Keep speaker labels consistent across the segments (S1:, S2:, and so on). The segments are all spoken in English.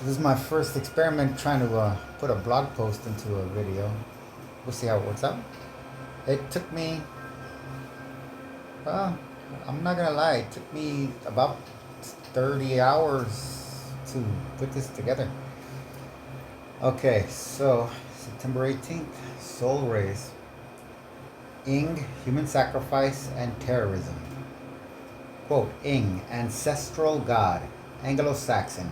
S1: So this is my first experiment trying to put a blog post into a video. We'll see how it works out. It took me, well, I'm not gonna lie, it took me about 30 hours to put this together. Okay, so September 18th, Soul Rays. Ing, human sacrifice and terrorism. Quote, Ing, ancestral god, Anglo-Saxon.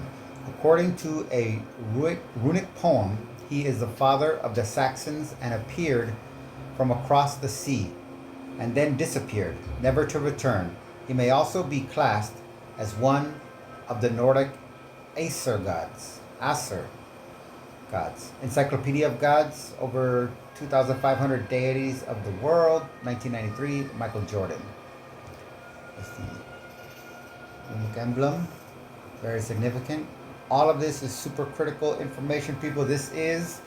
S1: According to a runic poem, he is the father of the Saxons and appeared from across the sea and then disappeared, never to return. He may also be classed as one of the Nordic Aesir gods. Encyclopedia of Gods, over 2,500 deities of the world, 1993, Michael Jordan. That's the runic emblem, very significant. All of this is super critical information, people. This is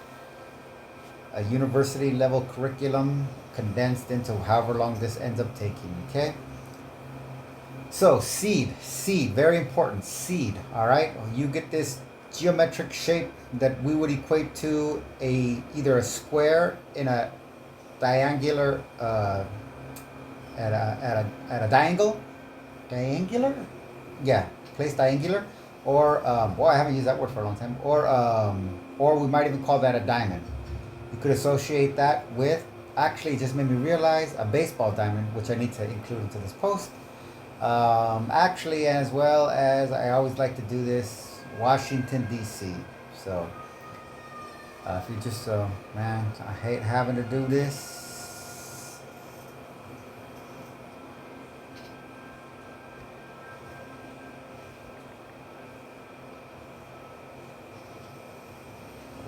S1: a university level curriculum condensed into however long this ends up taking, okay? So seed, very important, seed, all right? You get this geometric shape that we would equate to either a square in a triangular, at a diangular? Yeah, place diangular. Or, boy, I haven't used that word for a long time. Or we might even call that a diamond. You could associate that with, actually, it just made me realize, a baseball diamond, which I need to include into this post. Actually, as well as, I always like to do this, Washington, D.C. So, if you just, man, I hate having to do this.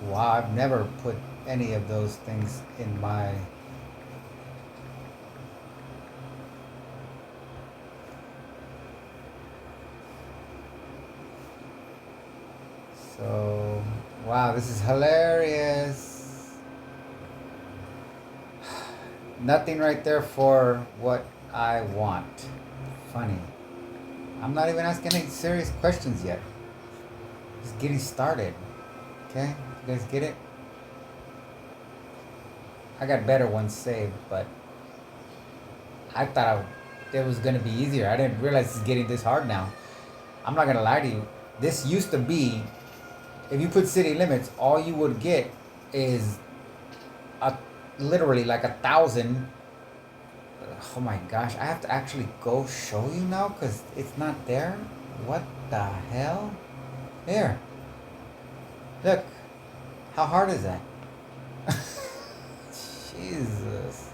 S1: Wow, I've never put any of those things in my... So, wow, this is hilarious. Nothing right there for what I want. Funny. I'm not even asking any serious questions yet. Just getting started. Okay? You guys get it? I got better ones saved, but I thought it was going to be easier. I didn't realize it's getting this hard now. I'm not going to lie to you. This used to be, if you put city limits, all you would get is literally like 1,000. Oh my gosh, I have to actually go show you now because it's not there. What the hell? Here. Look. How hard is that? Jesus.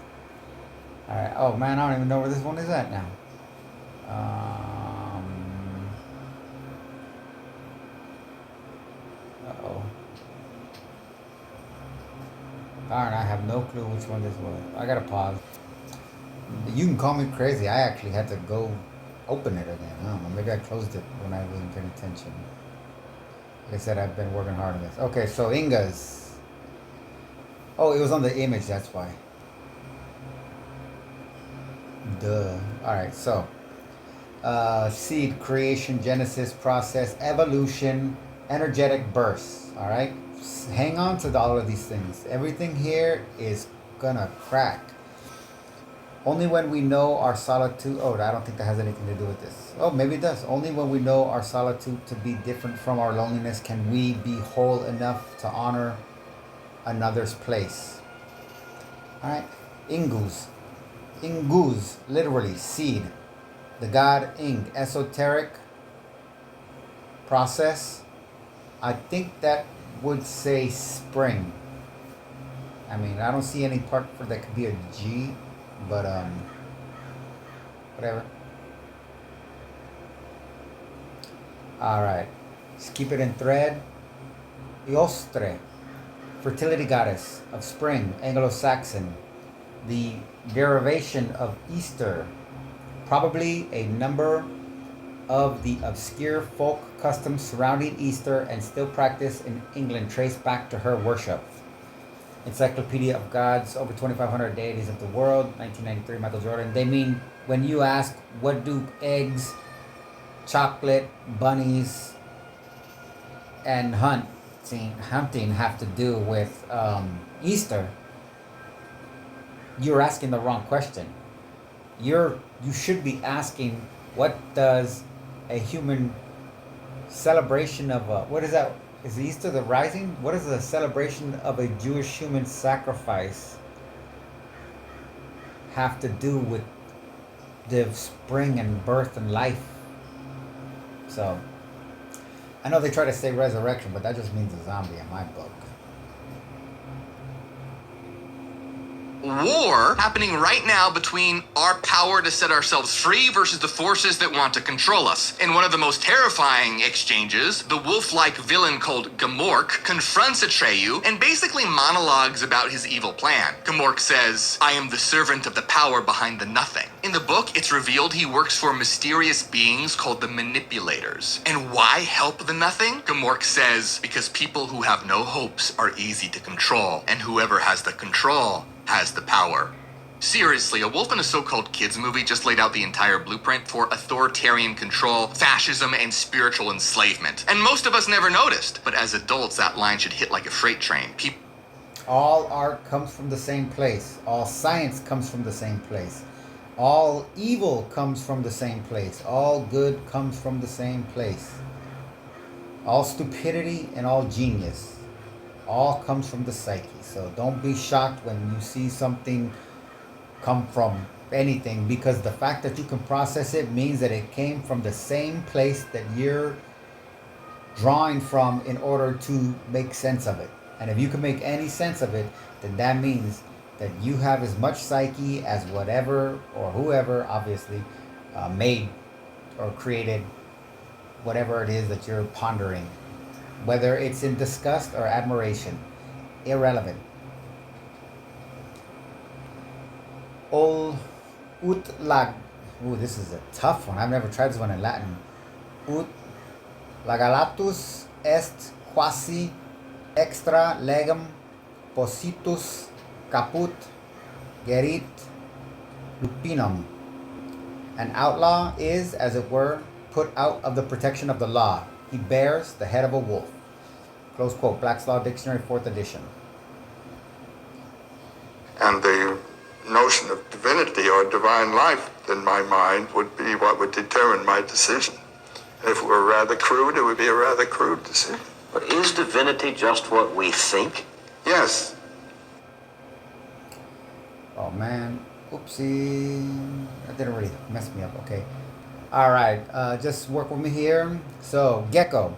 S1: Alright. Oh man, I don't even know where this one is at now. Uh-oh. Darn, I have no clue which one this was. I gotta pause. You can call me crazy. I actually had to go open it again. I don't know. Maybe I closed it when I wasn't paying attention. Like I said, I've been working hard on this. Okay, so Ingas. Oh, it was on the image, that's why. Duh. Alright, so. Seed, creation, genesis, process, evolution, energetic bursts. Alright? Hang on to all of these things. Everything here is gonna crack. Only when we know our solitude... Oh, I don't think that has anything to do with this. Oh, maybe it does. Only when we know our solitude to be different from our loneliness can we be whole enough to honor another's place. Alright? Ingus. Ingus, literally, seed. The god Ing, esoteric process. I think that would say spring. I mean, I don't see any part for that could be a G. But, whatever. Alright. Just keep it in thread. Eostre, fertility goddess of spring, Anglo-Saxon. The derivation of Easter. Probably a number of the obscure folk customs surrounding Easter and still practiced in England trace back to her worship. Encyclopedia of Gods, over 2,500 deities of the world, 1993, Michael Jordan. They mean, when you ask, what do eggs, chocolate, bunnies, and hunting have to do with Easter, you're asking the wrong question. You should be asking, what does a human celebration of what is that? Is Easter the rising? What is the celebration of a Jewish human sacrifice have to do with the spring and birth and life? So I know they try to say resurrection, but that just means a zombie in my book.
S2: War happening right now between our power to set ourselves free versus the forces that want to control us. In one of the most terrifying exchanges, the wolf-like villain called Gamork confronts Atreyu and basically monologues about his evil plan. Gamork says, "I am the servant of the power behind the nothing." In the book, it's revealed he works for mysterious beings called the Manipulators. And why help the nothing? Gamork says, because people who have no hopes are easy to control, and whoever has the control has the power. Seriously, A Wolf in a So-Called Kids movie just laid out the entire blueprint for authoritarian control, fascism, and spiritual enslavement. And most of us never noticed, but as adults, that line should hit like a freight train.
S1: All art comes from the same place. All science comes from the same place. All evil comes from the same place. All good comes from the same place. All stupidity and all genius all comes from the psyche. So don't be shocked when you see something come from anything, because the fact that you can process it means that it came from the same place that you're drawing from in order to make sense of it. And if you can make any sense of it, then that means that you have as much psyche as whatever or whoever obviously made or created whatever it is that you're pondering. Whether it's in disgust or admiration, irrelevant. Ol ut lag. Ooh, this is a tough one. I've never tried this one in Latin. Ut lagalatus est quasi extra legem positus caput gerit lupinum. An outlaw is, as it were, put out of the protection of the law. He bears the head of a wolf. Close quote. Black's Law Dictionary, 4th edition.
S3: And the notion of divinity or divine life, in my mind, would be what would determine my decision. If it were rather crude, it would be a rather crude decision.
S4: But is divinity just what we think?
S3: Yes.
S1: Oh man. Oopsie. That didn't really mess me up. Okay. Alright. Just work with me here. So, Gecko.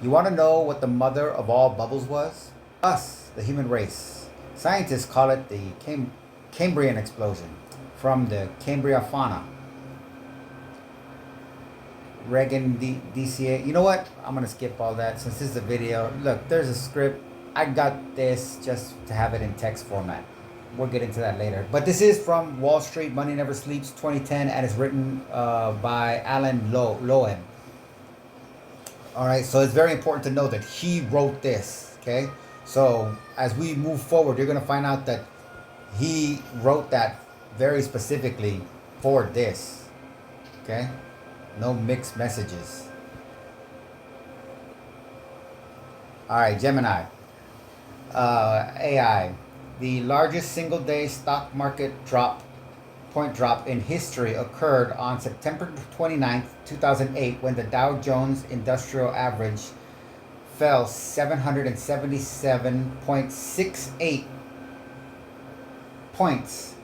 S1: You want to know what the mother of all bubbles was? Us, the human race. Scientists call it the Cambrian explosion from the Cambria fauna. Reagan DCA. You know what? I'm going to skip all that since this is a video. Look, there's a script. I got this just to have it in text format. We'll get into that later. But this is from Wall Street, Money Never Sleeps, 2010, and it's written by Alan Loeb. All right, so it's very important to know that he wrote this, okay? So as we move forward, you're going to find out that he wrote that very specifically for this, okay? No mixed messages. All right, Gemini. AI. The largest single-day stock market point drop in history occurred on September 29th, 2008, when the Dow Jones Industrial Average fell 777.68 points.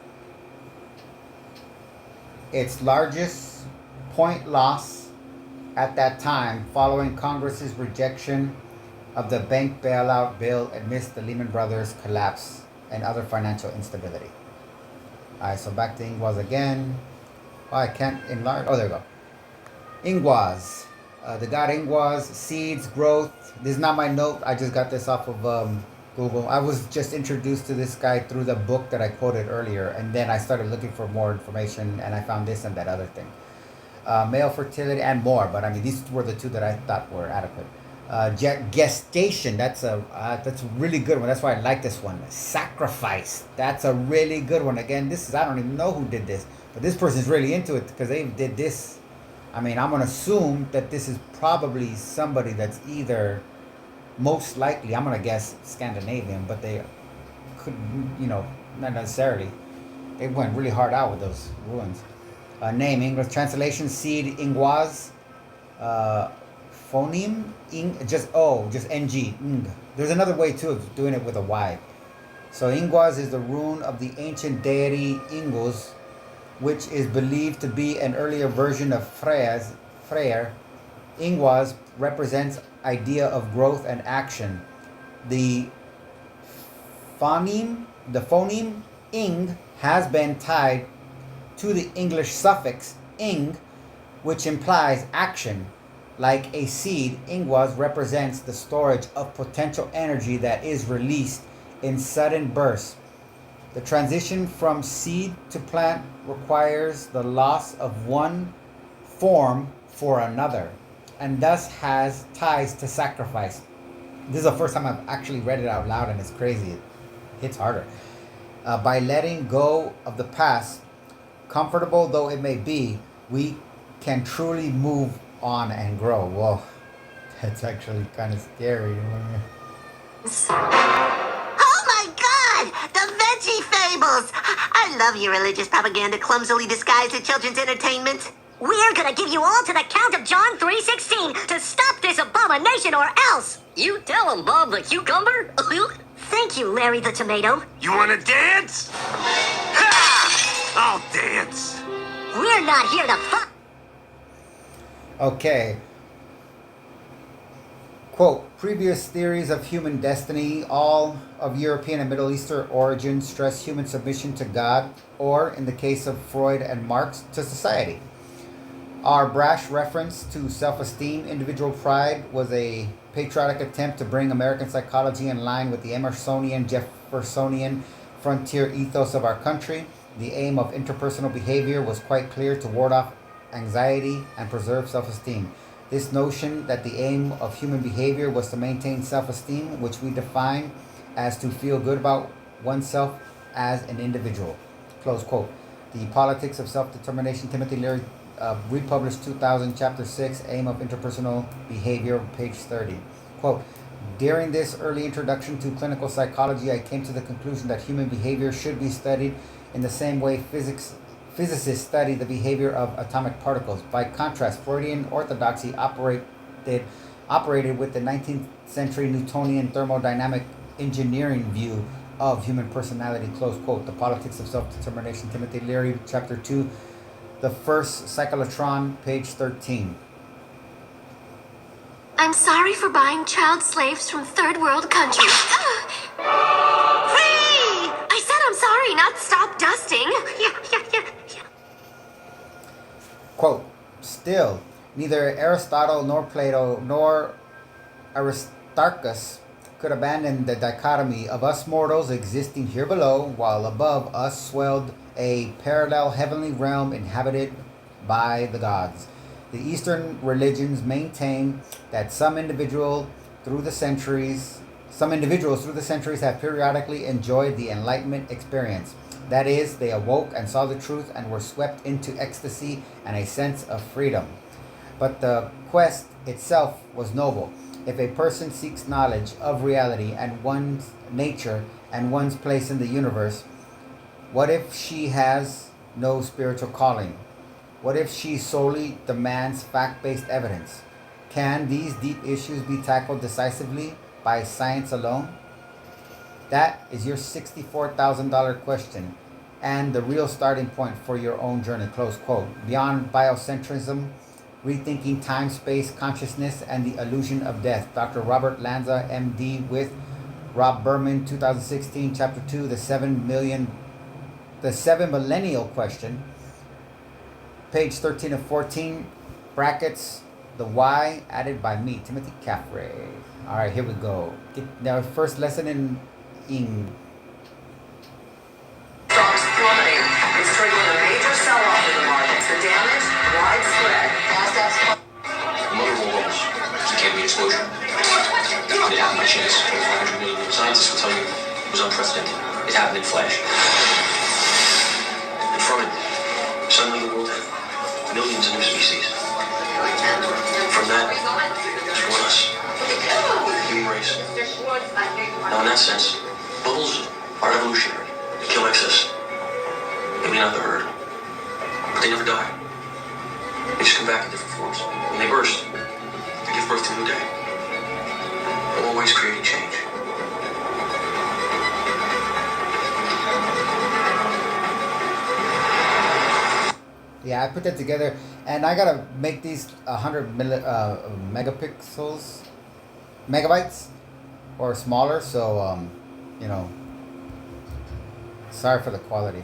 S1: Its largest point loss at that time, following Congress's rejection of the bank bailout bill amidst the Lehman Brothers collapse and other financial instability. Alright, so back to Ingwas again. Oh, I can't enlarge. Oh, there we go. Ingwas. The god Ingwas, seeds, growth. This is not my note. I just got this off of Google. I was just introduced to this guy through the book that I quoted earlier. And then I started looking for more information and I found this and that other thing. Male fertility and more. But I mean, these were the two that I thought were adequate. Gestation, that's a really good one. That's why I like this one. Sacrifice, that's a really good one. Again, this is, I don't even know who did this, but this person's really into it because they did this. I mean, I'm going to assume that this is probably somebody that's either most likely, I'm going to guess Scandinavian, but they could, not necessarily. They went really hard out with those ruins. Name, English translation, seed, Ingwaz. Phoneme, just NG, Ing. There's another way too of doing it with a Y. So Ingwaz is the rune of the ancient deity Inguz, which is believed to be an earlier version of Freyr. Ingwaz represents idea of growth and action. The phoneme ing has been tied to the English suffix ing, which implies action. Like a seed, Ingwaz represents the storage of potential energy that is released in sudden bursts. The transition from seed to plant requires the loss of one form for another, and thus has ties to sacrifice. This is the first time I've actually read it out loud, and it's crazy. It hits harder. By letting go of the past, comfortable though it may be, we can truly move on and grow. Whoa, that's actually kind of scary.
S5: Oh my God! The Veggie Fables! I love your religious propaganda clumsily disguised as children's entertainment. We're gonna give you all to the count of John 3:16 to stop this abomination or else!
S6: You tell him, Bob the Cucumber.
S5: Thank you, Larry the Tomato.
S7: You wanna dance? Ha! I'll dance.
S5: We're not here to fuck.
S1: Okay. Quote, previous theories of human destiny, all of European and Middle Eastern origin, stress human submission to God, or, in the case of Freud and Marx, to society. Our brash reference to self-esteem, individual pride, was a patriotic attempt to bring American psychology in line with the Emersonian, Jeffersonian frontier ethos of our country. The aim of interpersonal behavior was quite clear: to ward off anxiety and preserve self-esteem. This notion that the aim of human behavior was to maintain self-esteem, which we define as to feel good about oneself as an individual. Close quote. The Politics of Self-Determination, Timothy Leary, republished 2000, chapter 6, Aim of Interpersonal Behavior, page 30. Quote, during this early introduction to clinical psychology, I came to the conclusion that human behavior should be studied in the same way physicists study the behavior of atomic particles. By contrast, Freudian orthodoxy operated with the 19th century Newtonian thermodynamic engineering view of human personality, close quote. The Politics of Self-Determination, Timothy Leary, chapter 2, the first cyclotron, page 13.
S8: I'm sorry for buying child slaves from third world countries.
S5: Free!
S8: I said I'm sorry, not stop dusting.
S5: Yeah.
S1: Quote, still, neither Aristotle nor Plato nor Aristarchus could abandon the dichotomy of us mortals existing here below, while above us swelled a parallel heavenly realm inhabited by the gods. The Eastern religions maintain that some individuals through the centuries have periodically enjoyed the enlightenment experience. That is, they awoke and saw the truth and were swept into ecstasy and a sense of freedom. But the quest itself was noble. If a person seeks knowledge of reality and one's nature and one's place in the universe, what if she has no spiritual calling? What if she solely demands fact-based evidence? Can these deep issues be tackled decisively by science alone? That is your $64,000 question and the real starting point for your own journey, close quote. Beyond biocentrism, rethinking time, space, consciousness, and the illusion of death. Dr. Robert Lanza, MD, with Rob Berman, 2016, chapter 2, the 7 millennial question. Page 13 of 14, brackets, the why, added by me, Timothy Caffrey. All right, here we go. Now, first lesson in
S9: Stocks plummeting. It's triggering a major sell-off in the market. The damage widespread. NASDAQ's
S10: multiple levels. You can't beat exposure. It happened by chance. 500 million scientists will tell you it was unprecedented. It happened in flash. And from it, suddenly the world had millions of new species. And from that is born us, the human race. Now, in that sense, bubbles are evolutionary. They kill excess. They lean out the herd. But they never die. They just come back in different forms. When they burst, they give birth to a new day. Always creating change.
S1: Yeah, I put that together, and I gotta make these 100 megapixels, megabytes, or smaller. So, you know, sorry for the quality.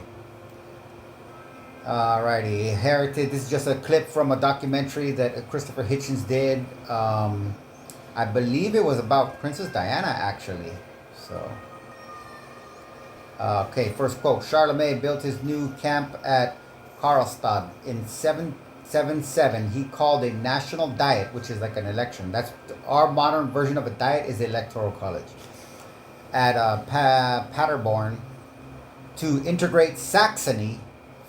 S1: Alrighty, Heritage. This is just a clip from a documentary that Christopher Hitchens did. I believe it was about Princess Diana, actually. So, okay, first quote. Charlemagne built his new camp at Karlstad in 777. He called a national diet, which is like an election. That's our modern version of a diet is the electoral college. At Paderborn to integrate Saxony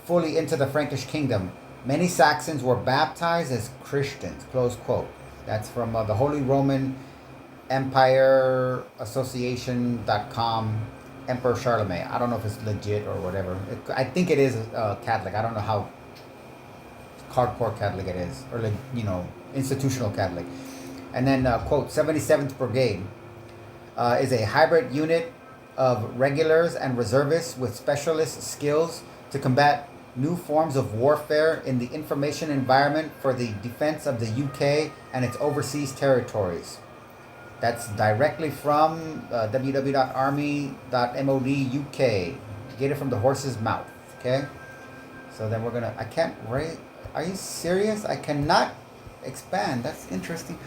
S1: fully into the Frankish kingdom. Many Saxons were baptized as Christians. Close quote. That's from the Holy Roman Empire Association.com. Emperor Charlemagne. I don't know if it's legit or whatever. I think it is Catholic. I don't know how hardcore Catholic it is, or like, you know, institutional Catholic. And then quote, 77th Brigade is a hybrid unit of regulars and reservists with specialist skills to combat new forms of warfare in the information environment for the defense of the UK and its overseas territories. That's directly from www.army.mod.uk. Get it from the horse's mouth. Okay? So then we're going to... I can't write... Are you serious? I cannot expand. That's interesting.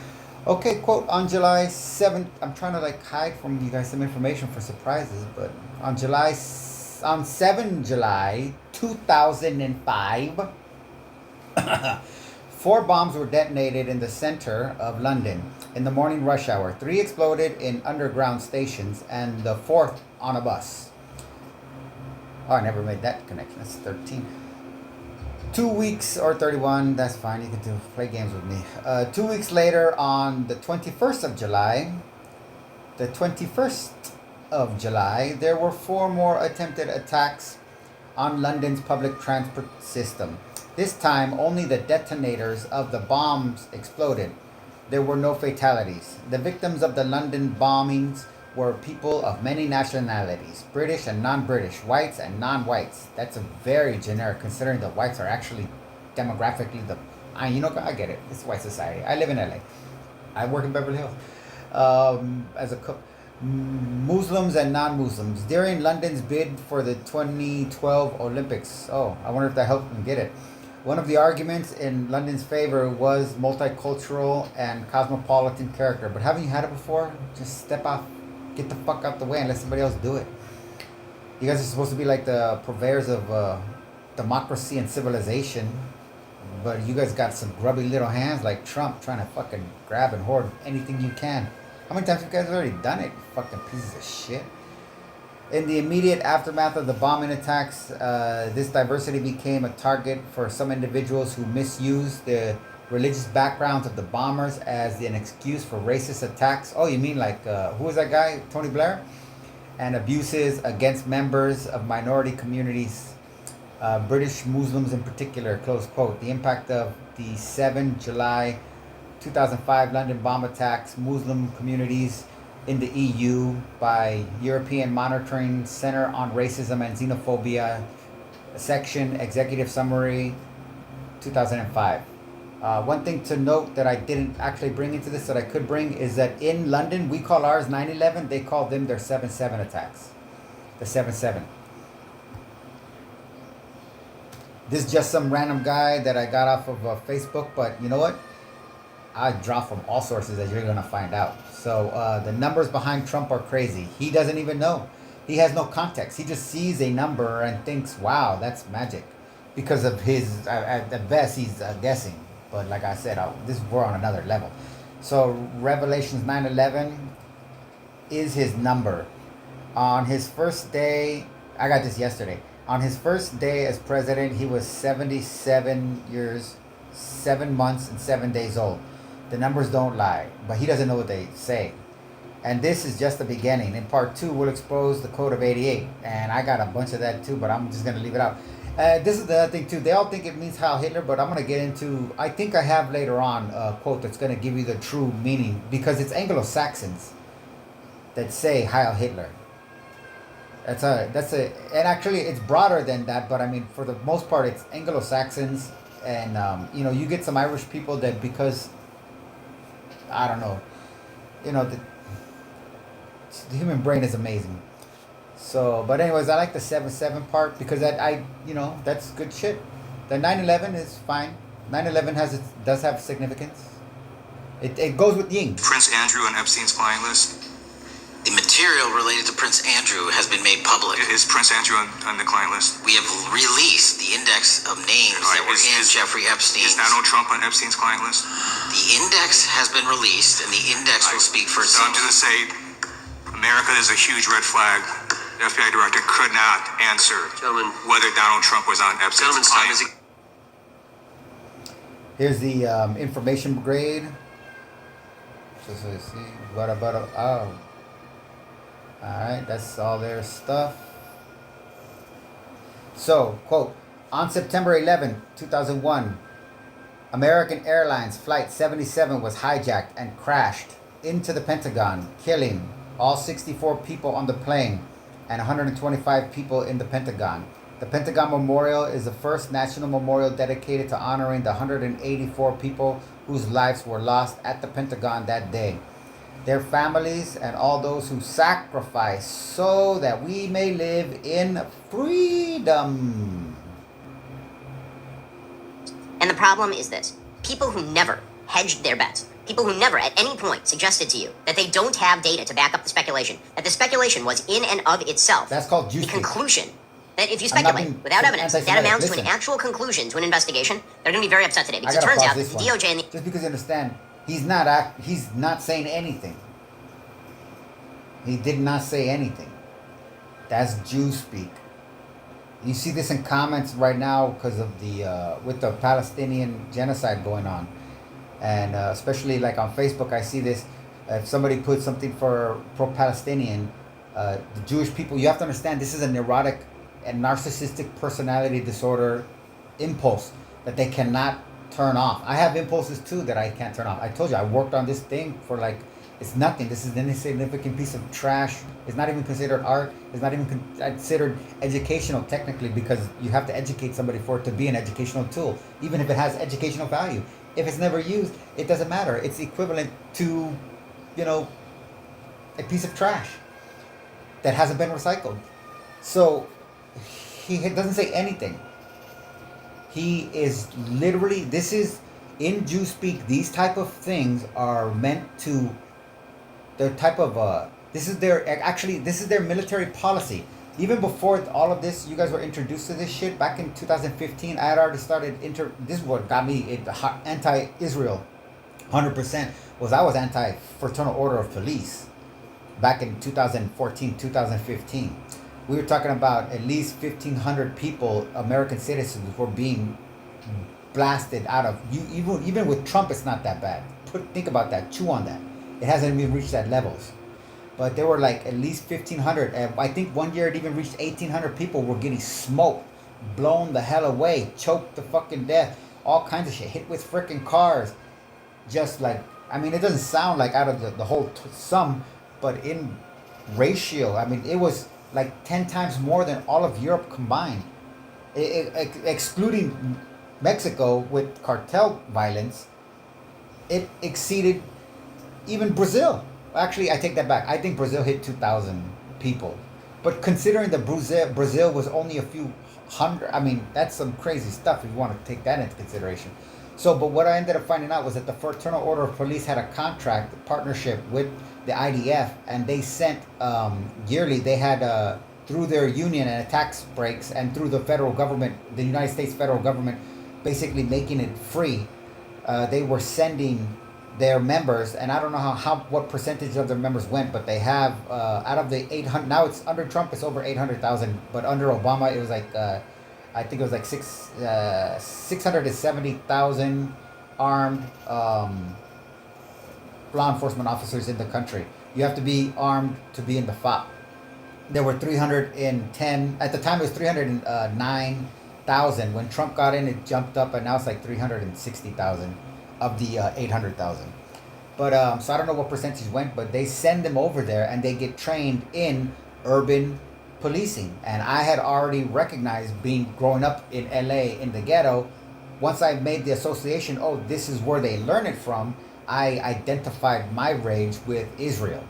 S1: Okay, quote, on July 7th... I'm trying to like hide from you guys some information for surprises, but on 7 July 2005... 4 bombs were detonated in the center of London in the morning rush hour. 3 exploded in underground stations and the 4th on a bus. Oh, I never made that connection. That's 13. 2 weeks or 31, that's fine. You can play games with me. 2 weeks later, on the 21st of July, there were 4 more attempted attacks on London's public transport system. This time, only the detonators of the bombs exploded. There were no fatalities. The victims of the London bombings were people of many nationalities, British and non-British, whites and non-whites. That's a very generic, considering the whites are actually demographically I get it. It's white society. I live in LA. I work in Beverly Hills as a cook. Muslims and non-Muslims. During London's bid for the 2012 Olympics. Oh, I wonder if that helped them get it. One of the arguments in London's favor was multicultural and cosmopolitan character. But haven't you had it before? Just step off, get the fuck out the way and let somebody else do it. You guys are supposed to be like the purveyors of democracy and civilization. But you guys got some grubby little hands like Trump trying to fucking grab and hoard anything you can. How many times have you guys already done it, you fucking pieces of shit? In the immediate aftermath of the bombing attacks, this diversity became a target for some individuals who misused the religious backgrounds of the bombers as an excuse for racist attacks. Oh, you mean like, who was that guy? Tony Blair? And abuses against members of minority communities, British Muslims in particular, close quote. The impact of the 7 July 2005 London bomb attacks, Muslim communities in the EU by European Monitoring Center on Racism and Xenophobia, section, executive summary, 2005. One thing to note that I didn't actually bring into this that I could bring is that in London, we call ours 9/11, they call them their 7/7 attacks. The 7/7. This is just some random guy that I got off of Facebook, but you know what? I draw from all sources, as you're going to find out. So the numbers behind Trump are crazy. He doesn't even know. He has no context. He just sees a number and thinks, wow, that's magic. Because of his, at the best, he's guessing. But like I said, we're on another level. So Revelations 9:11 is his number. On his first day, I got this yesterday. On his first day as president, he was 77 years 7 months and 7 days old. The numbers don't lie, but he doesn't know what they say. And this is just the beginning. In part 2, we'll expose the Code of 88. And I got a bunch of that too, but I'm just going to leave it out. This is the other thing too. They all think it means Heil Hitler, but I'm going to get into, I think I have later on a quote that's going to give you the true meaning, because it's Anglo-Saxons that say Heil Hitler. And actually it's broader than that, but I mean, for the most part, it's Anglo-Saxons. And, you get some Irish people that, because, I don't know, the human brain is amazing. So, but anyways, I like the 7-7 part, because that's good shit. The 9/11 is fine. 9/11 does have significance. It goes with Ying.
S11: Prince Andrew on Epstein's client list.
S12: The material related to Prince Andrew has been made public.
S11: Is Prince Andrew on the client list?
S12: We have released the index of names that were in Jeffrey Epstein.
S11: Is Donald Trump on Epstein's client list?
S12: The index has been released, and the index will speak for
S11: itself. So I'm just going to say, America is a huge red flag. The FBI director could not answer whether Donald Trump was on Epstein's client.
S1: Here's the information grade. Just so you see. Alright, that's all their stuff. So, quote, on September 11, 2001, American Airlines Flight 77 was hijacked and crashed into the Pentagon, killing all 64 people on the plane and 125 people in the Pentagon. The Pentagon Memorial is the first national memorial dedicated to honoring the 184 people whose lives were lost at the Pentagon that day, their families, and all those who sacrificed so that we may live in freedom.
S6: And the problem is this. People who never hedged their bets, people who never at any point suggested to you that they don't have data to back up the speculation, that the speculation was in and of itself.
S1: That's called juice.
S6: The conclusion that if you speculate without evidence, that amounts to an actual conclusion, to an investigation, they're going to be very upset today, because it turns out that the DOJ and the...
S1: Just because you understand, he's not saying anything. He did not say anything. That's Jew speak. You see this in comments right now because of the with the Palestinian genocide going on, and especially like on Facebook, I see this. If somebody puts something for pro-Palestinian, the Jewish people, you have to understand this is a neurotic and narcissistic personality disorder impulse that they cannot turn off. I have impulses too that I can't turn off. I told you I worked on this thing for like, it's nothing. This is an insignificant piece of trash. It's not even considered art. It's not even considered educational technically, because you have to educate somebody for it to be an educational tool, even if it has educational value. If it's never used, it doesn't matter. It's equivalent to, a piece of trash that hasn't been recycled. So he doesn't say anything. He is literally, this is, in Jew speak, these type of things are meant to, their type of, this is their military policy. Even before all of this, you guys were introduced to this shit back in 2015. I had already started, this is what got me anti-Israel 100%, was I was anti-Fraternal Order of Police back in 2014, 2015. We were talking about at least 1,500 people, American citizens, were being blasted out of. Even with Trump, it's not that bad. Think about that. Chew on that. It hasn't even reached that levels. But there were like at least 1,500. I think one year it even reached 1,800 people were getting smoked, blown the hell away, choked to fucking death, all kinds of shit, hit with freaking cars. Just like, I mean, it doesn't sound like out of the whole sum, but in ratio, I mean, it was like 10 times more than all of Europe combined. Excluding Mexico with cartel violence, it exceeded even Brazil. Actually, I take that back. I think Brazil hit 2,000 people. But considering that Brazil was only a few hundred, I mean, that's some crazy stuff if you want to take that into consideration. So, but what I ended up finding out was that the Fraternal Order of Police had a contract, partnership with the IDF, and they sent yearly, they had through their union and tax breaks, and through the federal government, the United States federal government, basically making it free, they were sending their members, and I don't know what percentage of their members went, but they have out of the 800, now it's under Trump it's over 800,000, but under Obama it was like I think it was like 670,000 armed law enforcement officers in the country. You have to be armed to be in the FOP. There were 310, at the time it was 309,000. When Trump got in, it jumped up, and now it's like 360,000 of the 800,000. But so I don't know what percentage went, but they send them over there and they get trained in urban policing. And I had already recognized, growing up in LA in the ghetto, once I made the association, oh, this is where they learn it from, I identified my rage with Israel.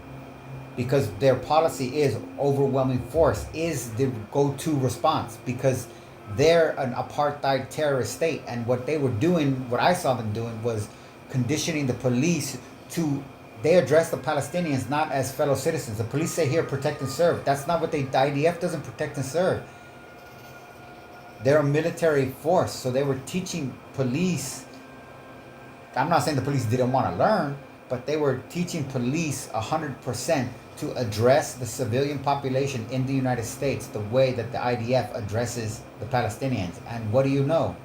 S1: Because their policy is overwhelming force is the go-to response, because they're an apartheid terrorist state. And what they were doing, what I saw them doing, was conditioning the police to, they address the Palestinians not as fellow citizens. The police say here, protect and serve. That's not what the IDF doesn't protect and serve. They're a military force. So they were teaching police. I'm not saying the police didn't want to learn, but they were teaching police 100% to address the civilian population in the United States the way that the IDF addresses the Palestinians. And what do you know?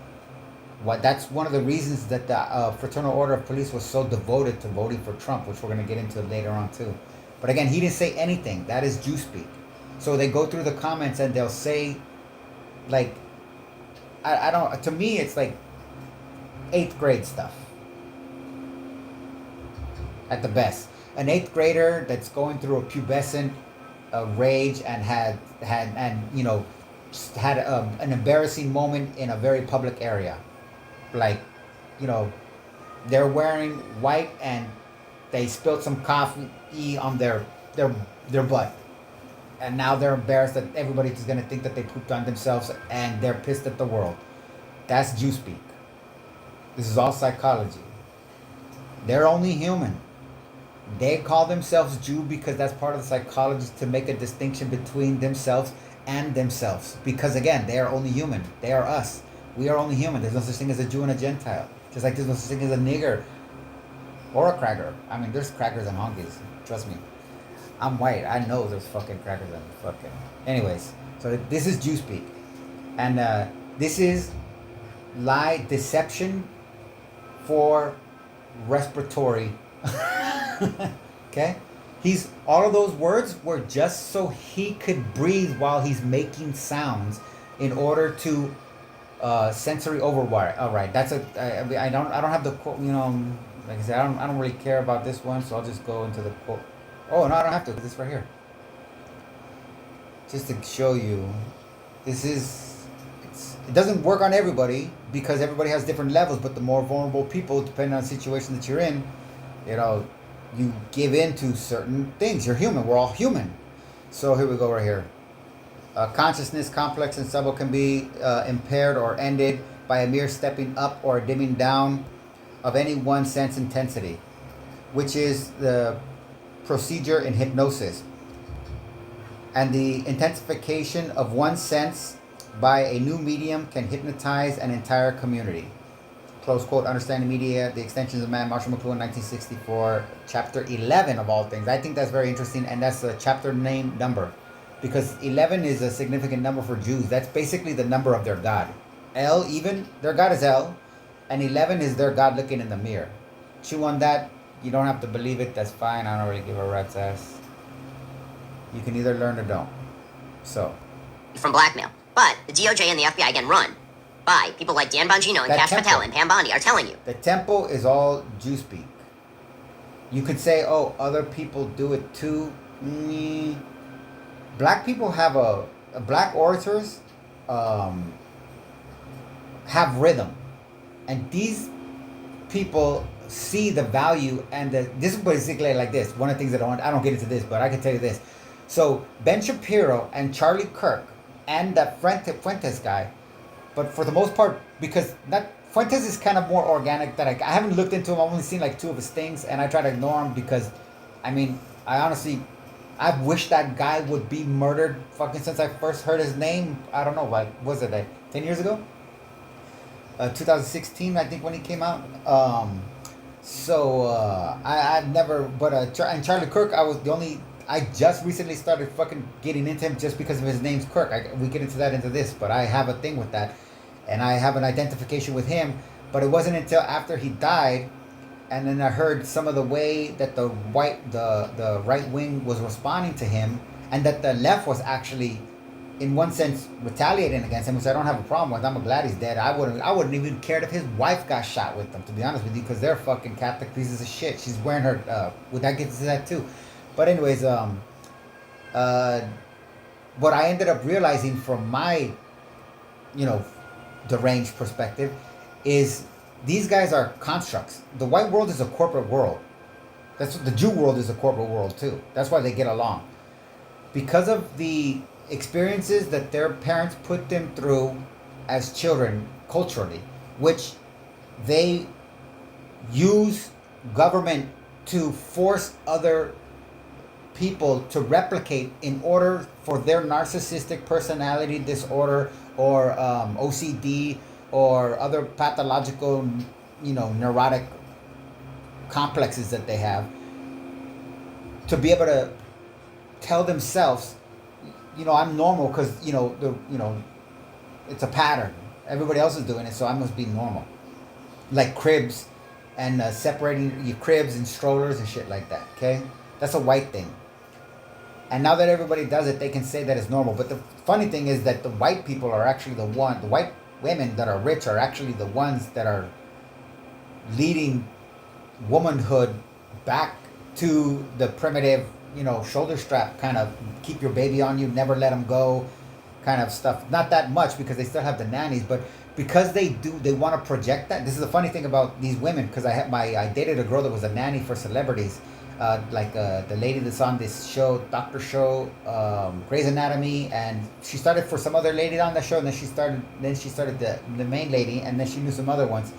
S1: That's one of the reasons that the Fraternal Order of Police was so devoted to voting for Trump, which we're going to get into later on too. But again, he didn't say anything. That is Jew speak. So they go through the comments and they'll say, like, I don't, to me it's like 8th grade stuff at the best. An 8th grader that's going through a pubescent rage and had an embarrassing moment in a very public area. Like, they're wearing white and they spilled some coffee on their butt. And now they're embarrassed that everybody's going to think that they pooped on themselves and they're pissed at the world. That's Jew speak. This is all psychology. They're only human. They call themselves Jew because that's part of the psychology, to make a distinction between themselves and themselves. Because again, they are only human. They are us. We are only human. There's no such thing as a Jew and a Gentile. Just like there's no such thing as a nigger or a cracker. I mean, there's crackers and honkies. Trust me. I'm white. I know there's fucking crackers and fucking... Anyways, so this is Jew speak. And this is lie, deception for respiratory. Okay? All of those words were just so he could breathe while he's making sounds in order to sensory override. All right, that's I don't have the quote. Like I said, I don't really care about this one, so I'll just go into the quote. Oh no, I don't have to. This right here, just to show you. It doesn't work on everybody because everybody has different levels. But the more vulnerable people, depending on the situation that you're in, you give in to certain things. You're human. We're all human. So here we go right here. Consciousness, complex and subtle, can be impaired or ended by a mere stepping up or dimming down of any one sense intensity, which is the procedure in hypnosis. And the intensification of one sense by a new medium can hypnotize an entire community. Close quote, Understanding Media, The Extensions of Man, Marshall McLuhan, 1964, chapter 11 of all things. I think that's very interesting, and that's the chapter name number, because 11 is a significant number for Jews. That's basically the number of their God. El, even, their God is El, and 11 is their God looking in the mirror. Chew on that. You don't have to believe it. That's fine. I don't really give a rat's ass. You can either learn or don't. So.
S6: From blackmail. But the DOJ and the FBI, again, run by people like Dan Bongino and Kash Patel and Pam Bondi are telling you.
S1: The temple is all Jew speak. You could say, oh, other people do it too. Black people have black orators have rhythm. And these people see the value, and this is basically like this. One of the things that I don't get into this, but I can tell you this. So Ben Shapiro and Charlie Kirk and that Fuentes guy, but for the most part, because Fuentes is kind of more organic. That I haven't looked into him. I've only seen like 2 of his things, and I try to ignore him because, I honestly, I wish that guy would be murdered fucking since I first heard his name. I don't know, like, was it like 10 years ago? 2016, I think, when he came out. I've never, but and Charlie Kirk, I was the only I just recently started fucking getting into him just because of his name's Kirk. We get into this, but I have a thing with that, and I have an identification with him. But it wasn't until after he died, and then I heard some of the way that the right wing was responding to him, and that the left was actually, in one sense, retaliating against him, which I don't have a problem with. I'm glad he's dead. I wouldn't even care if his wife got shot with them, to be honest with you, because they're fucking Catholic pieces of shit. She's wearing her. Would that get to that too? But anyways, what I ended up realizing from my, deranged perspective, is these guys are constructs. The white world is a corporate world. That's what the Jew world is, a corporate world too. That's why they get along, because of the experiences that their parents put them through as children culturally, which they use government to force other people to replicate in order for their narcissistic personality disorder or OCD or other pathological, neurotic complexes that they have, to be able to tell themselves, I'm normal because, it's a pattern. Everybody else is doing it, so I must be normal. Like cribs and separating your cribs and strollers and shit like that, okay? That's a white thing. And now that everybody does it, they can say that it's normal. But the funny thing is that the white people are actually the white women that are rich are actually the ones that are leading womanhood back to the primitive, shoulder strap kind of keep your baby on you, never let them go kind of stuff. Not that much because they still have the nannies, but because they want to project that. This is the funny thing about these women, because I dated a girl that was a nanny for celebrities. The lady that's on this show, Dr. Show, Grey's Anatomy, and she started for some other lady on the show, and then she started the main lady, and then she knew some other ones.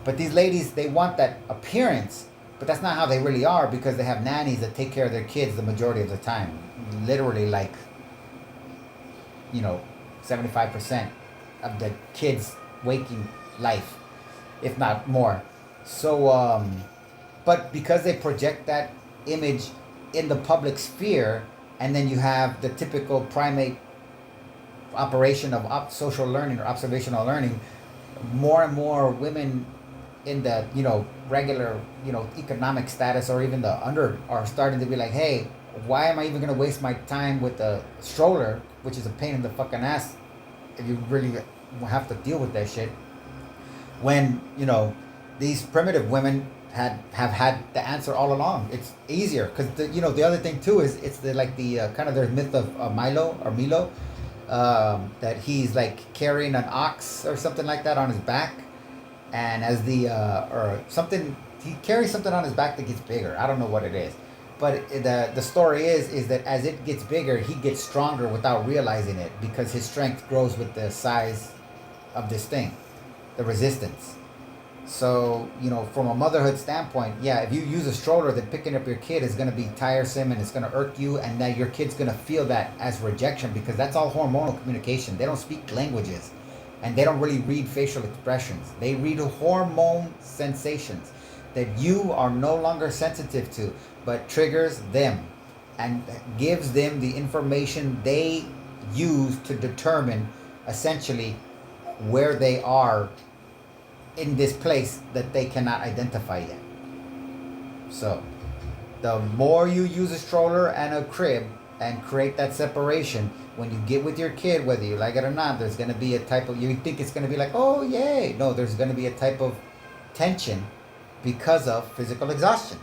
S1: But these ladies, they want that appearance, but that's not how they really are, because they have nannies that take care of their kids the majority of the time. Literally 75% of the kids' waking life, if not more. So, but because they project that image in the public sphere, and then you have the typical primate operation of social learning or observational learning, more and more women in the regular economic status or even the under are starting to be like, hey, why am I even going to waste my time with a stroller, which is a pain in the fucking ass if you really have to deal with that shit, when these primitive women have had the answer all along. It's easier because the other thing too is it's the kind of their myth of Milo, that he's like carrying an ox or something like that on his back, and as or something, he carries something on his back that gets bigger. I don't know what it is, but the story is that as it gets bigger, he gets stronger without realizing it, because his strength grows with the size of this thing, the resistance. So, from a motherhood standpoint, yeah, if you use a stroller, then picking up your kid is going to be tiresome and it's going to irk you, and that your kid's going to feel that as rejection, because that's all hormonal communication. They don't speak languages, and they don't really read facial expressions. They read hormone sensations that you are no longer sensitive to, but triggers them and gives them the information they use to determine essentially where they are in this place that they cannot identify yet. So the more you use a stroller and a crib and create that separation, when you get with your kid, whether you like it or not, there's going to be a type of, you think it's going to be like, oh yay, no, there's going to be a type of tension because of physical exhaustion.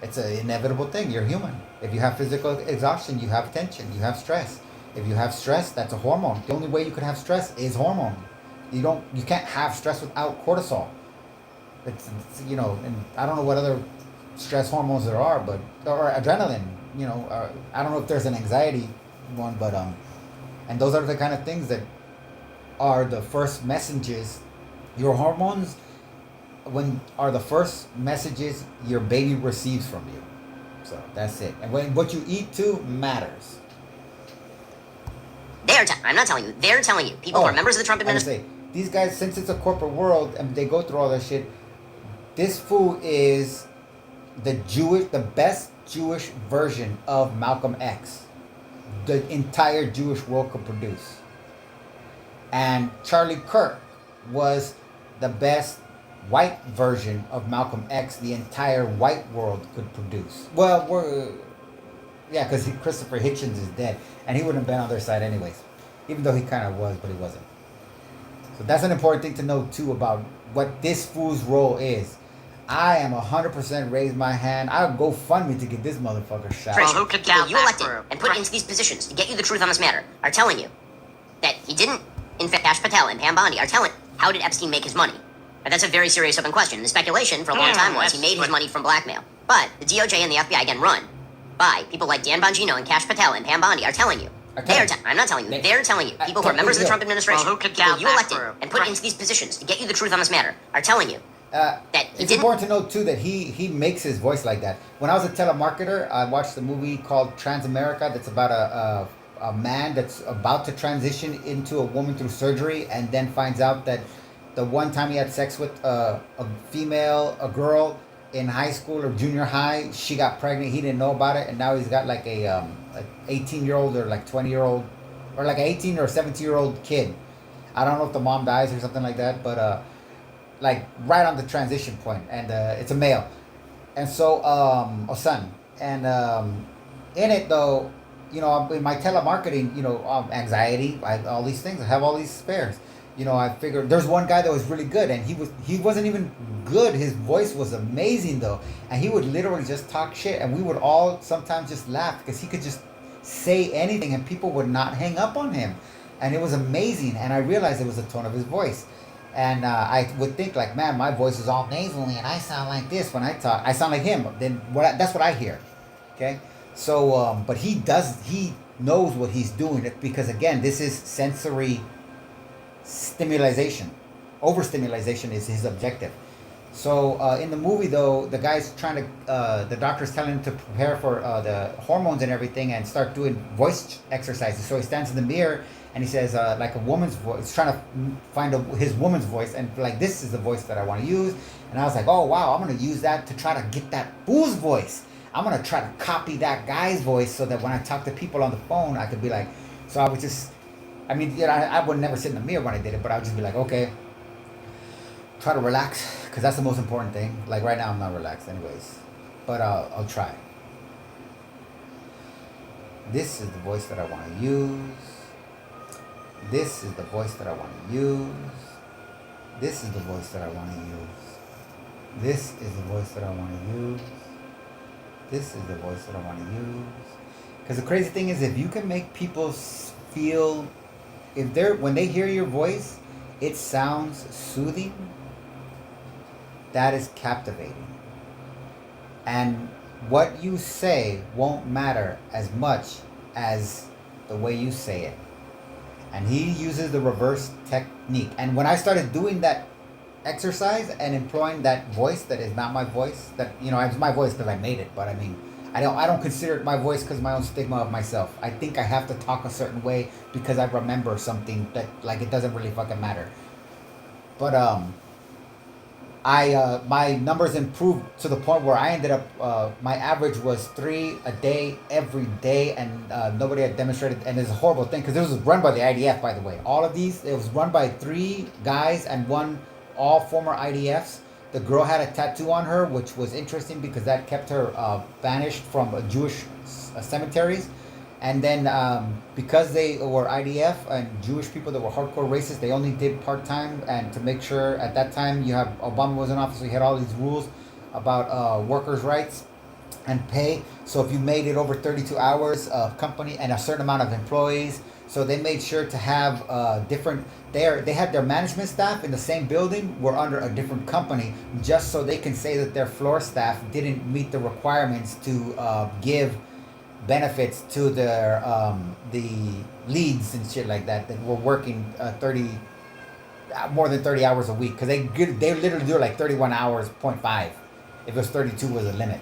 S1: It's an inevitable thing. You're human. If you have physical exhaustion, you have tension, you have stress. If you have stress, that's a hormone. The only way you can have stress is hormone. You can't have stress without cortisol. It's and I don't know what other stress hormones there are, but or adrenaline. I don't know if there's an anxiety one, but and those are the kind of things that are the first messages. Your hormones are the first messages your baby receives from you. So that's it. And what you eat too matters.
S6: I'm not telling you. They're telling you. People who are members of the Trump administration.
S1: These guys, since it's a corporate world and they go through all that shit, this food is the best Jewish version of Malcolm X the entire Jewish world could produce. And Charlie Kirk was the best white version of Malcolm X the entire white world could produce. Well, because Christopher Hitchens is dead, and he wouldn't have been on their side anyways. Even though he kind of was, but he wasn't. So that's an important thing to know too about what this fool's role is. I am 100% raise my hand. I'll go fund me to get this motherfucker shot.
S6: Well, who could doubt you elected and put into these positions to get you the truth on this matter are telling you that he didn't, in fact, Kash Patel and Pam Bondi are telling how did Epstein make his money? Now, that's a very serious open question. The speculation for a long time was he made his money from blackmail. But the DOJ and the FBI, again, run by people like Dan Bongino and Kash Patel and Pam Bondi are telling you. I'm not telling you. They're telling you. People who are members of the Trump administration, who could doubt you elected and put into these positions to get you the truth on this matter, are telling you that
S1: it's important to note too that he makes his voice like that. When I was a telemarketer, I watched a movie called Transamerica that's about a man that's about to transition into a woman through surgery, and then finds out that the one time he had sex with a girl in high school or junior high, she got pregnant. He didn't know about it, and now he's got like a 18-year-old or like 20-year-old or like an 18 or 17-year-old kid. I don't know if the mom dies or something like that, but like right on the transition point, and it's a male, and so a son, and in it though, you know, in my telemarketing, you know, anxiety, all these things, I have all these spares. You know, I figured there's one guy that was really good, and he wasn't even good. His voice was amazing though, and he would literally just talk shit, and we would all sometimes just laugh because he could just say anything, and people would not hang up on him, and it was amazing. And I realized it was the tone of his voice, and I would think like, man, my voice is all nasally, and I sound like this when I talk. I sound like him. Then that's what I hear. Okay, so but he knows what he's doing because again, this is sensory stimulation. Overstimulation is his objective. So in the movie though, the guy's trying to the doctor's telling him to prepare for the hormones and everything and start doing voice exercises. So he stands in the mirror and he says like a woman's voice, trying to find his woman's voice, and like, this is the voice that I want to use. And I was like, oh wow, I'm going to use that to try to get that fool's voice. I'm going to try to copy that guy's voice so that when I talk to people on the phone, I could be like, so I would just, I mean, you know, I would never sit in the mirror when I did it, but I would just be like, okay, try to relax, because that's the most important thing. Like right now, I'm not relaxed anyways, but I'll try. This is the voice that I want to use. This is the voice that I want to use. This is the voice that I want to use. This is the voice that I want to use. This is the voice that I want to use. Because the crazy thing is, if you can make people feel, when they hear your voice, it sounds soothing, that is captivating. And what you say won't matter as much as the way you say it. And he uses the reverse technique. And when I started doing that exercise and employing that voice that is not my voice, that, you know, it's my voice because I made it, but I mean, I don't consider it my voice because my own stigma of myself. I think I have to talk a certain way because I remember something that, like, it doesn't really fucking matter. But my numbers improved to the point where I ended up, my average was 3 a day every day, and nobody had demonstrated. And it's a horrible thing because this was run by the IDF, by the way. All of these, it was run by 3 guys and all former IDFs. The girl had a tattoo on her, which was interesting because that kept her banished from Jewish cemeteries. And then because they were IDF and Jewish people that were hardcore racist, they only did part-time. And to make sure, at that time, Obama was in office, so he had all these rules about workers' rights and pay. So if you made it over 32 hours of company and a certain amount of employees, so they made sure to have they had their management staff in the same building, were under a different company, just so they can say that their floor staff didn't meet the requirements to give benefits to their the leads and shit like that were working more than 30 hours a week, because they literally do like 31 hours, 0.5. If it was 32 was the limit.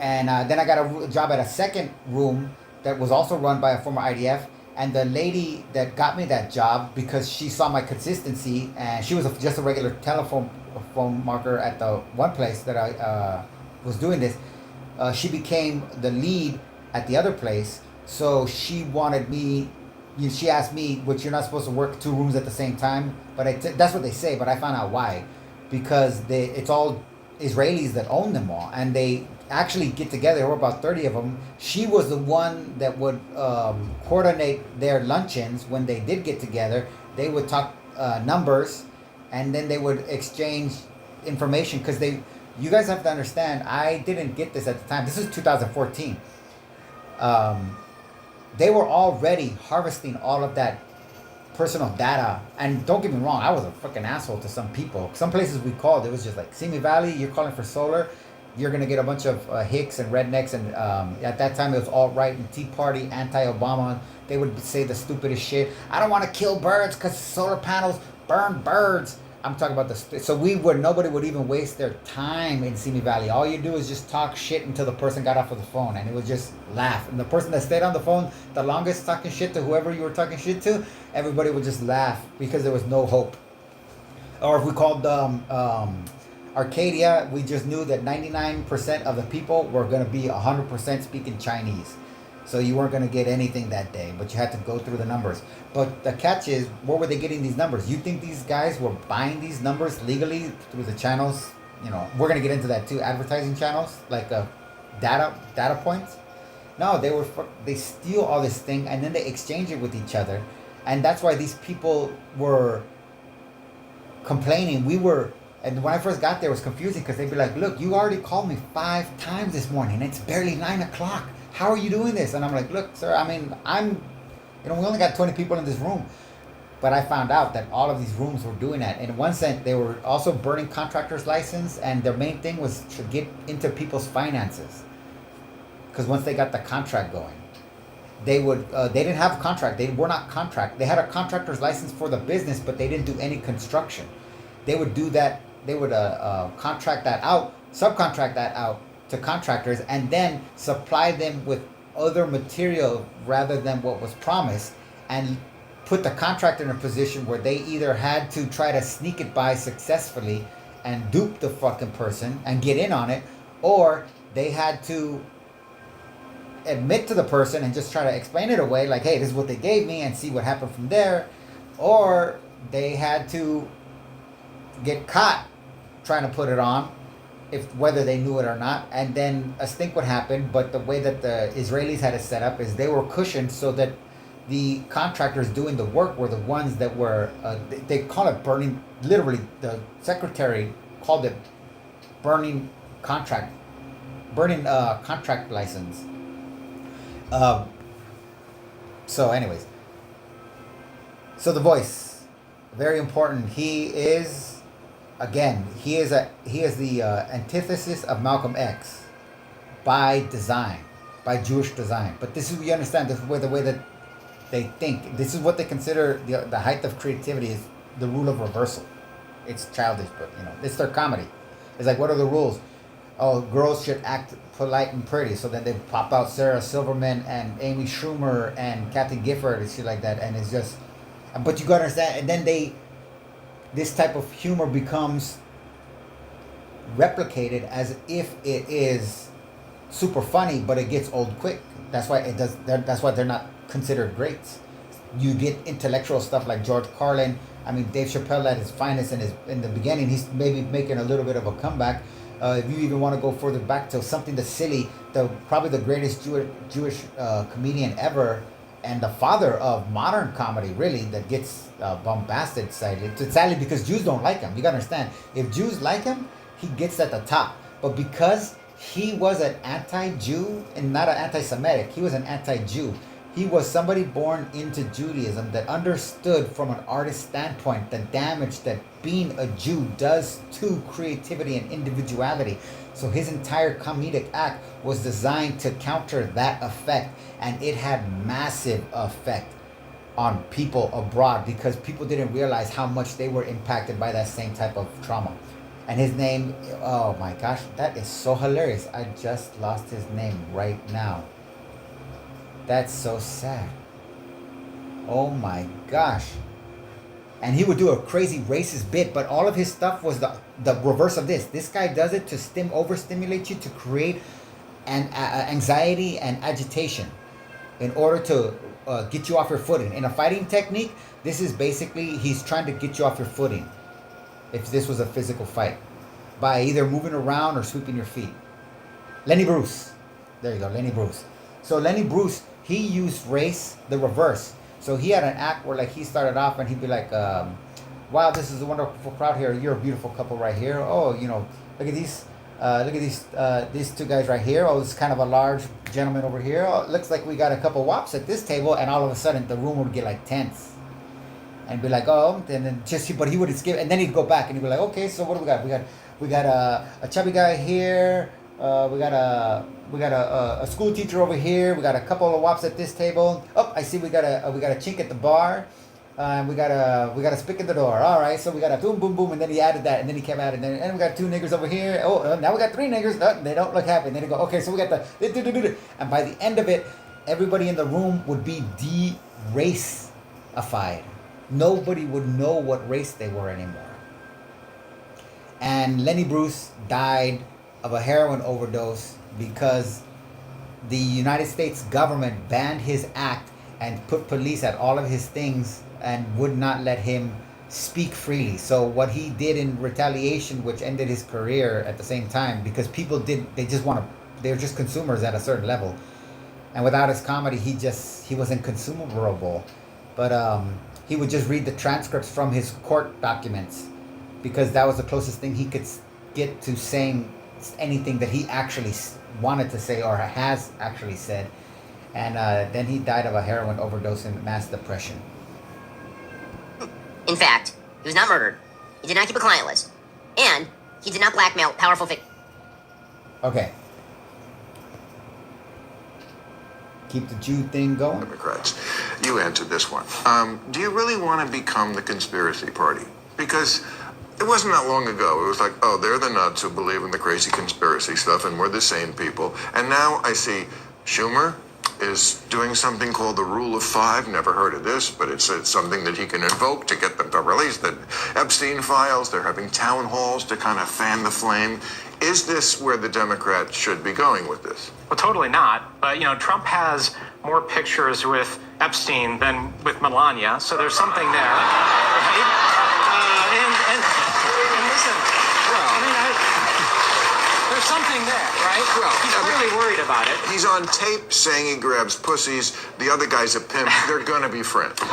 S1: And then I got a job at a second room that was also run by a former IDF, and the lady that got me that job, because she saw my consistency, and she was just a regular telephone marker at the one place that was doing this, she became the lead at the other place. So she wanted me. She asked me, which you're not supposed to work 2 rooms at the same time, but that's what they say. But I found out why, because it's all Israelis that own them all, and they actually get together. There were about 30 of them. She was the one that would coordinate their luncheons when they did get together. They would talk numbers, and then they would exchange information, because you guys have to understand, I didn't get this at the time. This is 2014. They were already harvesting all of that personal data. And don't get me wrong, I was a freaking asshole to some people. Some places we called, it was just like, Simi Valley, you're calling for solar, you're going to get a bunch of hicks and rednecks. And at that time, it was alt-right and Tea Party, anti-Obama. They would say the stupidest shit. I don't want to kill birds because solar panels burn birds. I'm talking about so nobody would even waste their time in Simi Valley. All you do is just talk shit until the person got off of the phone, and it would just laugh. And the person that stayed on the phone the longest talking shit to whoever you were talking shit to, everybody would just laugh because there was no hope. Or if we called Arcadia, we just knew that 99% of the people were going to be 100% speaking Chinese. So you weren't going to get anything that day, but you had to go through the numbers. But the catch is, where were they getting these numbers? You think these guys were buying these numbers legally through the channels? You know, we're going to get into that too. Advertising channels, like data points. No, they steal all this thing and then they exchange it with each other. And that's why these people were complaining. And when I first got there, it was confusing because they'd be like, look, you already called me 5 times this morning. It's barely 9 o'clock. How are you doing this? And I'm like, look, sir, I mean, we only got 20 people in this room. But I found out that all of these rooms were doing that. In one sense, they were also burning contractors' license, and their main thing was to get into people's finances. Because once they got the contract going, they didn't have a contract. They were not contract. They had a contractor's license for the business, but they didn't do any construction. They would do that. They would contract that out, subcontract that out to contractors, and then supply them with other material rather than what was promised, and put the contractor in a position where they either had to try to sneak it by successfully and dupe the fucking person and get in on it, or they had to admit to the person and just try to explain it away, like, hey, this is what they gave me, and see what happened from there. Or they had to get caught trying to put it on, whether they knew it or not, and then a stink would happen. But the way that the Israelis had it set up is they were cushioned so that the contractors doing the work were the ones that were, they call it burning, literally the secretary called it burning contract license. So anyways, so The Voice, very important. He is the antithesis of Malcolm X by design, by Jewish design. But this is, you understand, this is the way that they think. This is what they consider the height of creativity, is the rule of reversal. It's childish, but it's their comedy. It's like, what are the rules? Oh, girls should act polite and pretty. So then they pop out Sarah Silverman and Amy Schumer and Kathy Gifford and shit like that. And it's just, but you gotta understand. And then this type of humor becomes replicated as if it is super funny, but it gets old quick. That's why that's why they're not considered greats. You get intellectual stuff like George Carlin. I mean, Dave Chappelle at his finest in the beginning. He's maybe making a little bit of a comeback. If you even want to go further back to something that's silly, probably the greatest Jewish comedian ever, and the father of modern comedy, really, that gets bombasted, sadly, because Jews don't like him. You gotta understand, if Jews like him, he gets at the top. But because he was an anti-Jew and not an anti-Semitic, he was an anti-Jew. He was somebody born into Judaism that understood from an artist's standpoint the damage that being a Jew does to creativity and individuality. So his entire comedic act was designed to counter that effect, and it had massive effect on people abroad because people didn't realize how much they were impacted by that same type of trauma. And his name, oh my gosh, that is so hilarious. I just lost his name right now. That's so sad. Oh my gosh. And he would do a crazy racist bit, but all of his stuff was the reverse of this. This guy does it to overstimulate you, to create anxiety and agitation in order to get you off your footing. In a fighting technique, this is basically, he's trying to get you off your footing if this was a physical fight, by either moving around or sweeping your feet. Lenny Bruce. There you go, Lenny Bruce. So Lenny Bruce, he used race the reverse. So he had an act where like he started off and he'd be like, wow, this is a wonderful crowd here. You're a beautiful couple right here. Oh, you know, look at these two guys right here. Oh, it's kind of a large gentleman over here. Oh, it looks like we got a couple wops at this table. And all of a sudden the room would get like tense. And be like, oh, and then but he would skip, and then he'd go back and he'd be like, okay, so what do we got? We got a chubby guy here. We got a school teacher over here. We got a couple of wops at this table. Oh, I see we got a chink at the bar. We got a spick in the door. All right, so we got a boom, boom, boom, and then he added that, and then he kept adding, and we got 2 niggers over here. Oh, now we got 3 niggers. They don't look happy. And then he go, okay, so we got and by the end of it, everybody in the room would be de-race-ified. Nobody would know what race they were anymore. And Lenny Bruce died of a heroin overdose because the United States government banned his act and put police at all of his things and would not let him speak freely. So what he did in retaliation, which ended his career at the same time, because people they're just consumers at a certain level. And without his comedy, he wasn't consumable. But he would just read the transcripts from his court documents because that was the closest thing he could get to saying anything that he actually wanted to say or has actually said. And then he died of a heroin overdose and mass depression.
S6: In fact, he was not murdered. He did not keep a client list. And he did not blackmail powerful figures.
S1: Okay. Keep the Jew thing going.
S13: Democrats, you answered this one. Do you really want to become the conspiracy party? Because it wasn't that long ago. It was like, oh, they're the nuts who believe in the crazy conspiracy stuff, and we're the sane people. And now I see Schumer is doing something called the Rule of Five. Never heard of this, but it's something that he can invoke to get them to release the Epstein files. They're having town halls to kind of fan the flame. Is this where the Democrats should be going with this?
S14: Well, totally not. But, Trump has more pictures with Epstein than with Melania, so there's something there, right? And listen, there's something there, right?
S13: Well,
S14: he's clearly worried about it.
S13: He's on tape saying he grabs pussies. The other guy's a pimp. They're going to be friends. It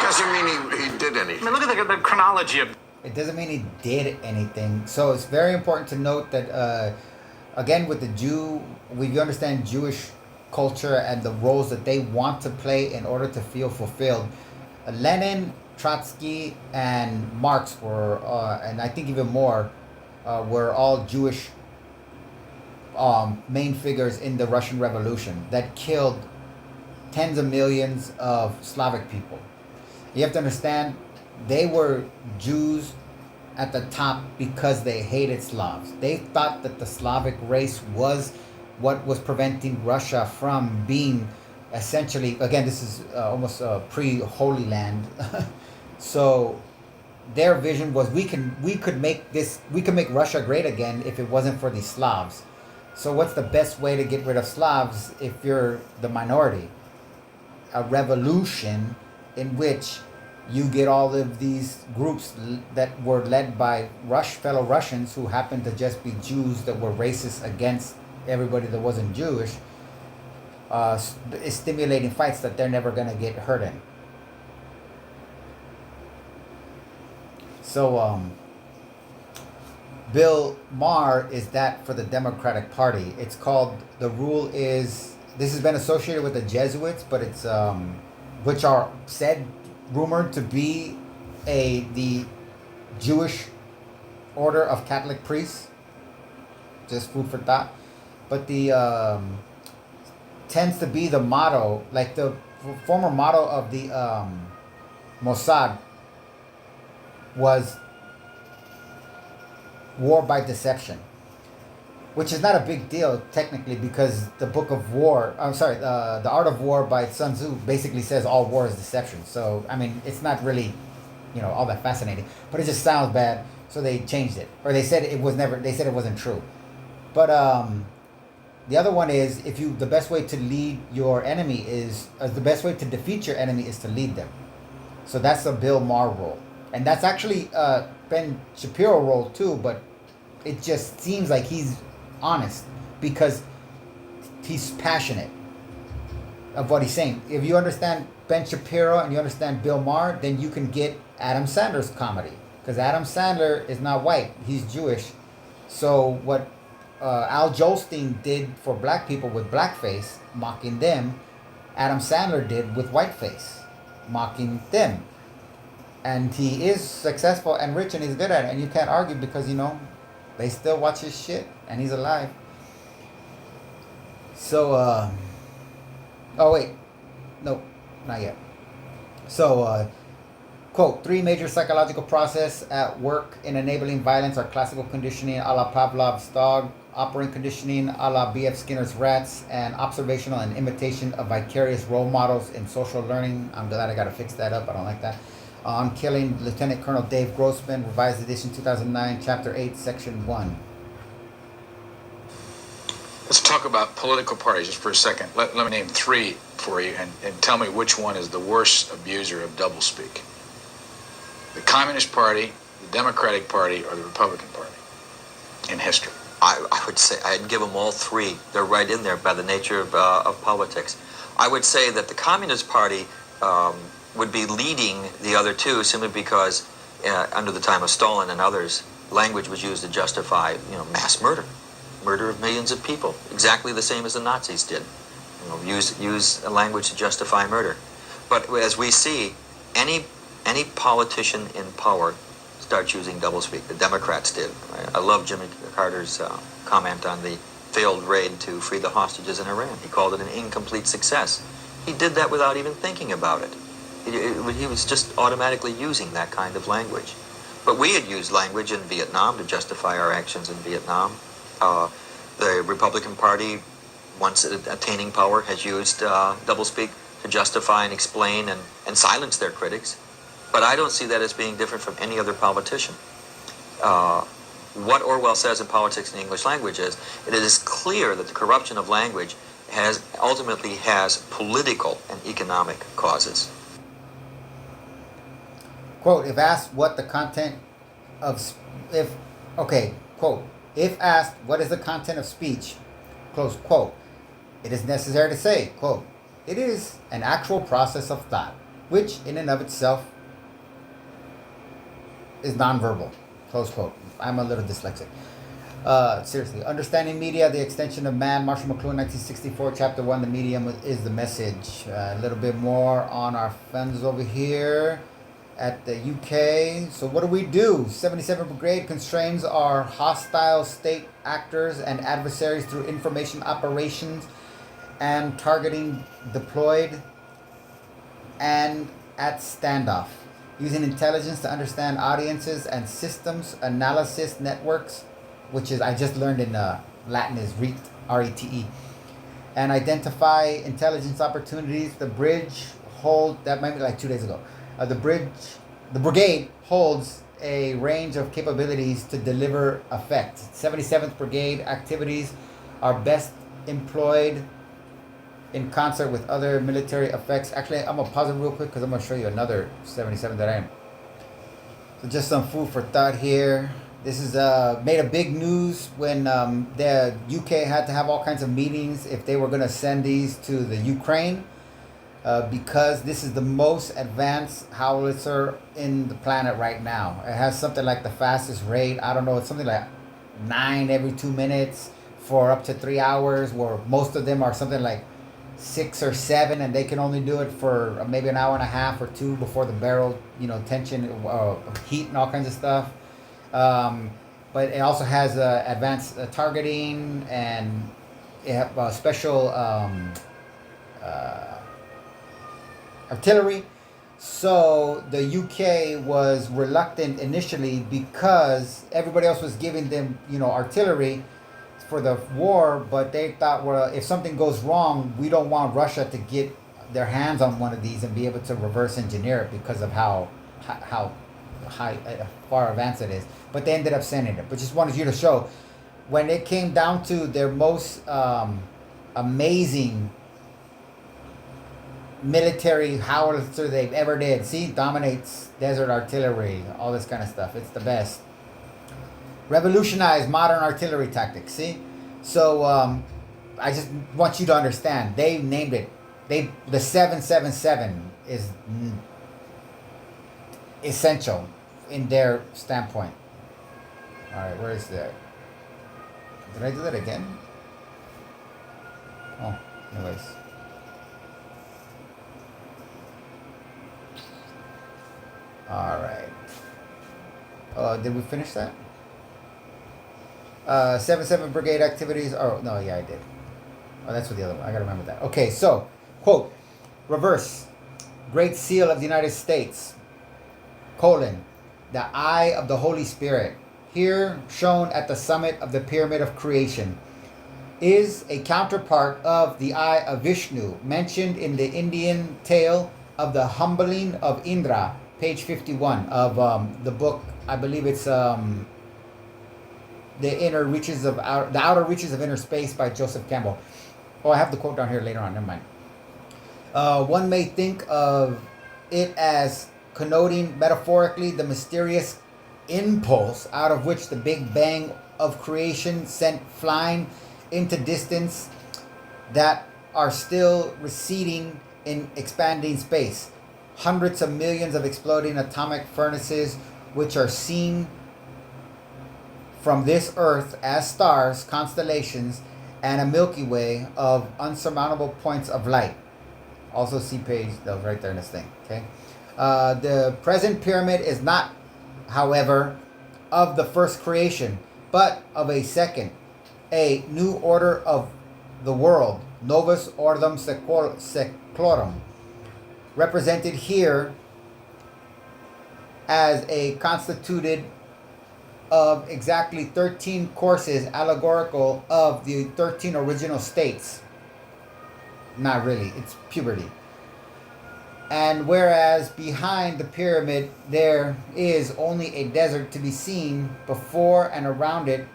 S13: doesn't mean he did anything.
S14: Look at the chronology of...
S1: It doesn't mean he did anything. So it's very important to note that, again, with the Jew, we understand Jewish culture and the roles that they want to play in order to feel fulfilled. Lenin, Trotsky, and Marx were, and I think even more, were all Jewish main figures in the Russian Revolution that killed tens of millions of Slavic people. You have to understand, they were Jews at the top because they hated Slavs. They thought that the Slavic race was what was preventing Russia from being essentially, again, this is almost pre-Holy Land. So their vision was we could make Russia great again if it wasn't for these Slavs. So what's the best way to get rid of Slavs if you're the minority? A revolution in which you get all of these groups that were led by fellow Russians who happened to just be Jews that were racist against everybody that wasn't Jewish, is stimulating fights that they're never going to get hurt in. So Bill Maher is that for the Democratic Party. It's called, the rule is, this has been associated with the Jesuits, but it's which are rumored to be the Jewish order of Catholic priests. Just food for thought. But the tends to be the motto, like the former motto of the Mossad was war by deception. which is not a big deal technically because the Book of War, the Art of War by Sun Tzu basically says all war is deception. So I mean, it's not really, all that fascinating, but it just sounds bad, so they changed it, or they said it was never. They said it wasn't true, but the other one is the best way to lead your enemy the best way to defeat your enemy is to lead them. So that's the Bill Maher rule, and that's actually Ben Shapiro rule too, but it just seems like he's honest because he's passionate of what he's saying. If you understand Ben Shapiro and you understand Bill Maher, then you can get Adam Sandler's comedy, because Adam Sandler is not white, he's Jewish. So what Al Jolstein did for black people with blackface, mocking them, Adam Sandler did with whiteface, mocking them. And he is successful and rich and he's good at it, and you can't argue because they still watch his shit, and he's alive. So, oh wait, no, not yet. So, quote, 3 major psychological processes at work in enabling violence are classical conditioning a la Pavlov's dog, operant conditioning a la B.F. Skinner's rats, and observational and imitation of vicarious role models in social learning. I'm glad I got to fix that up. I don't like that. On Killing Lieutenant Colonel Dave Grossman, revised edition 2009, chapter 8, section 1.
S15: Let's talk about political parties just for a second. Let me name 3 for you and tell me which one is the worst abuser of doublespeak. The Communist Party, the Democratic Party, or the Republican Party in history?
S4: I would say I'd give them all 3. They're right in there by the nature of politics. I would say that the Communist Party would be leading the other 2 simply because under the time of Stalin and others, language was used to justify mass murder of millions of people, exactly the same as the Nazis did. Use a language to justify murder. But as we see, any politician in power starts using doublespeak. The Democrats did. I love Jimmy Carter's comment on the failed raid to free the hostages in Iran. He called it an incomplete success. He did that without even thinking about it. He was just automatically using that kind of language. But we had used language in Vietnam to justify our actions in Vietnam. The Republican Party, once attaining power, has used doublespeak to justify and explain and silence their critics. But I don't see that as being different from any other politician. What Orwell says in Politics in the English Language is, it is clear that the corruption of language ultimately has political and economic causes.
S1: Quote, if asked what the content of, quote, if asked what is the content of speech, close quote, it is necessary to say, quote, it is an actual process of thought, which in and of itself is nonverbal, close quote. I'm a little dyslexic. Seriously, Understanding Media, the Extension of Man, Marshall McLuhan, 1964, chapter 1, the medium is the message. A little bit more on our friends over here at the UK. So what do? 77th Brigade constrains our hostile state actors and adversaries through information operations and targeting deployed and at standoff, using intelligence to understand audiences and systems analysis networks, which is, I just learned in Latin, is RETE, R-E-T-E, and identify intelligence opportunities. The bridge that might be like 2 days ago. The brigade holds a range of capabilities to deliver effect. 77th Brigade activities are best employed in concert with other military effects. Actually, I'm going to pause it real quick because I'm going to show you another 77 that I am. So just some food for thought here. This is made a big news when the UK had to have all kinds of meetings if they were going to send these to the Ukraine. Because this is the most advanced howitzer in the planet right now. It has something like the fastest rate. I don't know, it's something like 9 every 2 minutes for up to 3 hours, where most of them are something like 6 or 7, and they can only do it for maybe an hour and a half or 2 before the barrel, tension, heat and all kinds of stuff. But it also has advanced targeting, and it have special artillery. So the UK was reluctant initially because everybody else was giving them, artillery for the war, but they thought, well, if something goes wrong, we don't want Russia to get their hands on one of these and be able to reverse engineer it because of how high far advanced it is. But they ended up sending it. But just wanted you to show when it came down to their most amazing military howitzer they've ever did. See, dominates desert artillery, all this kind of stuff. It's the best. Revolutionized modern artillery tactics. See, so I just want you to understand. They named it. The 777 is essential in their standpoint. All right, where is that? Did I do that again? Oh, anyways. All right. Did we finish that? 7-7 Brigade activities. Oh, no, yeah, I did. Oh, that's what the other one. I gotta remember that. Okay, so, quote, reverse. Great Seal of the United States, colon, the eye of the Holy Spirit, here shown at the summit of the Pyramid of Creation, is a counterpart of the eye of Vishnu, mentioned in the Indian tale of the humbling of Indra, page 51 of the book. I believe it's the outer reaches of inner space by Joseph Campbell. Oh, I have the quote down here later on. Never mind. One may think of it as connoting metaphorically the mysterious impulse out of which the Big Bang of creation sent flying into distance that are still receding in expanding space. Hundreds of millions of exploding atomic furnaces which are seen from this earth as stars, constellations, and a Milky Way of unsurmountable points of light. Also see page, that was right there in this thing, okay? The present pyramid is not, however, of the first creation, but of a second, a new order of the world, Novus Ordem Seclorum, represented here as a constituted of exactly 13 courses allegorical of the 13 original states. Not really, it's puberty. And whereas behind the pyramid there is only a desert to be seen, before and around it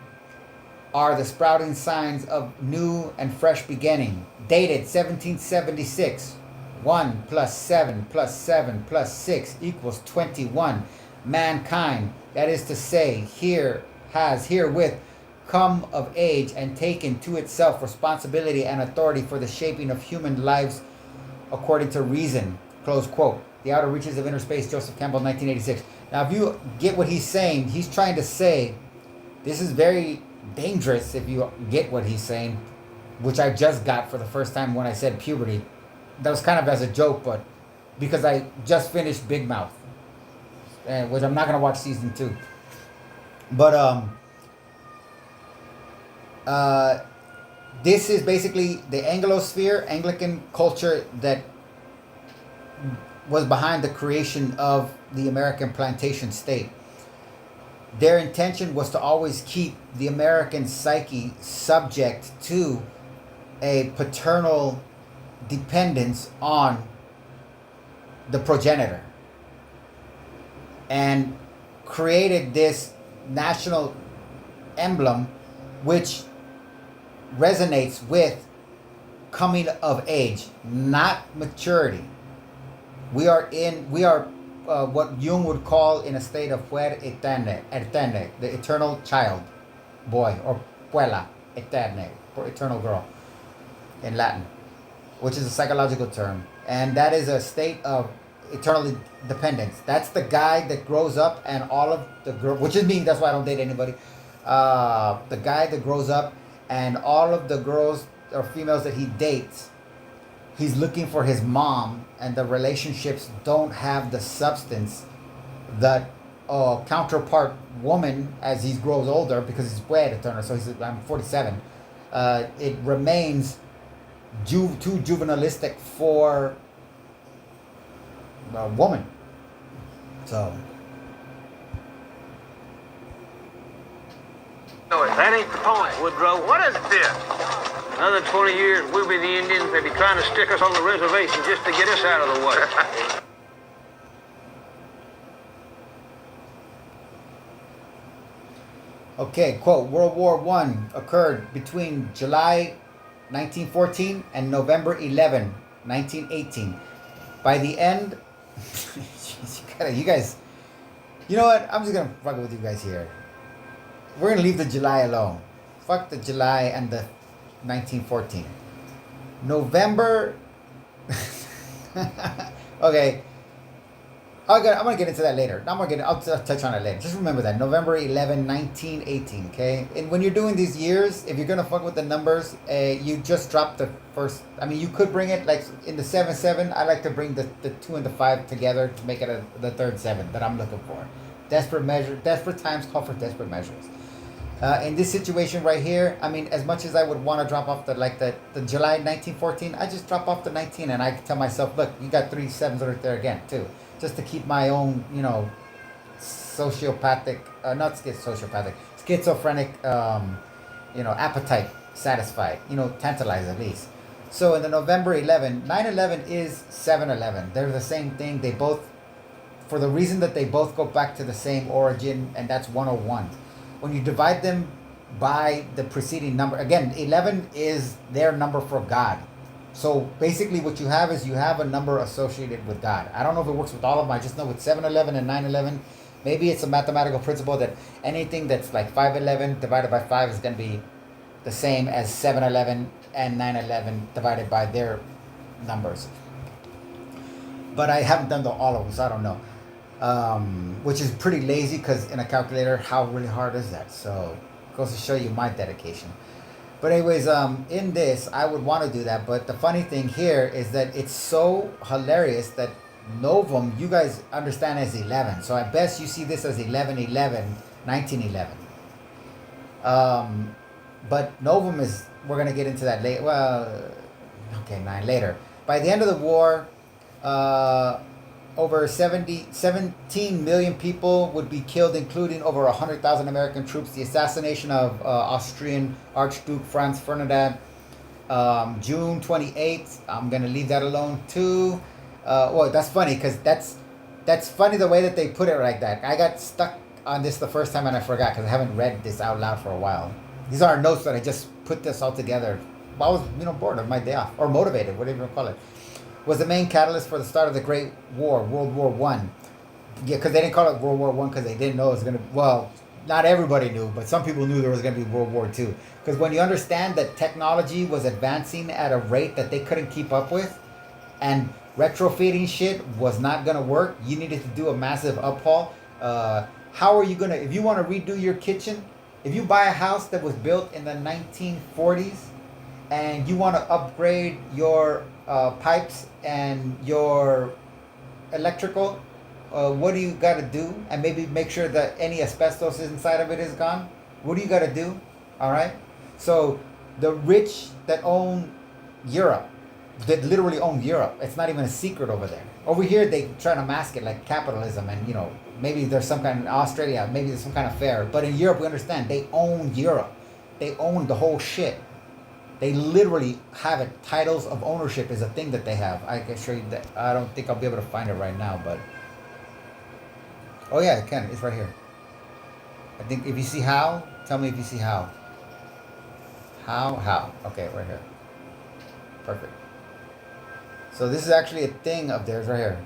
S1: are the sprouting signs of new and fresh beginning. Dated 1776. 1 plus 7 plus 7 plus 6 equals 21. Mankind, that is to say, has herewith come of age and taken to itself responsibility and authority for the shaping of human lives according to reason. Close quote. The Outer Reaches of Inner Space, Joseph Campbell, 1986. Now, if you get what he's saying, he's trying to say this is very dangerous if you get what he's saying, which I just got for the first time when I said puberty. That was kind of as a joke, but because I just finished Big Mouth, which I'm not going to watch season 2. But this is basically the Anglosphere, Anglican culture that was behind the creation of the American plantation state. Their intention was to always keep the American psyche subject to a paternal dependence on the progenitor, and created this national emblem which resonates with coming of age, not maturity. We are what Jung would call in a state of puer eterne, the eternal child, boy, or puella eterne, or eternal girl in Latin, which is a psychological term. And that is a state of eternal dependence. That's the guy that grows up and all of the girl, which is me, that's why I don't date anybody. The guy that grows up and all of the girls or females that he dates, he's looking for his mom, and the relationships don't have the substance that counterpart woman as he grows older, because he's way to turn. So I'm 47. It remains too juvenilistic for a woman. So
S16: That ain't the point, Woodrow. What is it then? Another 20 years, we'll be the Indians. They'll be trying to stick us on the reservation just to get us out of the way.
S1: Okay, quote, World War I occurred between July 1914 and November 11, 1918. By the end, you guys, you know what? I'm just going to fuck with you guys here. We're going to leave the July alone. Fuck the July and the 1914. November, okay. I'm going to get into that later. I'll touch on it later. Just remember that. November 11, 1918, okay? And when you're doing these years, if you're going to fuck with the numbers, you just drop the first... I mean, you could bring it, like, in the 7-7. I like to bring the 2 and the 5 together to make it the third 7 that I'm looking for. Desperate times call for desperate measures. In this situation right here, I mean, as much as I would want to drop off the July 1914, I just drop off the 19 and I tell myself, look, you got 3 7s right there again, too. Just to keep my own, schizophrenic, appetite satisfied, tantalized at least. So in the November 11, 9/11 is 7/11. They're the same thing. They both, for the reason that they both go back to the same origin, and that's 101. When you divide them by the preceding number, again, 11 is their number for God. So basically what you have is you have a number associated with God. I don't know if it works with all of them. I just know with 7/11 and 9/11, maybe it's a mathematical principle that anything that's like 5/11 divided by 5 is going to be the same as 7/11 and 9/11 divided by their numbers. But I haven't done all of them, so I don't know. Which is pretty lazy because in a calculator, how really hard is that? So it goes to show you my dedication. But anyways, in this, I would want to do that. But the funny thing here is that it's so hilarious that Novum, you guys understand as 11. So at best, you see this as 11/11, 1911. But Novum is, we're going to get into that later. Well, okay, 9 later. By the end of the war, over 17 million people would be killed, including over 100,000 American troops. The assassination of Austrian Archduke Franz Ferdinand, June 28th. I'm going to leave that alone too. Well, that's funny because that's funny the way that they put it like that. I got stuck on this the first time and I forgot because I haven't read this out loud for a while. These are notes that I just put this all together. I was, bored of my day off, or motivated, whatever you call it. Was the main catalyst for the start of the Great War, World War I. Yeah, because they didn't call it World War I because they didn't know it was going to... Well, not everybody knew, but some people knew there was going to be World War II. Because when you understand that technology was advancing at a rate that they couldn't keep up with, and retrofitting shit was not going to work, you needed to do a massive uphaul. How are you going to... If you want to redo your kitchen, if you buy a house that was built in the 1940s, and you want to upgrade your pipes and your electrical, what do you got to do? And maybe make sure that any asbestos inside of it is gone. What do you got to do? All right. So the rich that own Europe, that literally own Europe, it's not even a secret over there. Over here, they try to mask it like capitalism, and maybe there's some kind of Australia, maybe there's some kind of fair. But in Europe, we understand they own Europe. They own the whole shit. They literally have it. Titles of ownership is a thing that they have. I can show you that. I don't think I'll be able to find it right now, but... Oh yeah, I can. It's right here. I think if you see how, tell me if you see how. How? Okay, right here. Perfect. So this is actually a thing of theirs right here.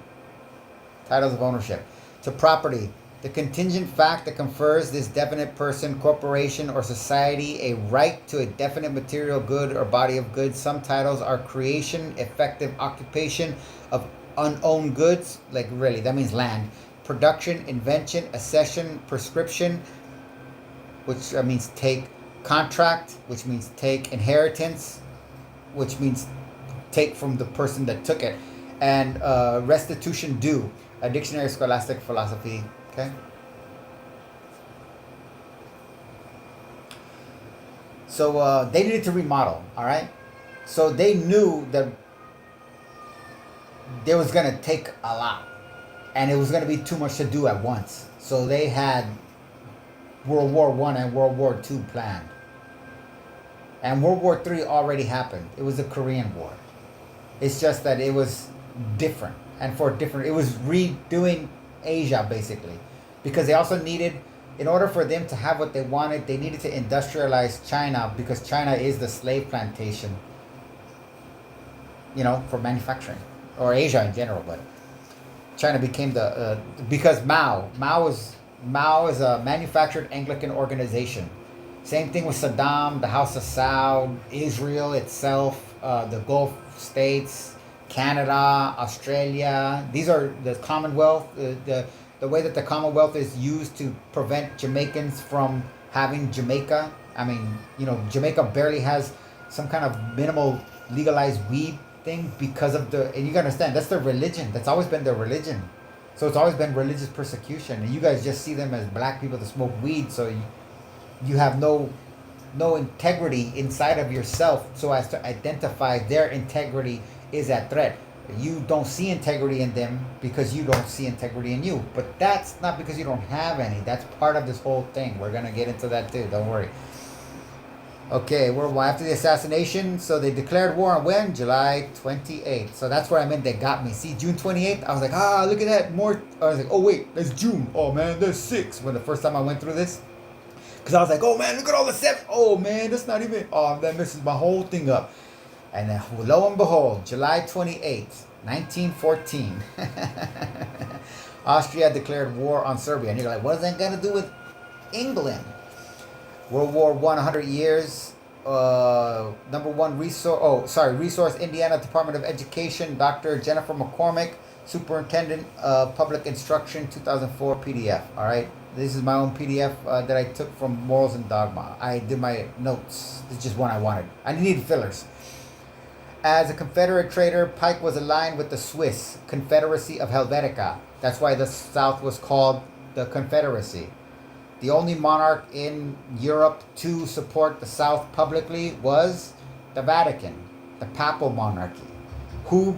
S1: Titles of ownership. To property. The contingent fact that confers this definite person, corporation, or society a right to a definite material good or body of goods. Some titles are creation, effective occupation of unowned goods, like really, that means land, production, invention, accession, prescription, which means take, contract, which means take, inheritance, which means take from the person that took it, and restitution due, a dictionary of scholastic philosophy. Okay. So they needed to remodel, all right? So they knew that they was going to take a lot. And it was going to be too much to do at once. So they had World War I and World War II planned. And World War III already happened. It was the Korean War. It's just that it was different. And for different, it was redoing Asia basically. Because they also needed, in order for them to have what they wanted, they needed to industrialize China because China is the slave plantation, you know, for manufacturing. Or Asia in general, but China became the, because Mao is a manufactured Anglican organization. Same thing with Saddam, the House of Saud, Israel itself, the Gulf states, Canada, Australia. These are the Commonwealth. The way that the Commonwealth is used to prevent Jamaicans from having Jamaica. I mean, you know, Jamaica barely has some kind of minimal legalized weed thing because of the, and you gotta understand, that's their religion. That's always been their religion. So it's always been religious persecution. And you guys just see them as black people that smoke weed, so you have no integrity inside of yourself so as to identify their integrity is at threat. You don't see integrity in them because you don't see integrity in you. But that's not because you don't have any. That's part of this whole thing. We're going to get into that too. Don't worry. Okay, we're after the assassination. So they declared war on when? July 28th. So that's where I meant they got me. See, June 28th, I was like, look at that. More. I was like, oh, wait, that's June. Oh, man, that's 6. When the first time I went through this. Because I was like, oh, man, look at all the 7. Oh, man, that's not even. Oh, that messes my whole thing up. And then, lo and behold, July 28th, 1914, Austria declared war on Serbia. And you're like, what is that got to do with England? World War I, 100 years. Resource Indiana Department of Education, Dr. Jennifer McCormick, Superintendent of Public Instruction, 2004 PDF. All right. This is my own PDF that I took from Morals and Dogma. I did my notes. This is just one I wanted. I needed fillers. As a Confederate trader, Pike was aligned with the Swiss Confederacy of Helvetica. That's why the South was called the Confederacy. The only monarch in Europe to support the South publicly was the Vatican, the Papal monarchy, who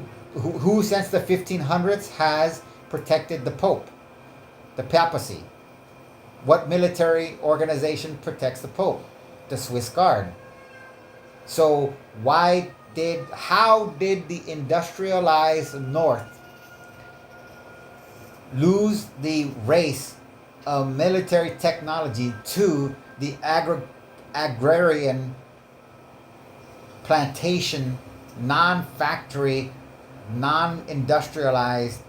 S1: since the 1500s has protected the Pope, the papacy. What military organization protects the Pope? The Swiss Guard. So how did the industrialized North lose the race of military technology to the agrarian plantation, non-factory, non-industrialized,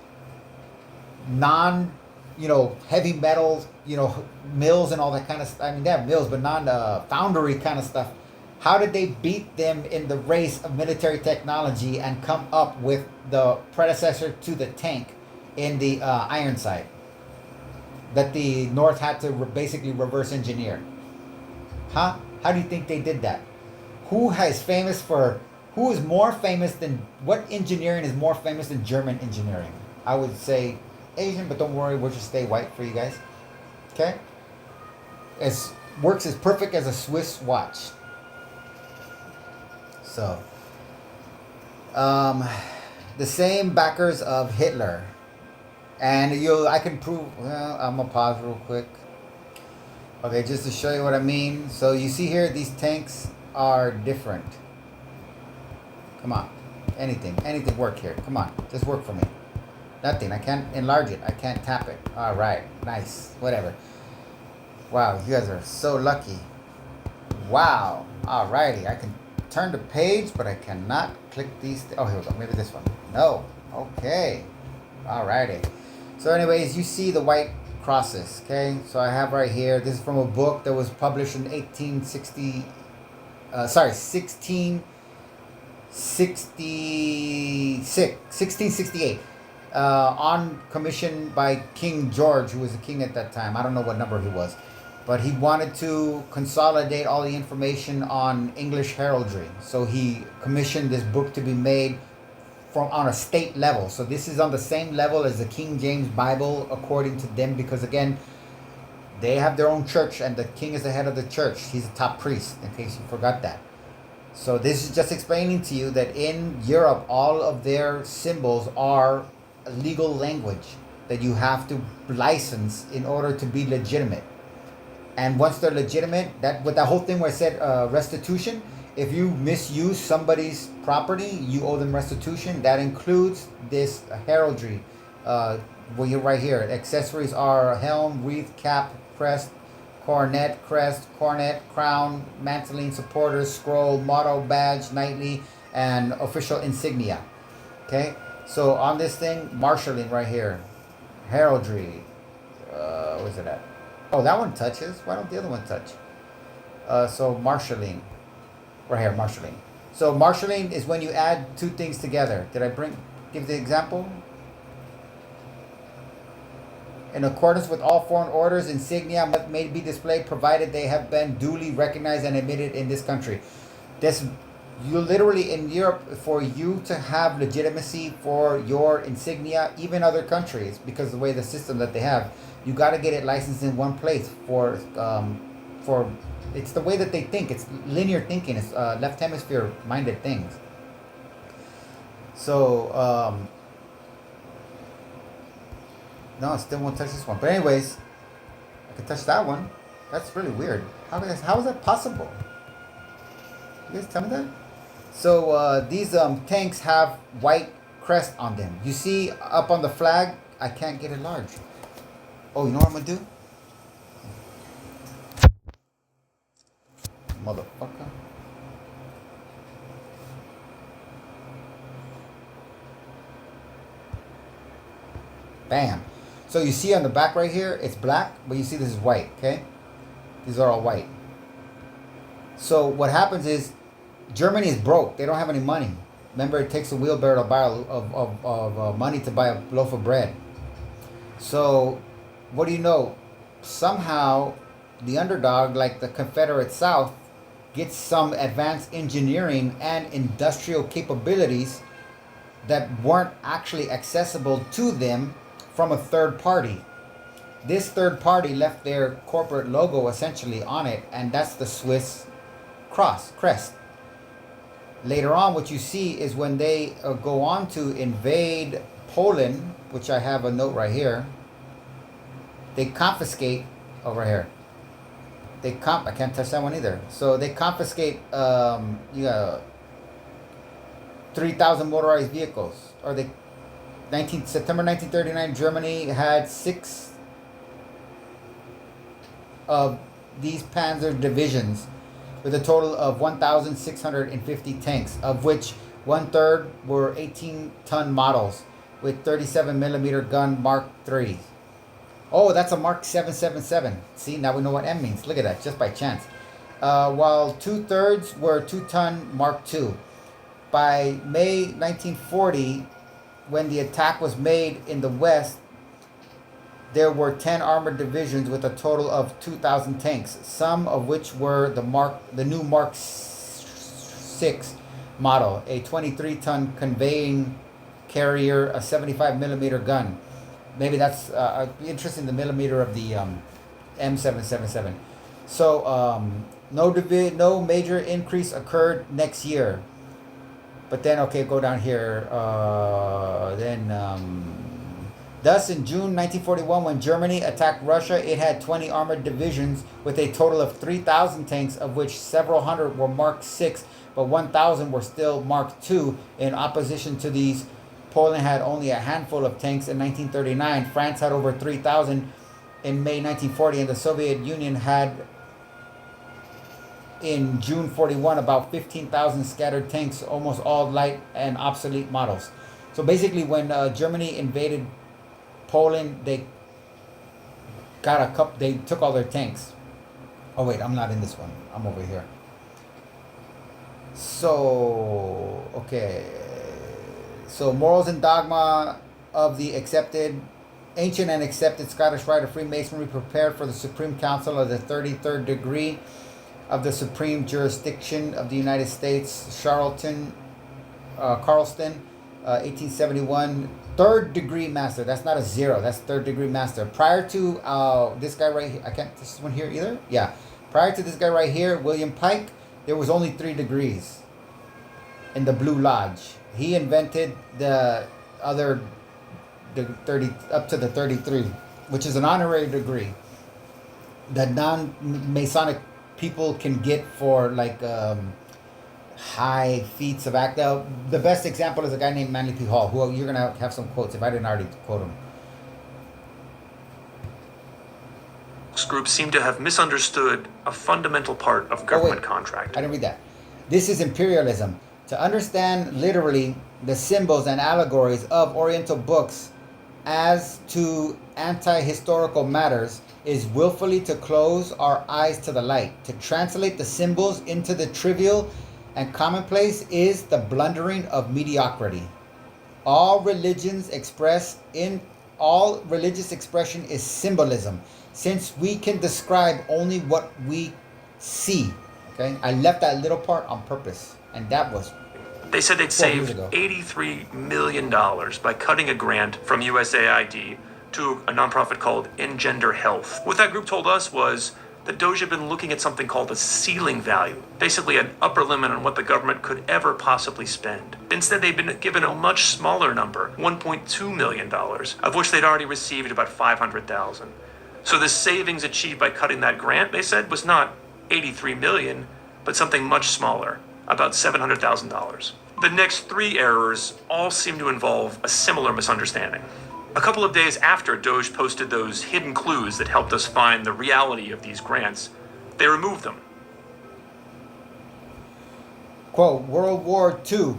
S1: heavy metals, mills and all that kind of stuff. I mean, they have mills, but non-foundry kind of stuff. How did they beat them in the race of military technology and come up with the predecessor to the tank in the Ironside that the North had to basically reverse engineer? Huh? How do you think they did that? Who is more famous than, what engineering is more famous than German engineering? I would say Asian, but don't worry, we'll just stay white for you guys. Okay? Works as perfect as a Swiss watch. So, the same backers of Hitler, and I can prove. Well, I'm gonna pause real quick. Okay, just to show you what I mean. So you see here, these tanks are different. Come on, anything work here. Come on, just work for me. Nothing. I can't enlarge it. I can't tap it. All right, nice. Whatever. Wow, you guys are so lucky. Wow. Alrighty, I can turn the page, but I cannot click these. Oh, here we go. Maybe this one. No. Okay. Alrighty. So anyways, you see the white crosses. Okay. So I have right here. This is from a book that was published in 1668. On commission by King George, who was the king at that time. I don't know what number he was. But he wanted to consolidate all the information on English heraldry. So he commissioned this book to be made on a state level. So this is on the same level as the King James Bible, according to them, because again, they have their own church and the king is the head of the church. He's the top priest, in case you forgot that. So this is just explaining to you that in Europe, all of their symbols are a legal language that you have to license in order to be legitimate. And once they're legitimate, that with that whole thing where I said restitution, if you misuse somebody's property, you owe them restitution. That includes this heraldry. Well, you're right here. Accessories are helm, wreath, cap, crest, coronet, crown, mantling, supporters, scroll, motto, badge, knightly, and official insignia. Okay, so on this thing, marshalling right here, heraldry. Where's it at? Oh, that one touches. Why don't the other one touch? So marshalling, right here, marshalling. So marshalling is when you add two things together. Did I give the example? In accordance with all foreign orders, insignia may be displayed provided they have been duly recognized and admitted in this country. This, you literally in Europe, for you to have legitimacy for your insignia, even other countries, because of the way the system that they have, you got to get it licensed in one place for it's the way that they think. It's linear thinking. It's left hemisphere minded things. So. No, it still won't touch this one. But anyways, I can touch that one. That's really weird. How is that possible? You guys tell me that? So these tanks have white crest on them. You see up on the flag, I can't get it large. Oh, you know what I'm going to do? Motherfucker. Bam. So you see on the back right here, it's black, but you see this is white, okay? These are all white. So what happens is, Germany is broke. They don't have any money. Remember, it takes a wheelbarrow to buy of money to buy a loaf of bread. So, what do you know? Somehow, the underdog, like the Confederate South, gets some advanced engineering and industrial capabilities that weren't actually accessible to them from a third party. This third party left their corporate logo essentially on it, and that's the Swiss crest. Later on, what you see is when they go on to invade Poland, which I have a note right here, they confiscate over here. I can't touch that one either. So they confiscate 3,000 motorized vehicles, or they September 1939, Germany had 6 of these Panzer divisions with a total of 1,650 tanks, of which 1/3 were 18-ton models with 37mm gun Mark III. Oh, that's a Mark 777. See, now we know what M means. Look at that, just by chance. While 2/3 were 2-ton Mark II. By May 1940, when the attack was made in the West, there were 10 armored divisions with a total of 2,000 tanks, some of which were the new Mark 6 model, a 23-ton conveying carrier, a 75mm gun. Maybe that's interesting, the millimeter of the M777. So no major increase occurred next year. But then, okay, go down here. Thus, in June 1941, when Germany attacked Russia, it had 20 armored divisions with a total of 3,000 tanks, of which several hundred were Mark 6, but 1,000 were still Mark II. In opposition to these, Poland had only a handful of tanks in 1939. France had over 3,000 in May 1940, and the Soviet Union had, in June 41, about 15,000 scattered tanks, almost all light and obsolete models. So basically, when Germany invaded Poland, they took all their tanks. Oh wait, I'm not in this one. I'm over here. So, okay. So, morals and dogma of the ancient and accepted Scottish Rite of Freemasonry prepared for the Supreme Council of the 33rd degree of the Supreme Jurisdiction of the United States, Charleston, 1871. Third degree master. That's not a 0. That's third degree master. Prior to this guy right here, I can't. This one here either. Yeah. Prior to this guy right here, William Pike, there was only 3 degrees in the Blue Lodge. He invented the 30 up to the 33, which is an honorary degree. that non-Masonic people can get for like high feats of act. The best example is a guy named Manly P. Hall, who you're gonna have some quotes if I didn't already quote him.
S17: Groups seem to have misunderstood a fundamental part of government contract.
S1: I didn't read that. This is imperialism. To understand literally the symbols and allegories of Oriental books as to anti-historical matters is willfully to close our eyes to the light. To translate the symbols into the trivial and commonplace is the blundering of mediocrity. All religious expression is symbolism, since we can describe only what we see. Okay, I left that little part on purpose, and that was.
S17: They said they'd save $83 million by cutting a grant from USAID to a nonprofit called Engender Health. What that group told us was that Doge had been looking at something called a ceiling value, basically an upper limit on what the government could ever possibly spend. Instead, they'd been given a much smaller number, $1.2 million, of which they'd already received about $500,000. So the savings achieved by cutting that grant, they said, was not $83 million, but something much smaller, about $700,000. The next three errors all seem to involve a similar misunderstanding. A couple of days after Doge posted those hidden clues that helped us find the reality of these grants, they removed them.
S1: Quote, World War II,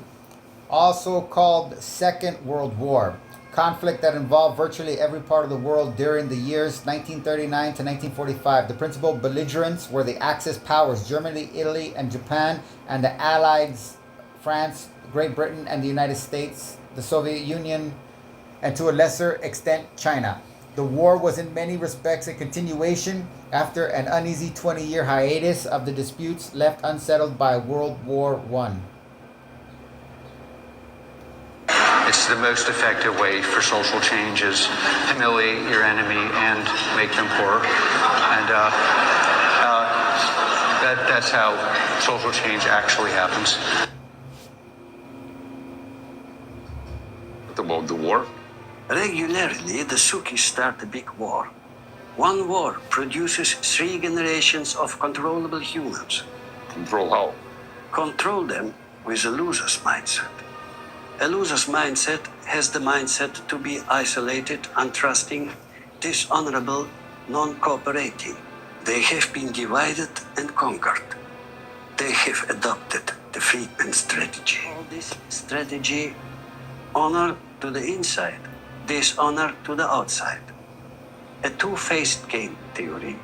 S1: also called Second World War, conflict that involved virtually every part of the world during the years 1939 to 1945. The principal belligerents were the Axis powers, Germany, Italy, and Japan, and the Allies, France, Great Britain, and the United States, the Soviet Union, and to a lesser extent, China. The war was in many respects a continuation after an uneasy 20-year hiatus of the disputes left unsettled by World War I.
S18: It's the most effective way for social change is humiliate your enemy and make them poorer. And that's how social change actually happens.
S19: What about the war?
S20: Regularly, the Sukis start a big war. One war produces 3 generations of controllable humans.
S19: Control how?
S20: Control them with a loser's mindset. A loser's mindset has the mindset to be isolated, untrusting, dishonorable, non-cooperating. They have been divided and conquered. They have adopted the Friedman strategy. All this strategy, honor to the inside, dishonor to the outside. A two-faced game theory.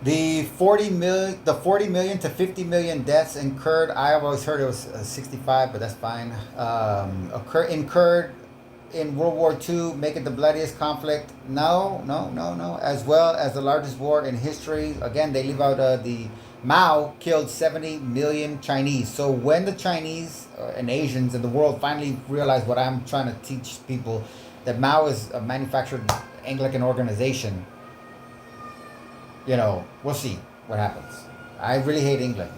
S1: The 40 million to 50 million deaths incurred, I always heard it was 65, but that's fine, incurred in World War II, make it the bloodiest conflict. No. As well as the largest war in history. Again, they leave out the Mao killed 70 million Chinese. So when the Chinese and Asians in the world finally realize what I'm trying to teach people, that Mao is a manufactured Anglican organization, you know, we'll see what happens. I really hate England.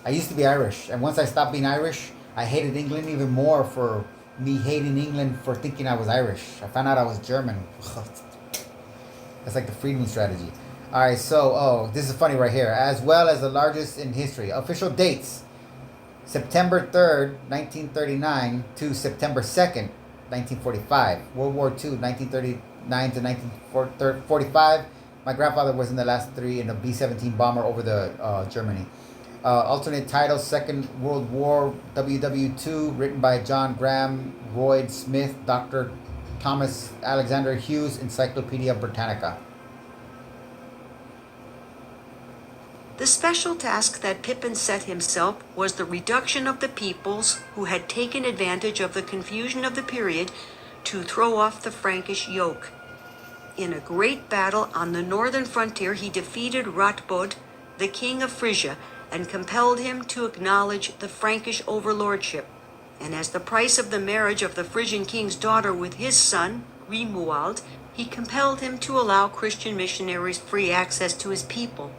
S1: I used to be Irish, and once I stopped being Irish, I hated England even more for me hating England for thinking I was Irish. I found out I was German. That's like the Friedman strategy. All right, so, this is funny right here. As well as the largest in history. Official dates. September 3rd, 1939 to September 2nd, 1945. World War II, 1939 to 1945. My grandfather was in the last three in a B-17 bomber over the Germany. Alternate title, Second World War, WW2, written by John Graham, Royd Smith, Dr. Thomas Alexander Hughes, Encyclopedia Britannica.
S21: The special task that Pippin set himself was the reduction of the peoples who had taken advantage of the confusion of the period to throw off the Frankish yoke. In a great battle on the northern frontier, he defeated Ratbod, the king of Frisia, and compelled him to acknowledge the Frankish overlordship. And as the price of the marriage of the Frisian king's daughter with his son, Grimoald, he compelled him to allow Christian missionaries free access to his people.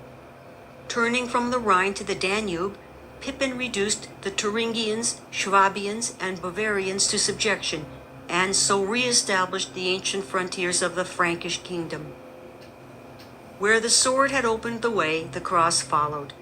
S21: Turning from the Rhine to the Danube, Pippin reduced the Thuringians, Swabians, and Bavarians to subjection, and so re-established the ancient frontiers of the Frankish kingdom. Where the sword had opened the way, the cross followed.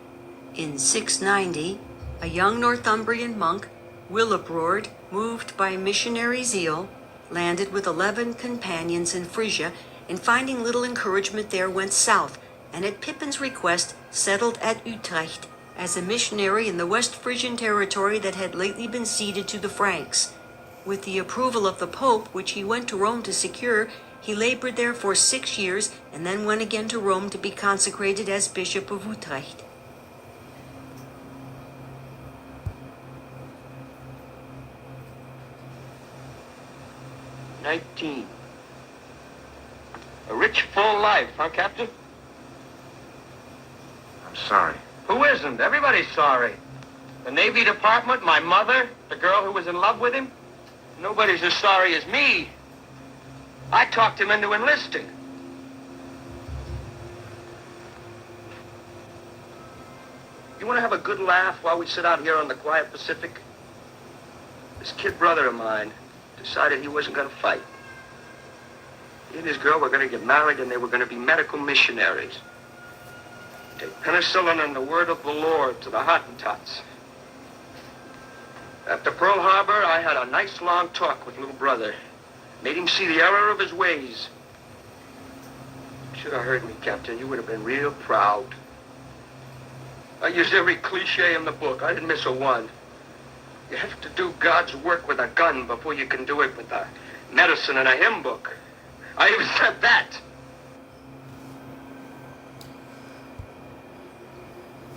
S21: In 690, a young Northumbrian monk, Willibrord, moved by missionary zeal, landed with 11 companions in Frisia, and finding little encouragement there went south, and at Pippin's request settled at Utrecht as a missionary in the West Frisian territory that had lately been ceded to the Franks. With the approval of the Pope, which he went to Rome to secure, he labored there for 6 years and then went again to Rome to be consecrated as Bishop of Utrecht.
S16: "19. A rich, full life, huh, Captain? I'm sorry. Who isn't? Everybody's sorry. The Navy Department, my mother, the girl who was in love with him. Nobody's as sorry as me. I talked him into enlisting. You want to have a good laugh while we sit out here on the quiet Pacific? This kid brother of mine decided he wasn't going to fight. He and his girl were going to get married, and they were going to be medical missionaries. Take penicillin and the word of the Lord to the Hottentots. After Pearl Harbor, I had a nice long talk with little brother. Made him see the error of his ways. You should have heard me, Captain. You would have been real proud. I used every cliche in the book. I didn't miss a one. You have to do God's work with a gun before you can do it with a medicine and a hymn book. I even said that.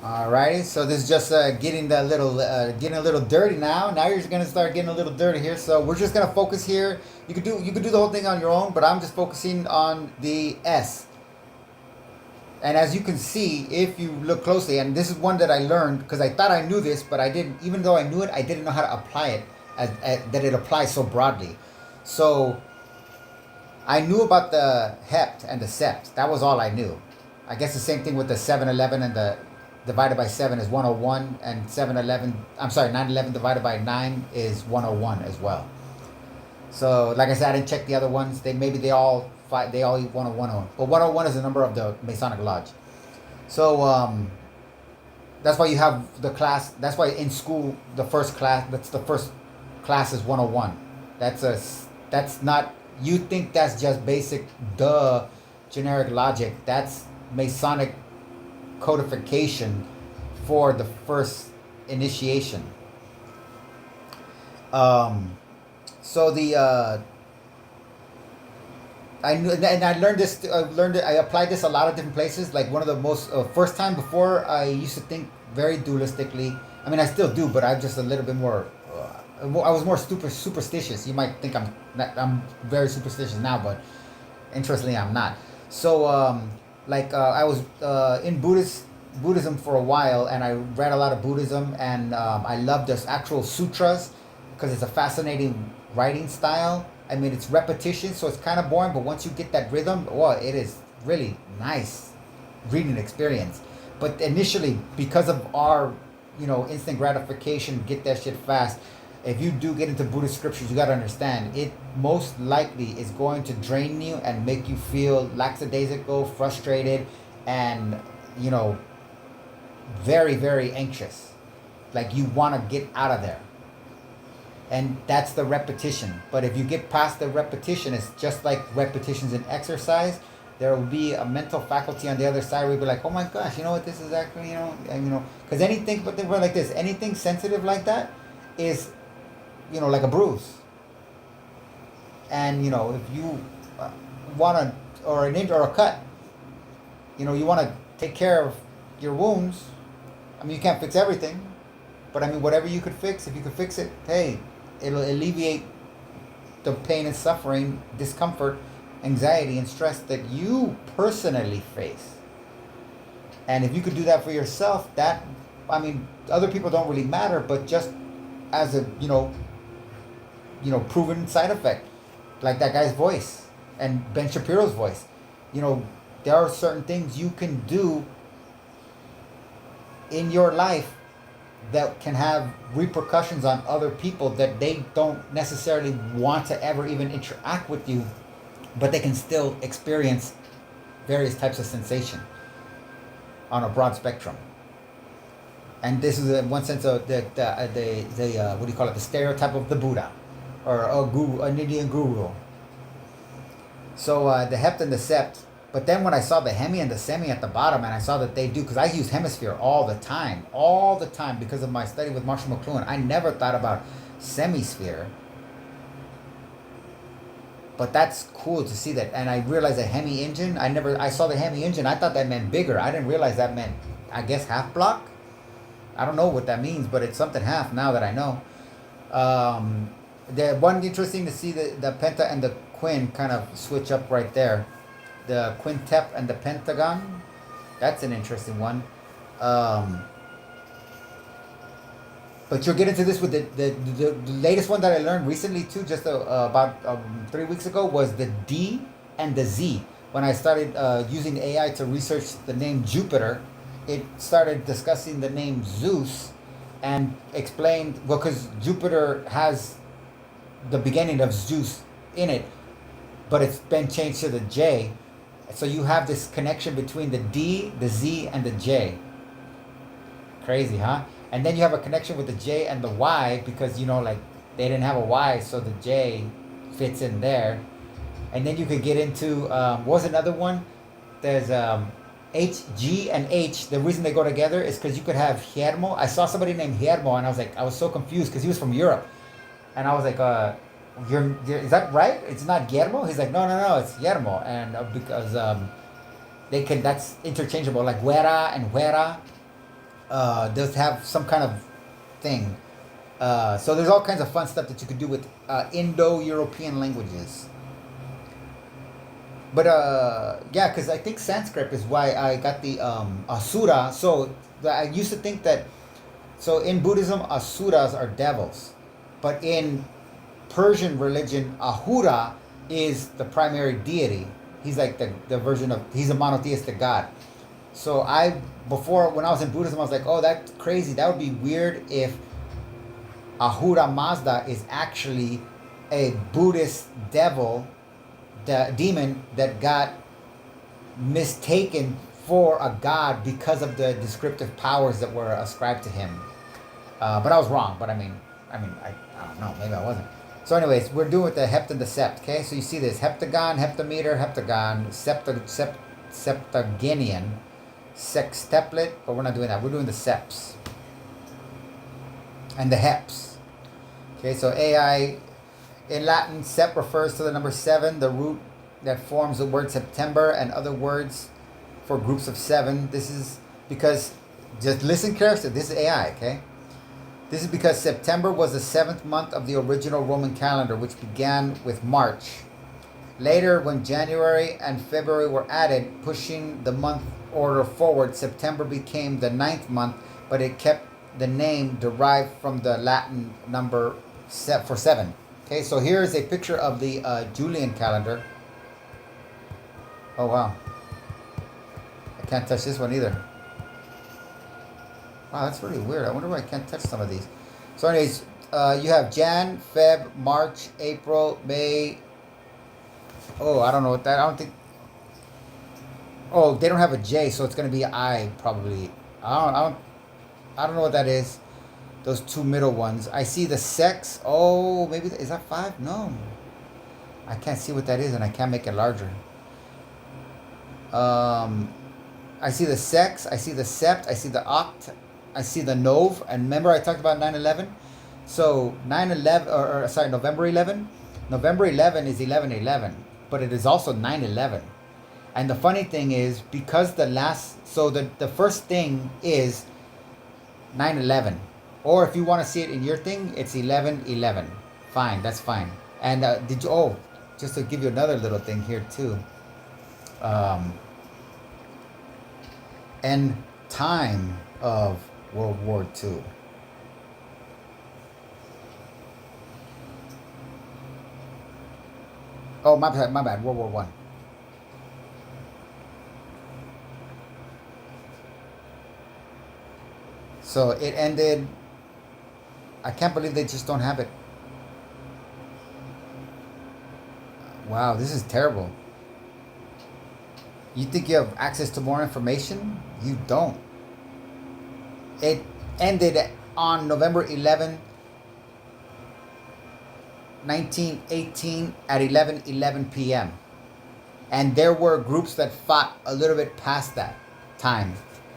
S1: Alrighty, so this is just getting a little dirty now. Now you're gonna start getting a little dirty here. So we're just gonna focus here. You could do the whole thing on your own, but I'm just focusing on the S. And as you can see, if you look closely, and this is one that I learned because I thought I knew this, but I didn't. Even though I knew it, I didn't know how to apply it that it applies so broadly. So I knew about the hept and the sept. That was all I knew. I guess the same thing with the 711 and the divided by 7 is 101, and 911 divided by 9 is 101 as well. So, like I said, I didn't check the other ones. They all eat 101. But 101 is the number of the Masonic Lodge. So, that's why you have the class. That's why in school, the first class is 101. That's not, you think that's just basic, generic logic. That's Masonic codification for the first initiation. So the I knew, and I learned this. I applied this a lot of different places. Like one of the most first time before, I used to think very dualistically. I mean, I still do, but I'm just a little bit more. I was more superstitious. You might think I'm very superstitious now, but interestingly, I'm not. So I was in Buddhism for a while, and I read a lot of Buddhism, and I love this actual sutras because it's a fascinating writing style. I mean, it's repetition, so it's kind of boring, but once you get that rhythm, it is really nice reading experience. But initially, because of our, instant gratification, get that shit fast, if you do get into Buddhist scriptures, you got to understand, it most likely is going to drain you and make you feel lackadaisical, frustrated, and, very, very anxious. Like you want to get out of there. And that's the repetition. But if you get past the repetition, it's just like repetitions in exercise. There will be a mental faculty on the other side where you'll be like, oh my gosh, you know what this is actually, because anything, but we're like this, anything sensitive like that is, like a bruise. And, if you want to, or an injury or a cut, you want to take care of your wounds. I mean, you can't fix everything, but I mean, whatever you could fix, if you could fix it, hey, it'll alleviate the pain and suffering, discomfort, anxiety, and stress that you personally face. And if you could do that for yourself, other people don't really matter, but just as a, proven side effect, like that guy's voice and Ben Shapiro's voice, there are certain things you can do in your life that can have repercussions on other people that they don't necessarily want to ever even interact with you, but they can still experience various types of sensation on a broad spectrum. And this is in one sense the what do you call it, the stereotype of the Buddha, or a guru, an Indian guru. So the hept and the sept. But then when I saw the hemi and the semi at the bottom, and I saw that they do, because I use hemisphere all the time because of my study with Marshall McLuhan. I never thought about semisphere. But that's cool to see that. And I realized a hemi engine. I saw the hemi engine. I thought that meant bigger. I didn't realize that meant, I guess, half block. I don't know what that means, but it's something half now that I know. The one interesting to see the penta and the quin kind of switch up right there. The quintep and the pentagon. That's an interesting one. But you'll get into this with the latest one that I learned recently too, just about 3 weeks ago, was the D and the Z. When I started using AI to research the name Jupiter, it started discussing the name Zeus and explained, well, because Jupiter has the beginning of Zeus in it, but it's been changed to the J. So you have this connection between the D, the Z, and the J. Crazy, huh? And then you have a connection with the J and the Y because, like they didn't have a Y, so the J fits in there. And then you could get into, what was another one? There's H, G, and H. The reason they go together is because you could have Guillermo. I saw somebody named Guillermo, and I was so confused because he was from Europe. And I was like, is that right? It's not Guillermo? He's like, no, it's Guillermo. And because that's interchangeable, like Guerra and Huera. Does have some kind of thing. So there's all kinds of fun stuff that you could do with Indo-European languages. But yeah, because I think Sanskrit is why I got the Asura. So I used to think that, so in Buddhism, Asuras are devils. But in Persian religion, Ahura is the primary deity. He's like the version of, he's a monotheistic god. So when I was in Buddhism, I was like, oh, that's crazy. That would be weird if Ahura Mazda is actually a Buddhist devil, the demon that got mistaken for a god because of the descriptive powers that were ascribed to him. But I was wrong. But I don't know. Maybe I wasn't. So anyways, we're doing with the hept and the sept. Okay, so you see this heptagon, heptameter, heptagon, septuagenarian, sextuplet, but we're not doing that. We're doing the seps and the heps. Okay, so AI in Latin, sep refers to the number 7, the root that forms the word September and other words for groups of 7. This is because, just listen carefully, this is AI, okay? This is because September was the 7th month of the original Roman calendar, which began with March. Later, when January and February were added, pushing the month order forward, September became the 9th month, but it kept the name derived from the Latin number for 7. Okay, so here's a picture of the Julian calendar. Oh, wow. I can't touch this one either. Wow, that's really weird. I wonder why I can't touch some of these. So anyways, you have Jan, Feb, March, April, May. Oh, I don't know what that, I don't think. Oh, they don't have a J, so it's going to be I probably. I don't know what that is. Those two middle ones. I see the sex. Oh, maybe, is that 5? No. I can't see what that is, and I can't make it larger. I see the sex. I see the sept. I see the oct. I see the nov. And remember I talked about 9/11? So 9/11, sorry, November 11. November 11 is 11/11, but it is also 9/11. And the funny thing is, because the first thing is 9/11. Or if you want to see it in your thing, it's 11/11. Fine, that's fine. And just to give you another little thing here too. And time of World War II. Oh, my bad, World War I. So it ended. I can't believe they just don't have it. Wow, this is terrible. You think you have access to more information? You don't. It ended on November 11, 1918 at 11:11 p.m. And there were groups that fought a little bit past that time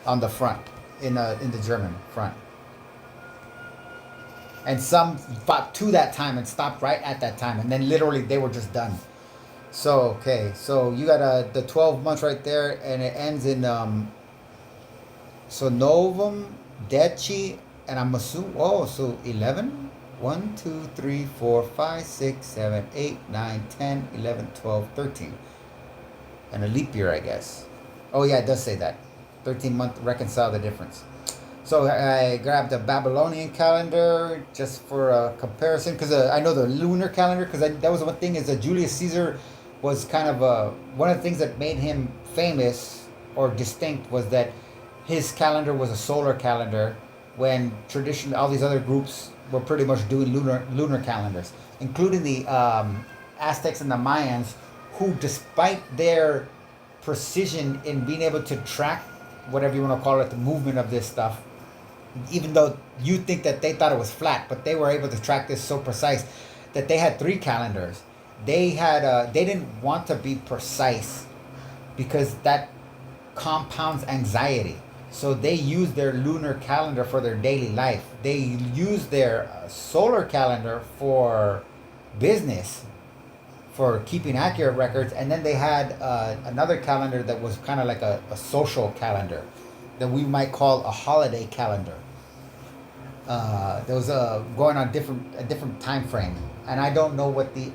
S1: on the front, in the German front. And some fought to that time and stopped right at that time. And then literally they were just done. So, okay. So you got the 12 months right there. And it ends in, so Novum, Deci, and I'm assuming, oh, so 11? 1, 2, 3, 4, 5, 6, 7, 8, 9, 10, 11, 12, 13. And a leap year, I guess. Oh, yeah, it does say that. 13-month, reconcile the difference. So I grabbed the Babylonian calendar just for a comparison, because I know the lunar calendar, because that was one thing, is that Julius Caesar was kind of one of the things that made him famous or distinct was that his calendar was a solar calendar, when traditionally all these other groups were pretty much doing lunar calendars, including the Aztecs and the Mayans, who, despite their precision in being able to track whatever you want to call it, the movement of this stuff, even though you think that they thought it was flat, but they were able to track this so precise that they had 3 calendars. They had they didn't want to be precise because that compounds anxiety. So they used their lunar calendar for their daily life. They used their solar calendar for business, for keeping accurate records. And then they had another calendar that was kind of like a social calendar that we might call a holiday calendar. That was going on a different time frame. And I don't know what the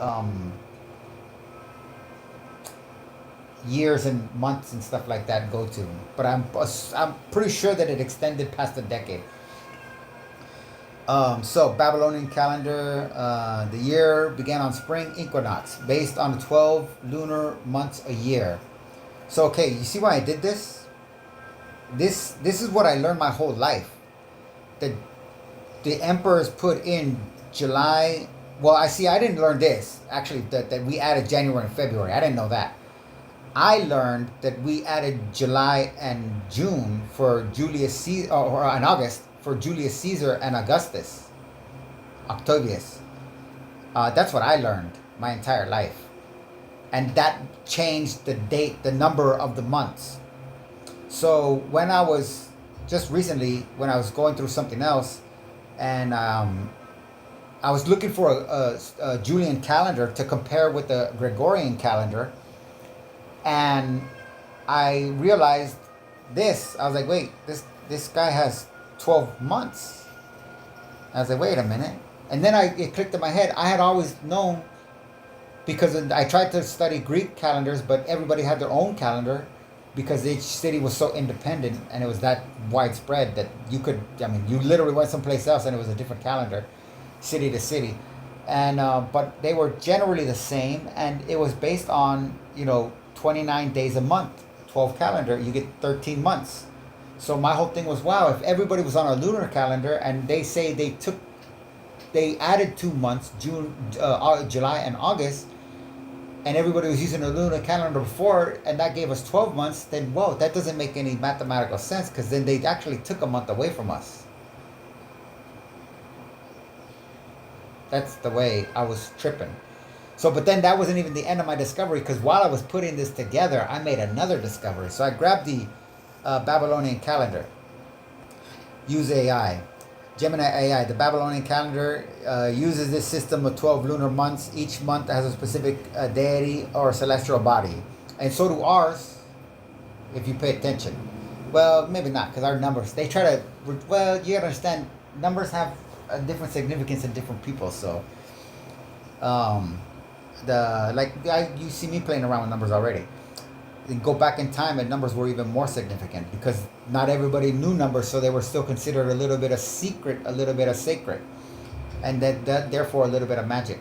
S1: years and months and stuff like that go to, but I'm pretty sure that it extended past a decade. So Babylonian calendar, the year began on spring equinox, based on 12 lunar months a year. So okay, you see why I did this? This is what I learned my whole life. That the emperors put in July. Well, I didn't learn this actually. That we added January and February. I didn't know that. I learned that we added July and June for Julius Caesar, or in August for Julius Caesar and Augustus, Octavius. That's what I learned my entire life, and that changed the date, the number of the months. So when I was just recently, when I was going through something else, and I was looking for a Julian calendar to compare with the Gregorian calendar. And I realized this. I was like, wait, this guy has 12 months. I was like, wait a minute. And then it clicked in my head. I had always known, because I tried to study Greek calendars, but everybody had their own calendar because each city was so independent and it was that widespread that you literally went someplace else and it was a different calendar, city to city. And but they were generally the same, and it was based on, 29 days a month, 12 calendar, you get 13 months. So my whole thing was, wow, if everybody was on a lunar calendar and they say they added 2 months, June, July and August, and everybody was using a lunar calendar before, and that gave us 12 months, then whoa, that doesn't make any mathematical sense, because then they actually took a month away from us. That's the way I was tripping. So, but then that wasn't even the end of my discovery, because while I was putting this together, I made another discovery. So I grabbed the Babylonian calendar. Use AI. Gemini AI. The Babylonian calendar uses this system of 12 lunar months. Each month has a specific deity or celestial body. And so do ours, if you pay attention. Well, maybe not, because our numbers, they try to, well, you gotta understand, numbers have a different significance in different people. So, you see me playing around with numbers already. Then go back in time and numbers were even more significant, because not everybody knew numbers, so they were still considered a little bit of secret, a little bit of sacred, and that therefore a little bit of magic.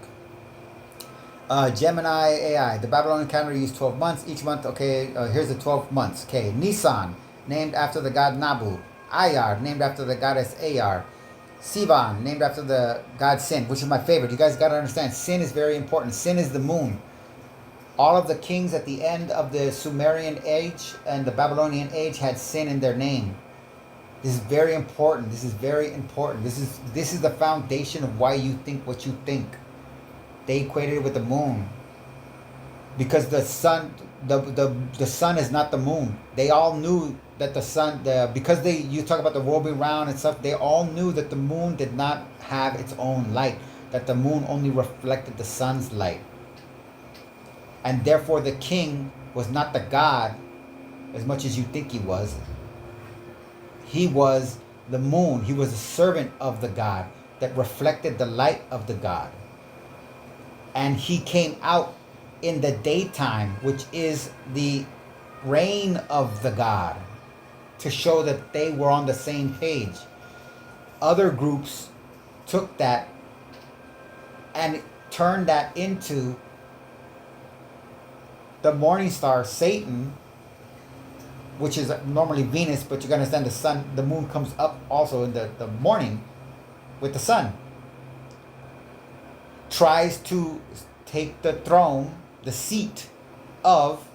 S1: Gemini AI. The Babylonian calendar used 12 months. Each month, okay, here's the 12 months. Okay, Nisan, named after the god Nabu. Ayar, named after the goddess Ayar. Sivan, named after the god Sin, which is my favorite. You guys got to understand, Sin is very important. Sin is the moon. All of the kings at the end of the Sumerian age and the Babylonian age had Sin in their name. This is very important. This is very important. This is the foundation of why you think what you think. They equated it with the moon. Because the sun is not the moon. They all knew that the sun, because you talk about the world being round and stuff, they all knew that the moon did not have its own light, that the moon only reflected the sun's light. And therefore the king was not the god as much as you think he was. He was the moon. He was a servant of the god that reflected the light of the god. And he came out in the daytime, which is the reign of the god, to show that they were on the same page. Other groups took that and turned that into the morning star, Satan, which is normally Venus, but you gotta understand the sun, the moon comes up also in the morning with the sun. Tries to take the throne, the seat of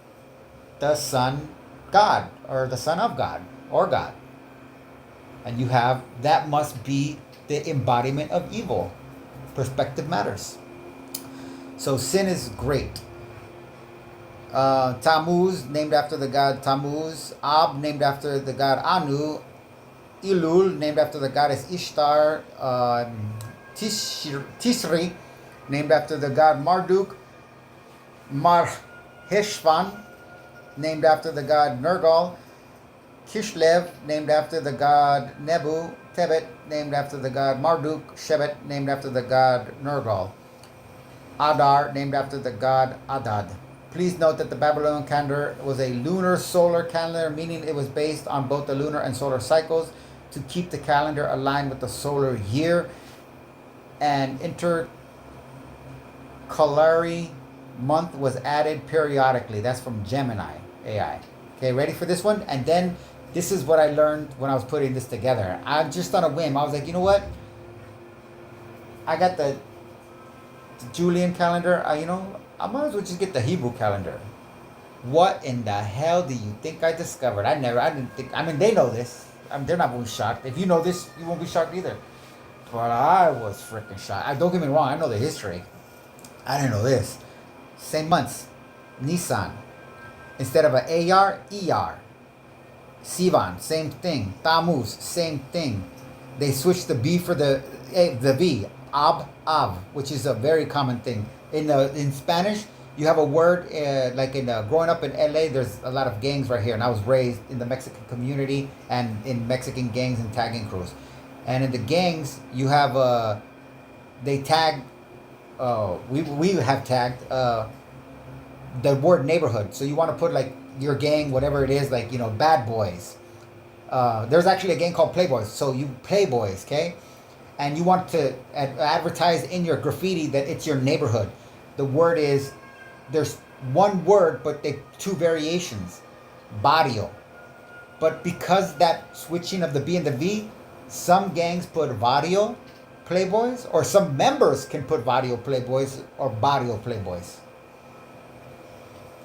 S1: the sun god, or the son of God, or God. And you have, that must be the embodiment of evil. Perspective matters. So sin is great. Tammuz, named after the god Tammuz. Ab, named after the god Anu. Elul, named after the goddess Ishtar. Tisri, named after the god Marduk. Marheshvan, named after the god Nergal. Kishlev, named after the god Nebu. Tebet, named after the god Marduk. Shebet, named after the god Nergal. Adar, named after the god Adad. Please note that the Babylonian calendar was a lunar solar calendar, meaning it was based on both the lunar and solar cycles to keep the calendar aligned with the solar year. And intercalary month was added periodically. That's from Gemini AI. Okay, ready for this one? And then this is what I learned when I was putting this together. I'm just on a whim. I was like, you know what? I got the Julian calendar. I might as well just get the Hebrew calendar. What in the hell do you think I discovered? I didn't think, they know this. They're not going to be shocked. If you know this, you won't be shocked either. But I was freaking shocked. Don't get me wrong, I know the history. I didn't know this. Same months. Nisan. Instead of an AR, ER. Sivan, same thing. Tammuz, same thing. They switched the B for the V. Ab, which is a very common thing. In Spanish, you have a word like growing up in LA, there's a lot of gangs right here, and I was raised in the Mexican community and in Mexican gangs and tagging crews. And in the gangs, you have they tag. We have tagged the word neighborhood. So you want to put like your gang, whatever it is, like bad boys. There's actually a gang called Playboys. So you Playboys, okay? And you want to advertise in your graffiti that it's your neighborhood. The word is, there's one word, but they two variations. Barrio. But because that switching of the B and the V, some gangs put Barrio Playboys, or some members can put Barrio Playboys or Barrio Playboys.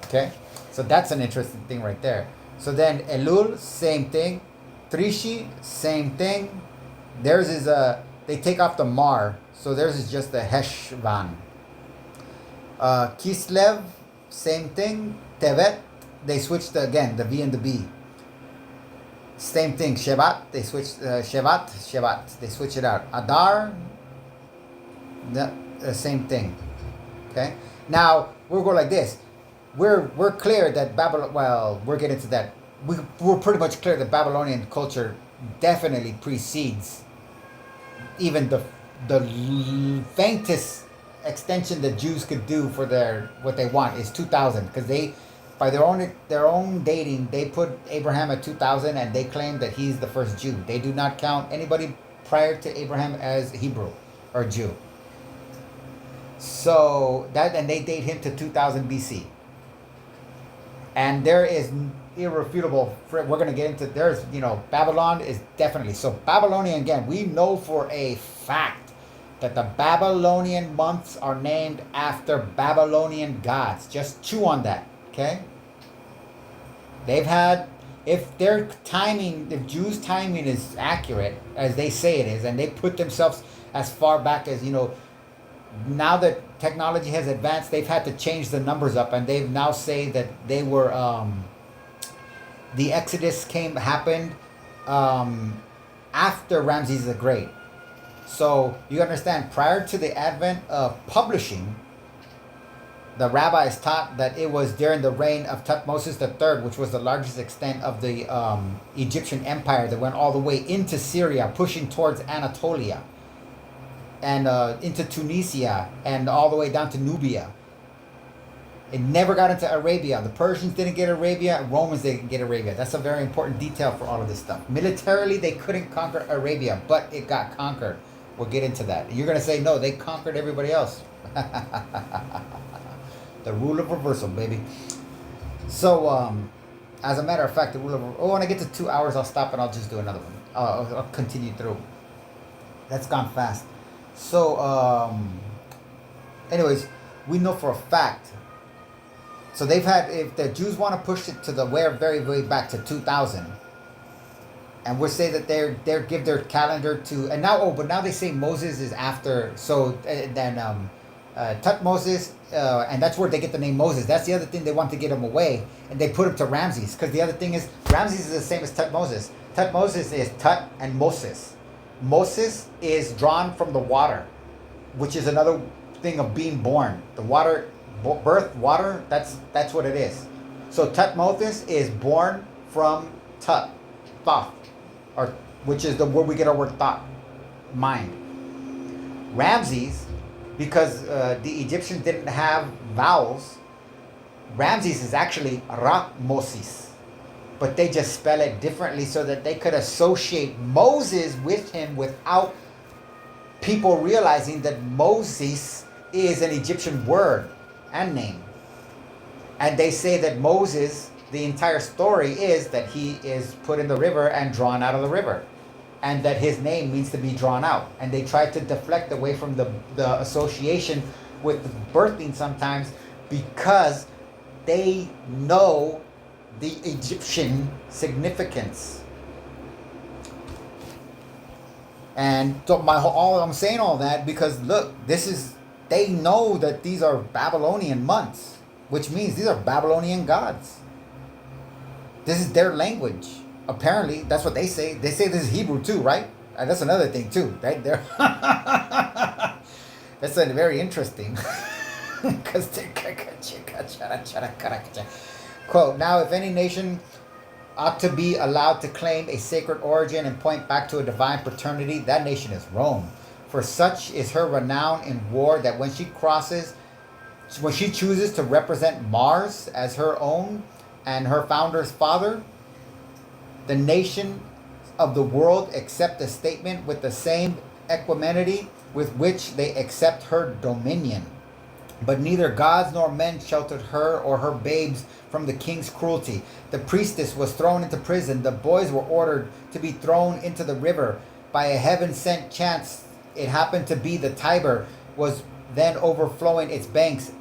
S1: Okay? So that's an interesting thing right there. So then Elul, same thing. Trishi, same thing. Theirs is they take off the Mar, so theirs is just the Heshvan. Kislev, same thing. Tevet, they switched the V and the B. Same thing. Shevat, they switched Shevat, they switch it out. Adar, the same thing. Okay. Now we'll go like this. We're clear that Babylon. Well, we're getting to that. We're pretty much clear that Babylonian culture definitely precedes even the faintest extension that Jews could do for what they want is 2000, because they, by their own dating, they put Abraham at 2000 and they claim that he's the first Jew. They do not count anybody prior to Abraham as Hebrew or Jew. So and they date him to 2000 BC. And there is irrefutable. We're going to get into, there's, Babylon is definitely. So Babylonian, again, we know for a fact that the Babylonian months are named after Babylonian gods. Just chew on that, okay? They've had, if their timing, if Jews' timing is accurate, as they say it is, and they put themselves as far back as, now that technology has advanced, they've had to change the numbers up, and they've now say that they were, the Exodus happened after Ramses the Great. So you understand, prior to the advent of publishing, the rabbis taught that it was during the reign of Thutmose III, which was the largest extent of the Egyptian empire that went all the way into Syria, pushing towards Anatolia, and into Tunisia, and all the way down to Nubia. It never got into Arabia. The Persians didn't get Arabia. Romans didn't get Arabia. That's a very important detail for all of this stuff. Militarily, they couldn't conquer Arabia, but it got conquered. We'll get into that. You're going to say, no, they conquered everybody else. The rule of reversal, baby. So, as a matter of fact, the rule of... when I get to 2 hours, I'll stop and I'll just do another one. I'll continue through. That's gone fast. So, anyways, we know for a fact. So they've had... If the Jews want to push it to the very, very back to 2000... And we'll say that they give their calendar to, and now but now they say Moses is after. So then Thutmose, and that's where they get the name Moses. That's the other thing, they want to get him away, and they put him to Ramses, because the other thing is Ramses is the same as Thutmose. Thutmose is Tut and Moses. Moses is drawn from the water, which is another thing of being born. The water, birth, water. That's what it is. So Thutmose is born from Tut, Thoth. Or, which is the word we get our word thought, mind. Ramses, because the Egyptians didn't have vowels, Ramses is actually Ra-Moses. But they just spell it differently so that they could associate Moses with him without people realizing that Moses is an Egyptian word and name. And they say that Moses... The entire story is that he is put in the river and drawn out of the river, and that his name means to be drawn out. And they try to deflect away from the association with birthing sometimes, because they know the Egyptian significance. And so I'm saying all that because look, they know that these are Babylonian months, which means these are Babylonian gods. This is their language. Apparently, that's what they say. They say this is Hebrew too, right? And that's another thing too, right? That's very interesting. Because quote, now if any nation ought to be allowed to claim a sacred origin and point back to a divine paternity, that nation is Rome. For such is her renown in war that when she chooses to represent Mars as her own and her founder's father, the nation of the world accept the statement with the same equanimity with which they accept her dominion. But neither gods nor men sheltered her or her babes from the king's cruelty. The priestess was thrown into prison. The boys were ordered to be thrown into the river. By a heaven-sent chance, it happened to be the Tiber was then overflowing its banks,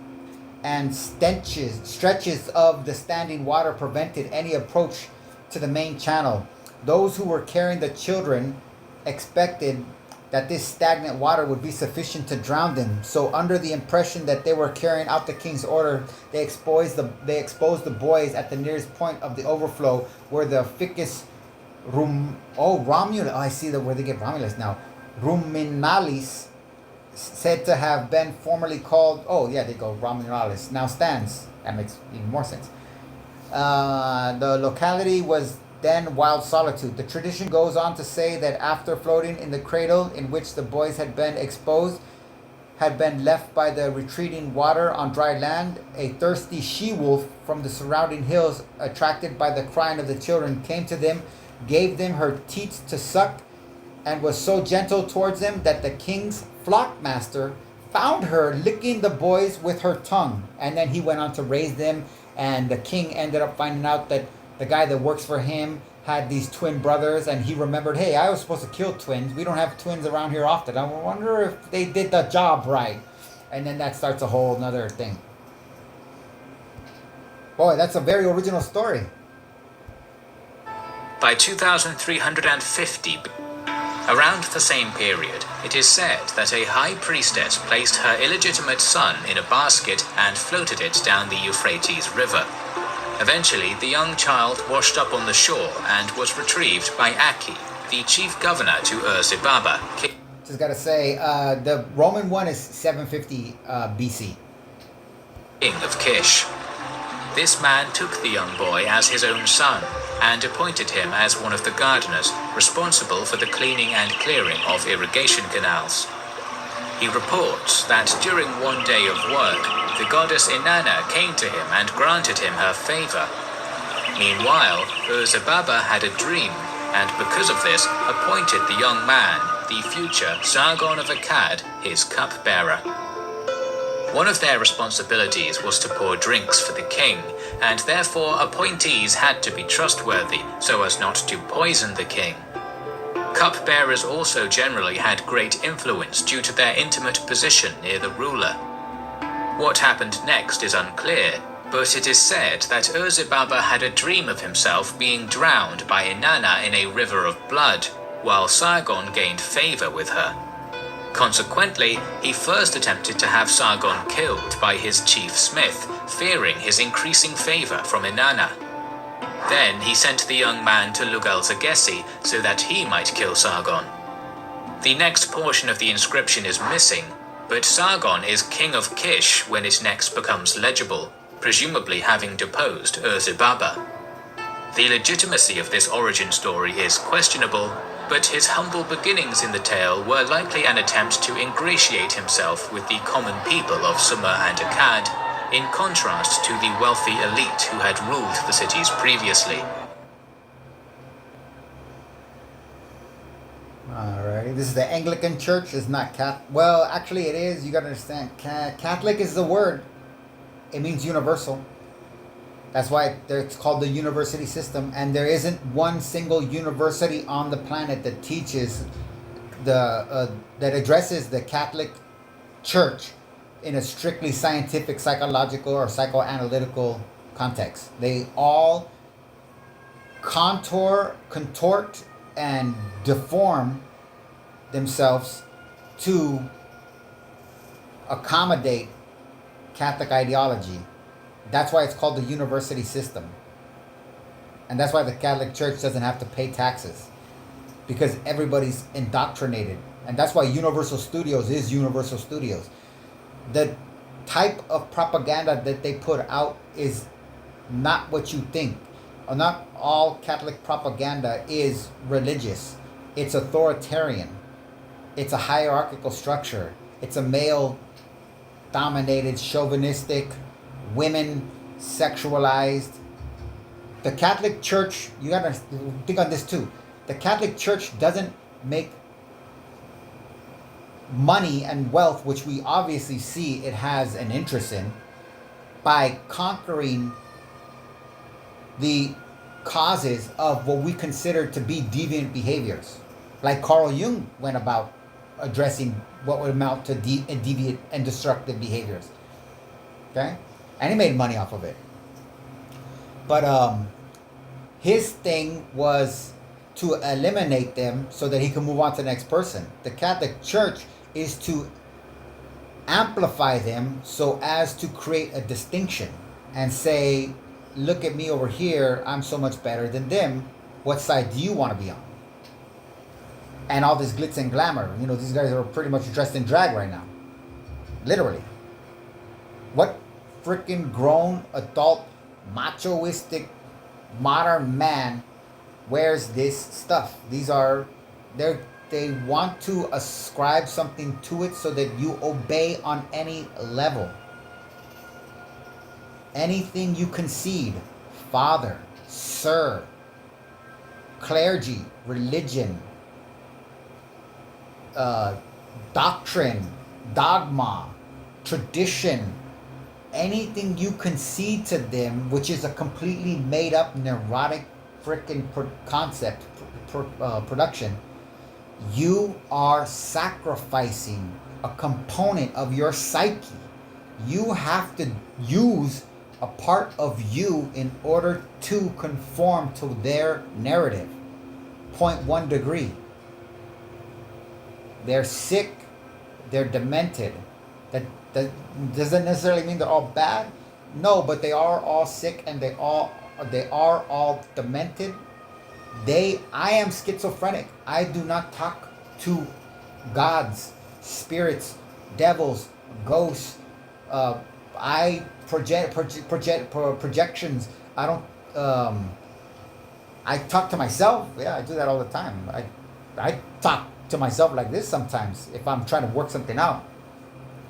S1: and stretches of the standing water prevented any approach to the main channel. Those who were carrying the children expected that this stagnant water would be sufficient to drown them. So under the impression that they were carrying out the king's order, they exposed the boys at the nearest point of the overflow, where the Ficus Romulus, I see where they get Romulus now, Ruminalis, said to have been formerly called, Romulalis, now stands. That makes even more sense. The locality was then wild solitude. The tradition goes on to say that after floating in the cradle in which the boys had been exposed, had been left by the retreating water on dry land, a thirsty she-wolf from the surrounding hills, attracted by the crying of the children, came to them, gave them her teats to suck, and was so gentle towards them that the king's flock master found her licking the boys with her tongue. And then he went on to raise them, and the king ended up finding out that the guy that works for him had these twin brothers, and he remembered, hey, I was supposed to kill twins. We don't have twins around here often. I wonder if they did the job right. And then that starts a whole nother thing. Boy, that's a very original story.
S2: By 2350, around the same period, it is said that a high priestess placed her illegitimate son in a basket and floated it down the Euphrates River. Eventually, the young child washed up on the shore and was retrieved by Aki, the chief governor to Ur-Zibaba.
S1: Just gotta say, the Roman one is 750 BC.
S2: King of Kish. This man took the young boy as his own son and appointed him as one of the gardeners responsible for the cleaning and clearing of irrigation canals. He reports that during one day of work, the goddess Inanna came to him and granted him her favor. Meanwhile, Ur-Zibaba had a dream, and because of this, appointed the young man, the future Sargon of Akkad, his cupbearer. One of their responsibilities was to pour drinks for the king, and therefore appointees had to be trustworthy so as not to poison the king. Cupbearers also generally had great influence due to their intimate position near the ruler. What happened next is unclear, but it is said that Ur-Zibaba had a dream of himself being drowned by Inanna in a river of blood, while Sargon gained favor with her. Consequently, he first attempted to have Sargon killed by his chief smith, fearing his increasing favor from Inanna. Then he sent the young man to Lugal-Zagessi so that he might kill Sargon. The next portion of the inscription is missing, but Sargon is king of Kish when it next becomes legible, presumably having deposed Ur-Zibaba. The legitimacy of this origin story is questionable, but his humble beginnings in the tale were likely an attempt to ingratiate himself with the common people of Sumer and Akkad, in contrast to the wealthy elite who had ruled the cities previously.
S1: Alrighty, this is the Anglican Church. It's not Catholic. Well, actually, it is. You gotta understand. Catholic is the word. It means universal. That's why it's called the university system. And there isn't one single university on the planet that teaches that addresses the Catholic Church in a strictly scientific, psychological, or psychoanalytical context. They all contort, and deform themselves to accommodate Catholic ideology. That's why it's called the university system. And that's why the Catholic Church doesn't have to pay taxes, because everybody's indoctrinated. And that's why Universal Studios is Universal Studios. The type of propaganda that they put out is not what you think. Not all Catholic propaganda is religious. It's authoritarian. It's a hierarchical structure. It's a male-dominated, chauvinistic, women sexualized. The Catholic Church, you gotta think on this too. The Catholic Church doesn't make money and wealth, which we obviously see it has an interest in, by conquering the causes of what we consider to be deviant behaviors. Like Carl Jung went about addressing what would amount to deviant and destructive behaviors. Okay? And he made money off of it. But his thing was to eliminate them so that he can move on to the next person. The Catholic Church is to amplify them so as to create a distinction and say, look at me over here, I'm so much better than them. What side do you want to be on? And all this glitz and glamour. You know, these guys are pretty much dressed in drag right now. Literally. What freaking grown, adult, machoistic, modern man wears this stuff? These are, they want to ascribe something to it so that you obey on any level. Anything you concede, father, sir, clergy, religion, doctrine, dogma, tradition, anything you concede to them, which is a completely made up, neurotic, freaking concept, production, you are sacrificing a component of your psyche. You have to use a part of you in order to conform to their narrative. 0.1 degree. They're sick, they're demented. That doesn't necessarily mean they're all bad. No, but they are all sick and they are all demented. I am schizophrenic. I do not talk to gods, spirits, devils, ghosts. I projections. I don't. I talk to myself. Yeah, I do that all the time. I talk to myself like this sometimes if I'm trying to work something out.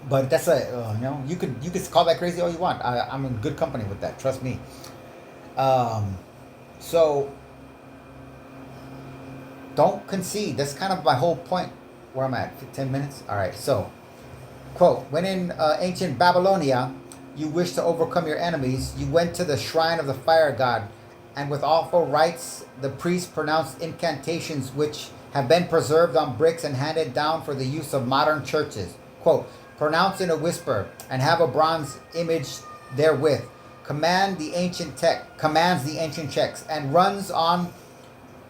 S1: But that's you could call that crazy all you want. I'm in good company with that. Trust me. So don't concede. That's kind of my whole point. Where I'm at. 10 minutes. All right. So, quote: when in ancient Babylonia, you wish to overcome your enemies, you went to the shrine of the fire god, and with awful rites, the priests pronounced incantations which have been preserved on bricks and handed down for the use of modern churches. Quote: pronounce in a whisper and have a bronze image therewith. Commands the ancient texts and runs on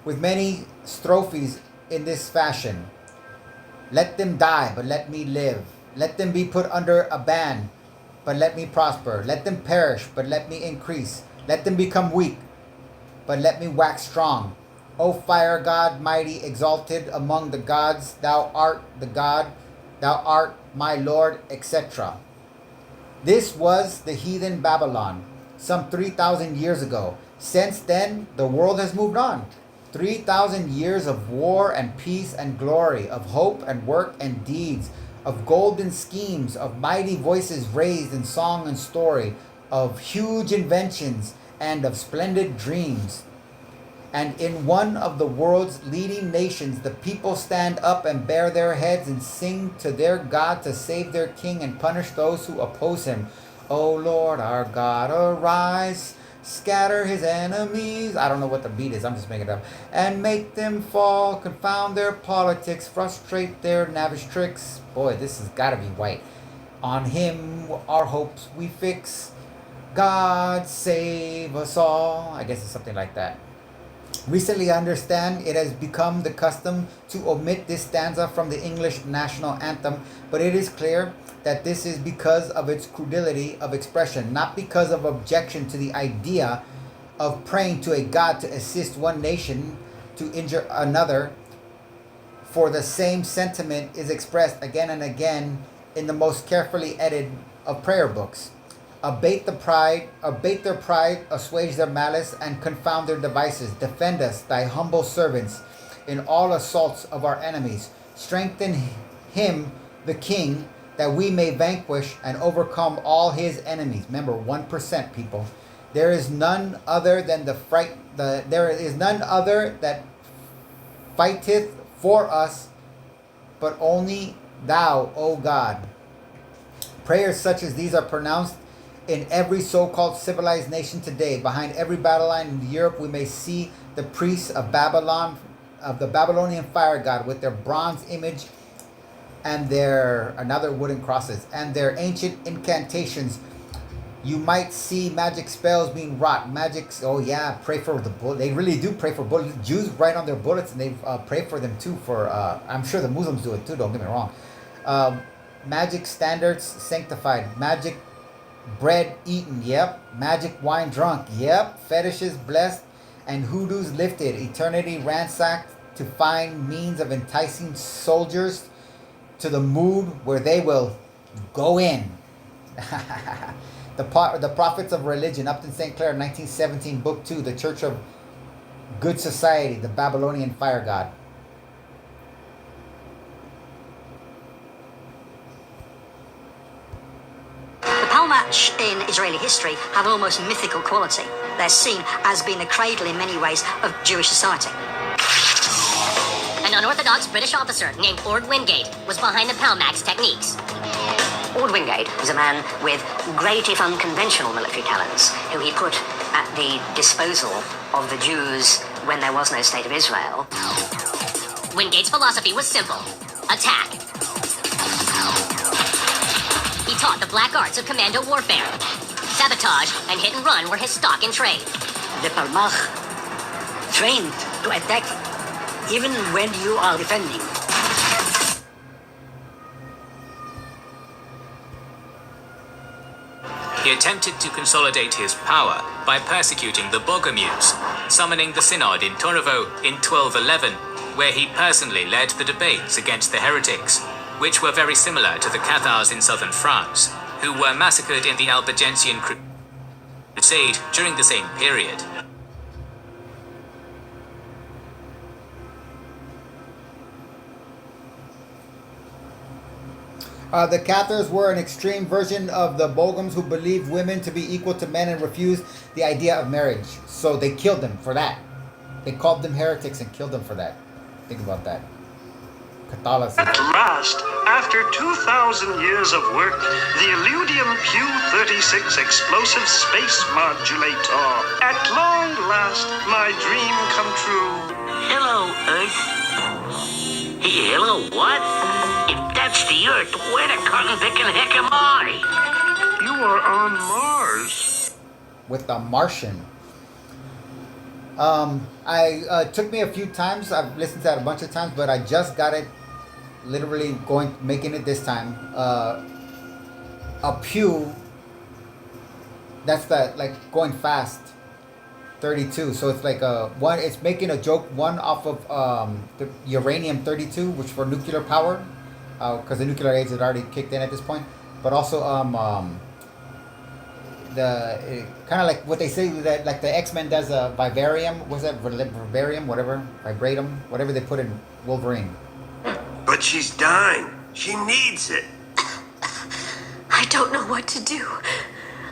S1: with many strophes in this fashion. Let them die, but let me live. Let them be put under a ban, but let me prosper. Let them perish, but let me increase. Let them become weak, but let me wax strong. O fire god, mighty, exalted among the gods, thou art the god, thou art my lord, etc. This was the heathen Babylon, some 3,000 years ago. Since then, the world has moved on. 3,000 years of war and peace and glory, of hope and work and deeds, of golden schemes, of mighty voices raised in song and story, of huge inventions and of splendid dreams. And in one of the world's leading nations, the people stand up and bare their heads and sing to their God to save their king and punish those who oppose him. O Lord our God, arise, scatter his enemies. I don't know what the beat is, I'm just making it up. And make them fall, confound their politics, frustrate their knavish tricks. Boy, this has got to be white. On him our hopes we fix. God save us all. I guess it's something like that. Recently, I understand it has become the custom to omit this stanza from the English national anthem, but it is clear that this is because of its crudity of expression, not because of objection to the idea of praying to a god to assist one nation to injure another, for the same sentiment is expressed again and again in the most carefully edited of prayer books. Abate their pride, assuage their malice, and confound their devices. Defend us, thy humble servants, in all assaults of our enemies. Strengthen him, the king, that we may vanquish and overcome all his enemies. Remember, 1%, people. There is none other than there is none other that fighteth for us, but only thou, O God. Prayers such as these are pronounced in every so-called civilized nation today. Behind every battle line in Europe, we may see the priests of Babylon, of the Babylonian fire god, with their bronze image and their another wooden crosses and their ancient incantations. You might see magic spells being wrought. Oh yeah, pray for the bullet. They really do pray for bullets. Jews write on their bullets, and they pray for them too. For I'm sure the Muslims do it too. Don't get me wrong. Magic standards sanctified. Magic bread eaten, yep. Magic wine drunk, yep. Fetishes blessed and hoodoos lifted. Eternity ransacked to find means of enticing soldiers to the mood where they will go in. The Prophets of Religion, Upton St. Clair, 1917, Book 2, The Church of Good Society, the Babylonian Fire God.
S3: Palmach in Israeli history have almost mythical quality. They're seen as being the cradle in many ways of Jewish society.
S6: An unorthodox British officer named Ord Wingate was behind the Palmach's techniques.
S3: Ord Wingate was a man with great if unconventional military talents, who he put at the disposal of the Jews when there was no state of Israel.
S6: Wingate's philosophy was simple. Attack. He taught the black arts of commando warfare. Sabotage and hit and run were his stock in trade.
S3: The Palmach trained to attack even when you are defending.
S2: He attempted to consolidate his power by persecuting the Bogomirs, summoning the synod in Tornovo in 1211, where he personally led the debates against the heretics, which were very similar to the Cathars in southern France, who were massacred in the Albigensian Crusade during the same period.
S1: The Cathars were an extreme version of the Bogums who believed women to be equal to men and refused the idea of marriage. So they killed them for that. They called them heretics and killed them for that. Think about that. Catholicism.
S7: At last, after 2,000 years of work, the Illudium Q-36 explosive space modulator. At long last, my dream come true.
S22: Hello, Earth. Hello, what? If that's the Earth, where the cotton picking heck am I?
S7: You are on Mars.
S1: With the Martian. Took me a few times. I've listened to that a bunch of times, but I just got it literally making it this time. A Pew, that's that, like, going fast. 32, so it's like one. It's making a joke one off of the uranium 32, which for nuclear power, because the nuclear age had already kicked in at this point. But also the kind of like what they say that like the X-Men does a vivarium. What's that? Vivarium, whatever, vibratum, whatever they put in Wolverine.
S22: But she's dying. She needs it.
S8: I don't know what to do.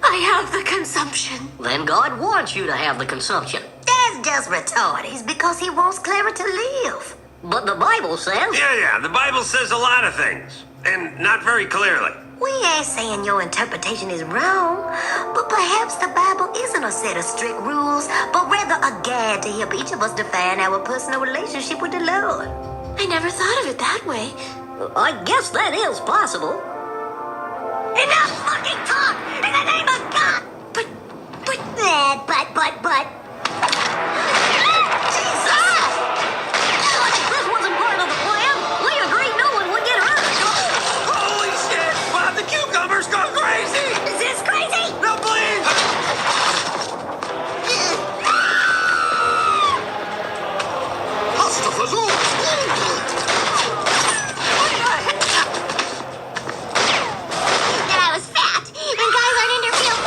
S8: I have the consumption.
S3: Then God wants you to have the consumption.
S5: That's just retarded. It's because he wants Clara to live.
S3: But the Bible says...
S22: Yeah, the Bible says a lot of things. And not very clearly.
S5: We ain't saying your interpretation is wrong, but perhaps the Bible isn't a set of strict rules, but rather a guide to help each of us define our personal relationship with the Lord.
S8: I never thought of it that way.
S3: I guess that is possible.
S5: Enough fucking talk! In the name of God! But... Jesus!
S3: This wasn't part of the plan. We agreed no one would get hurt.
S22: Holy shit! Bob the cucumber's gone crazy!
S5: Is this crazy?
S22: No, please!
S5: That I was fat, and guys aren't interfering.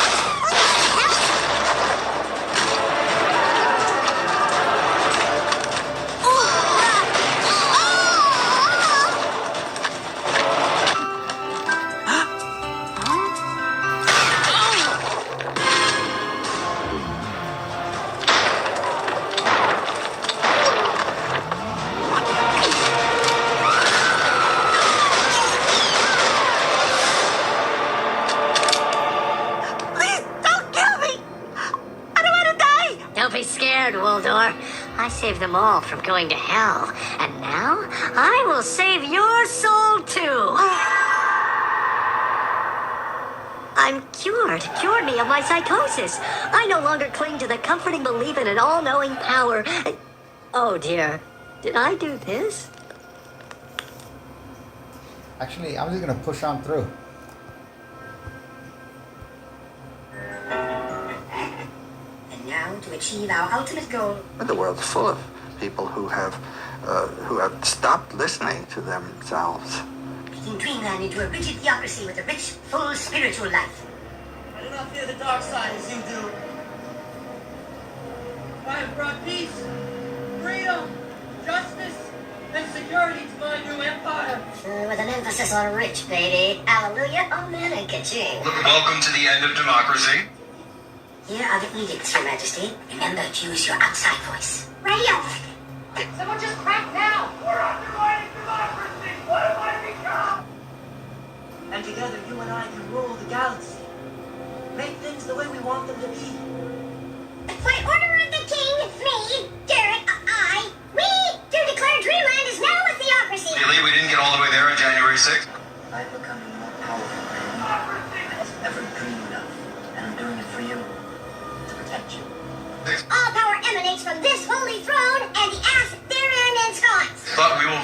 S5: Waldor. I saved them all from going to hell. And now, I will save your soul too. I'm cured. Cured me of my psychosis. I no longer cling to the comforting belief in an all-knowing power. Oh dear. Did I do this?
S1: Actually, I'm just going to push on through.
S3: Now, to achieve our ultimate goal.
S23: But the world's full of people who have stopped listening to themselves.
S3: Making Dreamland into a rigid theocracy with a rich, full spiritual life.
S24: I do not fear the dark side as you do. I have brought peace, freedom, justice, and security to my new empire.
S3: With an emphasis on rich, baby. Hallelujah, amen, and ka-ching.
S25: Welcome to the end of democracy.
S3: Here are the edicts, Your Majesty. Remember to use your outside voice. Radio!
S24: Someone just crack now! We're undermining democracy! What have I become? And together, you and I can rule the galaxy. Make things the way we want them to be.
S5: By order of the king, me, Derek, we do declare Dreamland is now a theocracy.
S25: Really? We didn't get all the way there on January 6th?
S24: I'm becoming more powerful than I've ever dreamed of. And I'm doing it for you. To protect you.
S5: All power emanates from this holy throne and the ass therein ensconced.
S25: But we will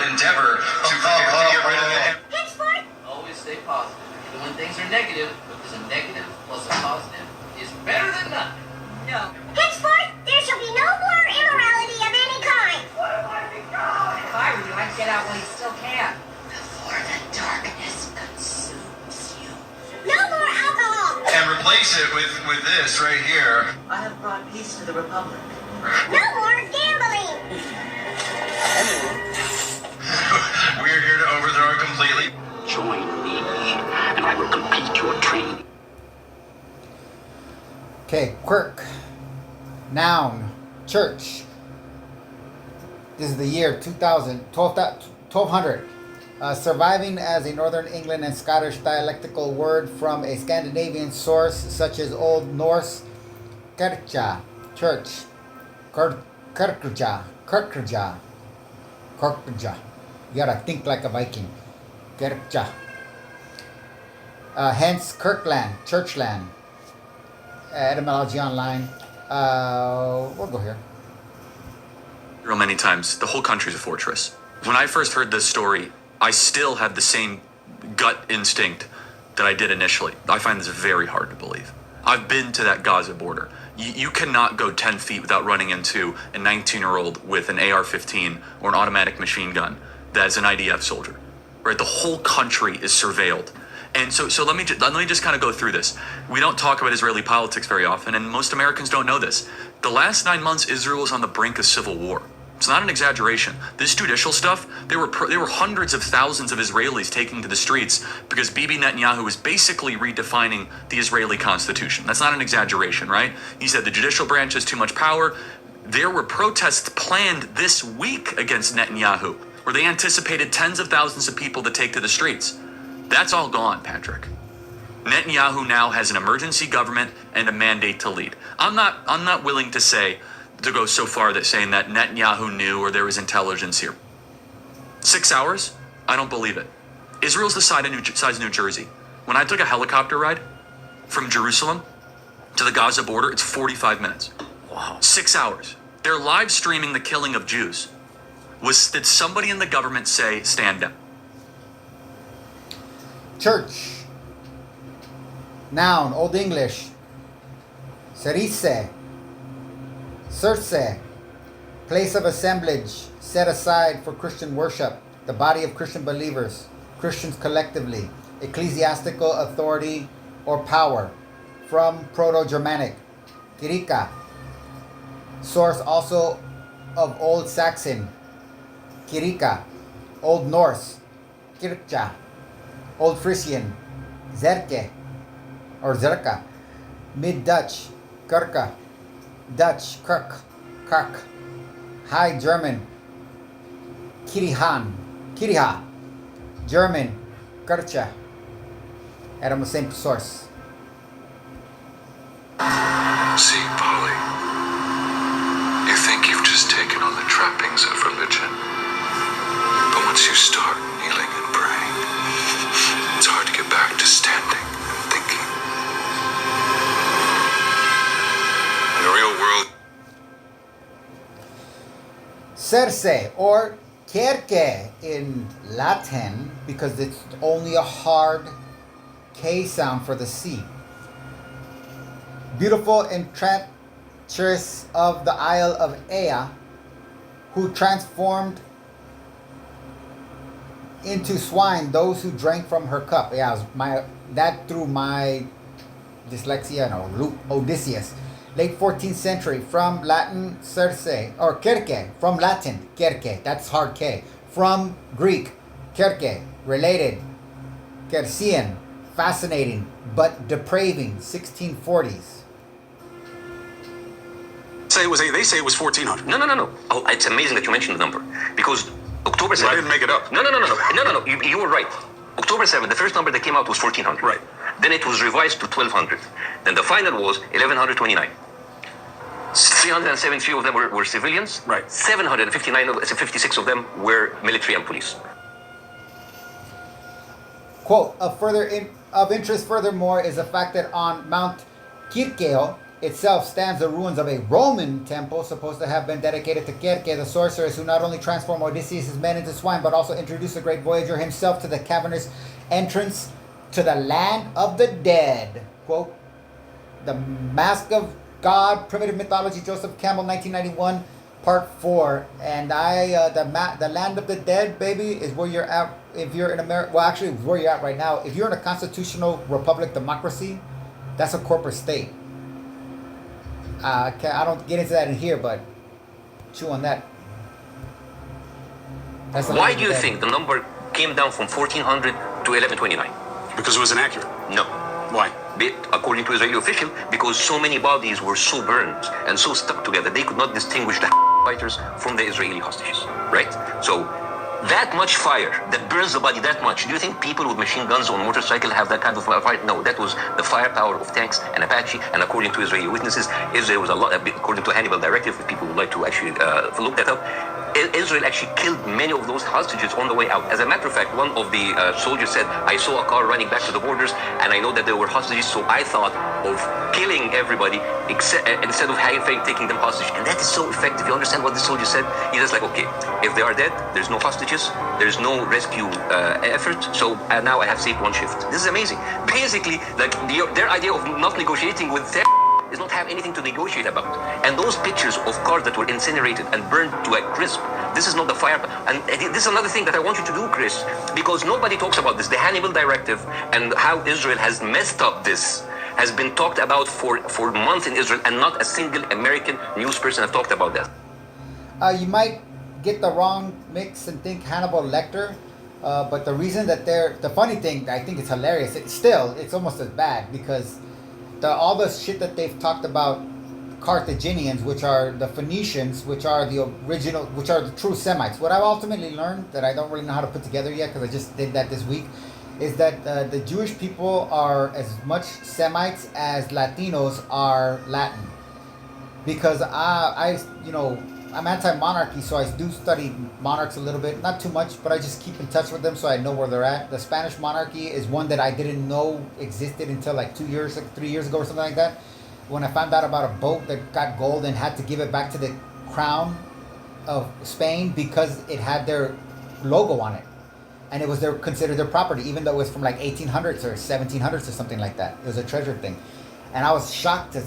S25: endeavor to get rid of it.
S5: Henceforth,
S9: Always stay positive. Even when things are negative, because a negative plus a positive is better than nothing.
S24: No.
S5: henceforth, there shall be no more immorality of any kind.
S24: If I were you, I'd get out while you still can.
S5: Before the darkness consumes you. No more alcohol.
S25: And replace it with this right here.
S24: I have brought peace to the Republic.
S5: No more gambling.
S25: We're here to overthrow it completely.
S22: Join me, and I will complete your training.
S1: Okay, quirk. Noun. Church. This is the year 1200. Surviving as a Northern England and Scottish dialectical word from a Scandinavian source such as Old Norse kirkja, church, kirkja. You gotta think like a Viking. Kirkja. Hence Kirkland, churchland. Etymology online. We'll go here.
S10: Many times, the whole country's a fortress. When I first heard this story, I still had the same gut instinct that I did initially. I find this very hard to believe. I've been to that Gaza border. You cannot go 10 feet without running into a 19-year-old with an AR-15 or an automatic machine gun that is an IDF soldier. Right? The whole country is surveilled. And so let me just kind of go through this. We don't talk about Israeli politics very often, and most Americans don't know this. The last 9 months, Israel was on the brink of civil war. It's not an exaggeration. This judicial stuff, there were hundreds of thousands of Israelis taking to the streets because Bibi Netanyahu was basically redefining the Israeli constitution. That's not an exaggeration, right? He said the judicial branch has too much power. There were protests planned this week against Netanyahu, where they anticipated tens of thousands of people to take to the streets. That's all gone, Patrick. Netanyahu now has an emergency government and a mandate to lead. I'm not willing to go so far that saying that Netanyahu knew or there was intelligence here. 6 hours? I don't believe it. Israel's the size of New Jersey. When I took a helicopter ride from Jerusalem to the Gaza border, it's 45 minutes. Wow. 6 hours. They're live streaming the killing of Jews. Did somebody in the government say, stand down?
S1: Church. Noun, Old English. Cerise. Circe. Place of assemblage set aside for Christian worship. The body of Christian believers. Christians collectively. Ecclesiastical authority or power. From Proto-Germanic. Kirika. Source also of Old Saxon. Kirika. Old Norse. Kirkja. Old Frisian. Zerke. Or Zerka. Mid-Dutch. Kirka. Dutch. Kirk. Kark. High German. Kiriha. German. Kirche. At the same source.
S11: See, Polly, you think you've just taken on the trappings of religion. But once you start kneeling and praying, it's hard to get back to standing and thinking. In the real world,
S1: Circe or Kirke in Latin, because it's only a hard K sound for the C. Beautiful enchantress of the Isle of Ea, who transformed into swine those who drank from her cup. Yeah, it was that through my dyslexia, Odysseus. Late 14th century, from Latin Circe, or Kirke, from Latin, Kirke, that's hard K. From Greek, Kirke, related, Kersian, fascinating, but depraving, 1640s.
S12: They say it was 1400.
S22: No. Oh, it's amazing that you mentioned the number because October 7th.
S12: I didn't make it up.
S22: No. You were right.
S4: October 7th, the first number that came out was 1,400.
S12: Right.
S4: Then it was revised to 1,200. Then the final was 1,129. 373 of them were civilians.
S12: Right.
S4: 56 of them were military and police.
S1: Quote, of interest furthermore is the fact that on Mount Kirkeo itself stands the ruins of a Roman temple supposed to have been dedicated to Kirke, the sorceress who not only transformed Odysseus' men into swine, but also introduced the great voyager himself to the cavernous entrance to the land of the dead. Quote, The Mask of God, Primitive Mythology, Joseph Campbell, 1991, Part 4. And the land of the dead, baby, is where you're at if you're in America. Well, actually, where you're at right now. If you're in a constitutional republic democracy, that's a corporate state. I don't get into that in here, but chew on that.
S4: Why do you think the number came down from 1,400 to 1,129?
S12: Because it was inaccurate.
S4: No.
S12: Why?
S4: According to Israeli official, because so many bodies were so burned and so stuck together, they could not distinguish the fighters from the Israeli hostages. Right? So that much fire that burns the body that much, do you think people with machine guns on motorcycle have that kind of fire? No, that was the firepower of tanks and Apache. And according to Israeli witnesses, Israel was a lot, according to Hannibal Directive, if people would like to actually look that up, Israel actually killed many of those hostages on the way out. As a matter of fact, one of the soldiers said, I saw a car running back to the borders and I know that there were hostages, so I thought of killing everybody instead of taking them hostage. And that is so effective. You understand what the soldier said? He's just like, okay, if they are dead, there's no hostages, there's no rescue effort, so now I have saved one shift. This is amazing. Basically, like their idea of not negotiating with terror does not have anything to negotiate about. And those pictures of cars that were incinerated and burned to a crisp, this is not the fire. And this is another thing that I want you to do, Chris, because nobody talks about this. The Hannibal Directive and how Israel has messed up this has been talked about for months in Israel, and not a single American news person has talked about that.
S1: You might get the wrong mix and think Hannibal Lecter, but the reason that the funny thing, I think it's hilarious. It's almost as bad because all the shit that they've talked about Carthaginians, which are the Phoenicians, which are the original, which are the true Semites. What I've ultimately learned that I don't really know how to put together yet because I just did that this week, is that the Jewish people are as much Semites as Latinos are Latin. Because I'm anti-monarchy, so I do study monarchs a little bit. Not too much, but I just keep in touch with them so I know where they're at. The Spanish monarchy is one that I didn't know existed until like 3 years ago or something like that. When I found out about a boat that got gold and had to give it back to the crown of Spain because it had their logo on it. And it was considered their property, even though it was from like 1800s or 1700s or something like that. It was a treasure thing. And I was shocked.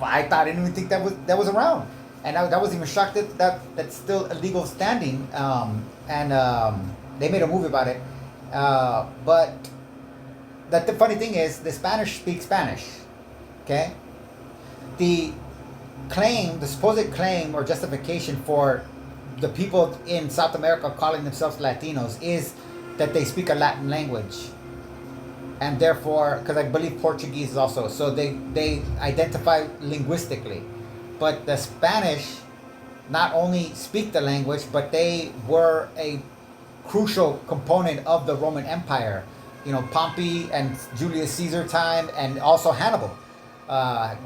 S1: I didn't even think that was around. And I was even shocked that that's still a legal standing. They made a movie about it. But the funny thing is, the Spanish speak Spanish. Okay? The supposed claim or justification for the people in South America calling themselves Latinos is that they speak a Latin language. And therefore, because I believe Portuguese is also, so they identify linguistically. But the Spanish not only speak the language, but they were a crucial component of the Roman Empire. Pompey and Julius Caesar time, and also Hannibal.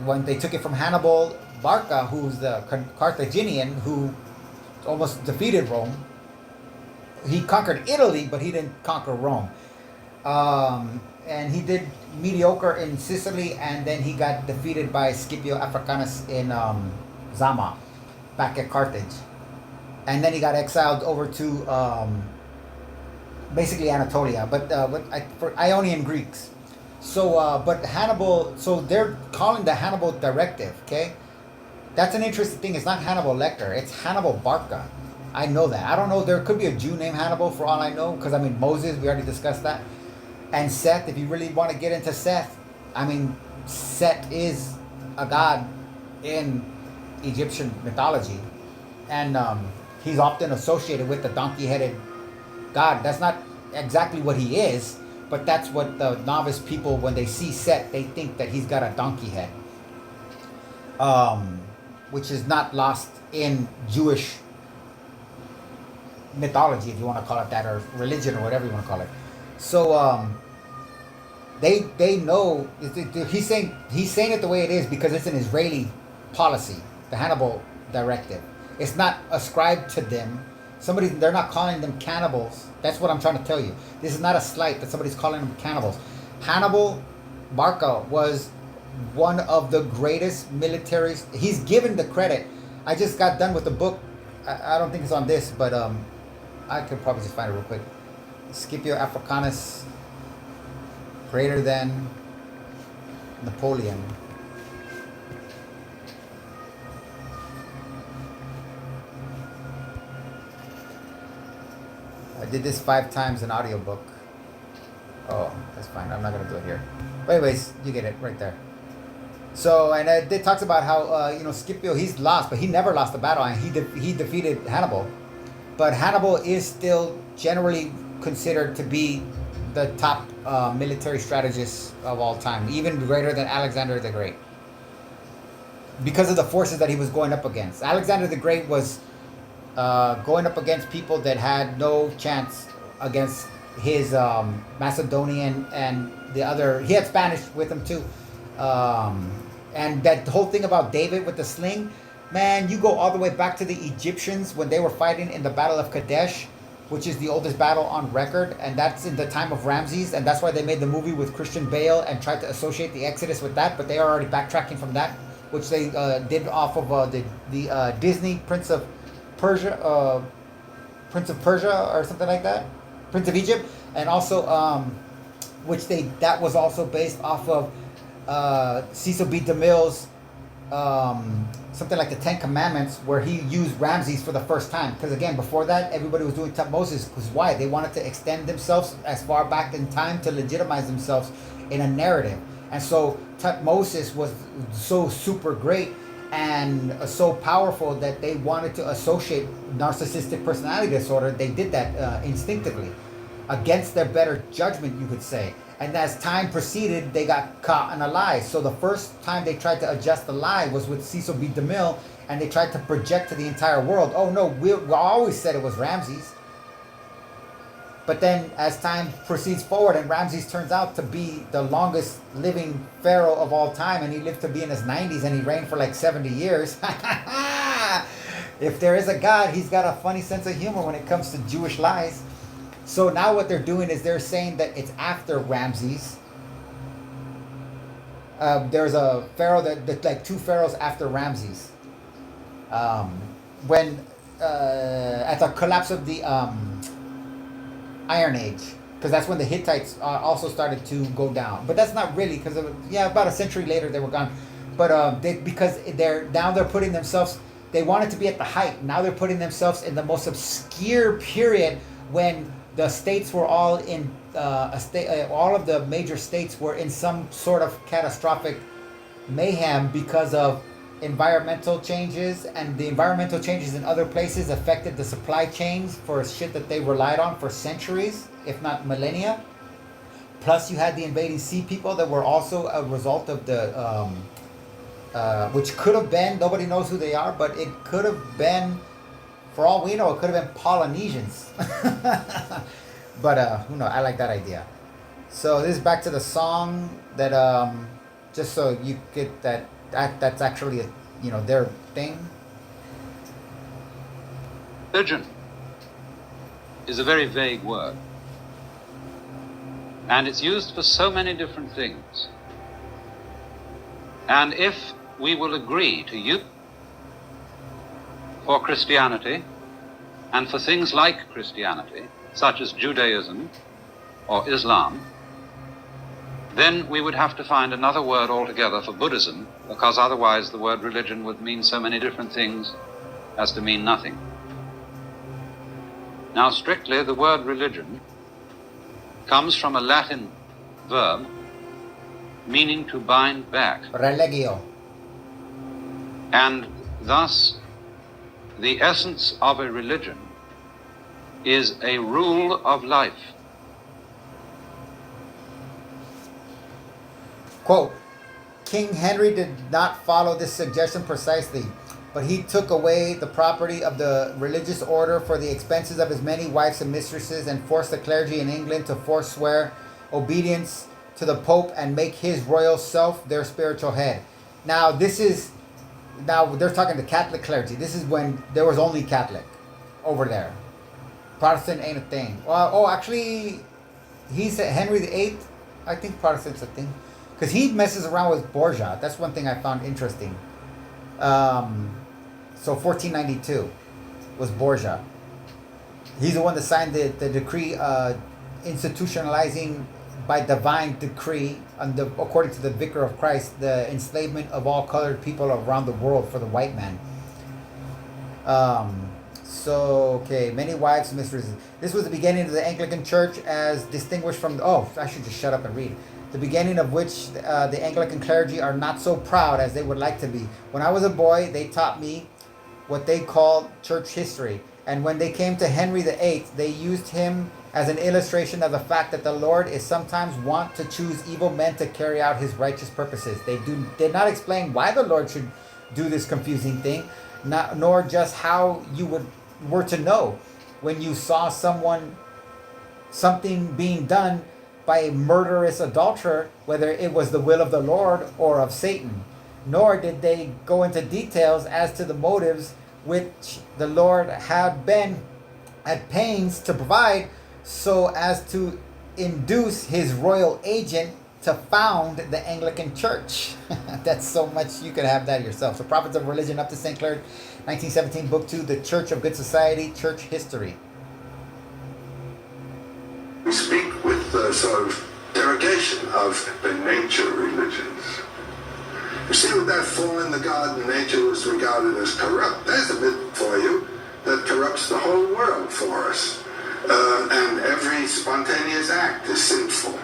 S1: When they took it from Hannibal Barca, who's the Carthaginian who almost defeated Rome. He conquered Italy, but he didn't conquer Rome. And he did mediocre in Sicily, and then he got defeated by Scipio Africanus in Zama, back at Carthage. And then he got exiled over to basically Anatolia, but for Ionian Greeks. So, but Hannibal, so they're calling the Hannibal Directive, okay? That's an interesting thing. It's not Hannibal Lecter, it's Hannibal Barca. I know that. I don't know, there could be a Jew named Hannibal for all I know, because Moses, we already discussed that. And Seth, if you really want to get into Seth, Seth is a god in Egyptian mythology. And he's often associated with the donkey-headed god. That's not exactly what he is, but that's what the novice people, when they see Seth, they think that he's got a donkey head. Which is not lost in Jewish mythology, if you want to call it that, or religion, or whatever you want to call it. So they know he's saying it the way it is because it's an Israeli policy, the Hannibal directive. It's not ascribed to them. They're not calling them cannibals. That's what I'm trying to tell you. This is not a slight that somebody's calling them cannibals. Hannibal Barca was one of the greatest militaries. He's given the credit. I just got done with the book. I don't think it's on this, but I could probably just find it real quick. Scipio Africanus, greater than Napoleon. I did this 5 times in audiobook. Oh, that's fine. I'm not going to do it here. But anyways, you get it right there. So, and it talks about how, Scipio, he's lost, but he never lost a battle. And he defeated Hannibal. But Hannibal is still generally considered to be the top military strategist of all time, even greater than Alexander the Great, because of the forces that he was going up against. Alexander the Great was going up against people that had no chance against his Macedonian and the other. He had Spanish with him too. And that whole thing about David with the sling, man, you go all the way back to the Egyptians when they were fighting in the Battle of Kadesh, which is the oldest battle on record, and that's in the time of Ramses, and that's why they made the movie with Christian Bale and tried to associate the Exodus with that, but they are already backtracking from that, which they did off of the Disney Prince of Persia or something like that, Prince of Egypt, and also that was also based off of Cecil B. DeMille's something like the 10 Commandments, where he used Ramses for the first time. Because again, before that, everybody was doing Tutmosis. Because why? They wanted to extend themselves as far back in time to legitimize themselves in a narrative. And so Tutmosis was so super great and so powerful that they wanted to associate narcissistic personality disorder. They did that instinctively against their better judgment, you could say. And as time proceeded, they got caught in a lie. So the first time they tried to adjust the lie was with Cecil B. DeMille, and they tried to project to the entire world, oh no, we always said it was Ramses. But then as time proceeds forward and Ramses turns out to be the longest living pharaoh of all time, and he lived to be in his 90s and he reigned for like 70 years. If there is a God, he's got a funny sense of humor when it comes to Jewish lies. So now what they're doing is they're saying that it's after Ramses. There's a pharaoh that like 2 pharaohs after Ramses. When at the collapse of the Iron Age, because that's when the Hittites also started to go down. But that's not really because about a century later they were gone. But because they're putting themselves. They wanted to be at the height. Now they're putting themselves in the most obscure period when the states were all in all of the major states were in some sort of catastrophic mayhem because of environmental changes, and the environmental changes in other places affected the supply chains for shit that they relied on for centuries, if not millennia. Plus you had the invading sea people that were also a result of the which could have been, nobody knows who they are, but it could have been, for all we know, it could have been Polynesians. But who knows? I like that idea. So this is back to the song that just so you get that's actually their thing.
S13: Religion is a very vague word, and it's used for so many different things. And if we will agree to use for Christianity and for things like Christianity, such as Judaism or Islam, then we would have to find another word altogether for Buddhism, because otherwise the word religion would mean so many different things as to mean nothing. Now, strictly, the word religion comes from a Latin verb meaning to bind back.
S1: Religio.
S13: And thus, the essence of a religion is a rule of life.
S1: Quote, King Henry did not follow this suggestion precisely. But he took away the property of the religious order for the expenses of his many wives and mistresses, and forced the clergy in England to forswear obedience to the Pope and make his royal self their spiritual head. Now they're talking to Catholic clergy. This is when there was only Catholic over there. Protestant ain't a thing. Actually, he's Henry VIII. I think Protestant's a thing. Because he messes around with Borgia. That's one thing I found interesting. So 1492 was Borgia. He's the one that signed the decree institutionalizing by divine decree, according to the Vicar of Christ, the enslavement of all colored people around the world for the white man. Many wives and mistresses. This was the beginning of the Anglican Church as distinguished from... I should just shut up and read. The beginning of which the Anglican clergy are not so proud as they would like to be. When I was a boy, they taught me what they called church history. And when they came to Henry VIII, they used him as an illustration of the fact that the Lord is sometimes wont to choose evil men to carry out his righteous purposes. They did not explain why the Lord should do this confusing thing, nor just how you were to know when you saw something being done by a murderous adulterer, whether it was the will of the Lord or of Satan. Nor did they go into details as to the motives which the Lord had been at pains to provide so as to induce his royal agent to found the Anglican Church. That's so much, you could have that yourself. So Prophets of Religion up to St. Clair, 1917, Book 2, The Church of Good Society, Church History.
S11: We speak with sort of derogation of the nature religions. You see, with that fallen, the God in nature was regarded as corrupt. There's a bit for you that corrupts the whole world for us. And every spontaneous act is sinful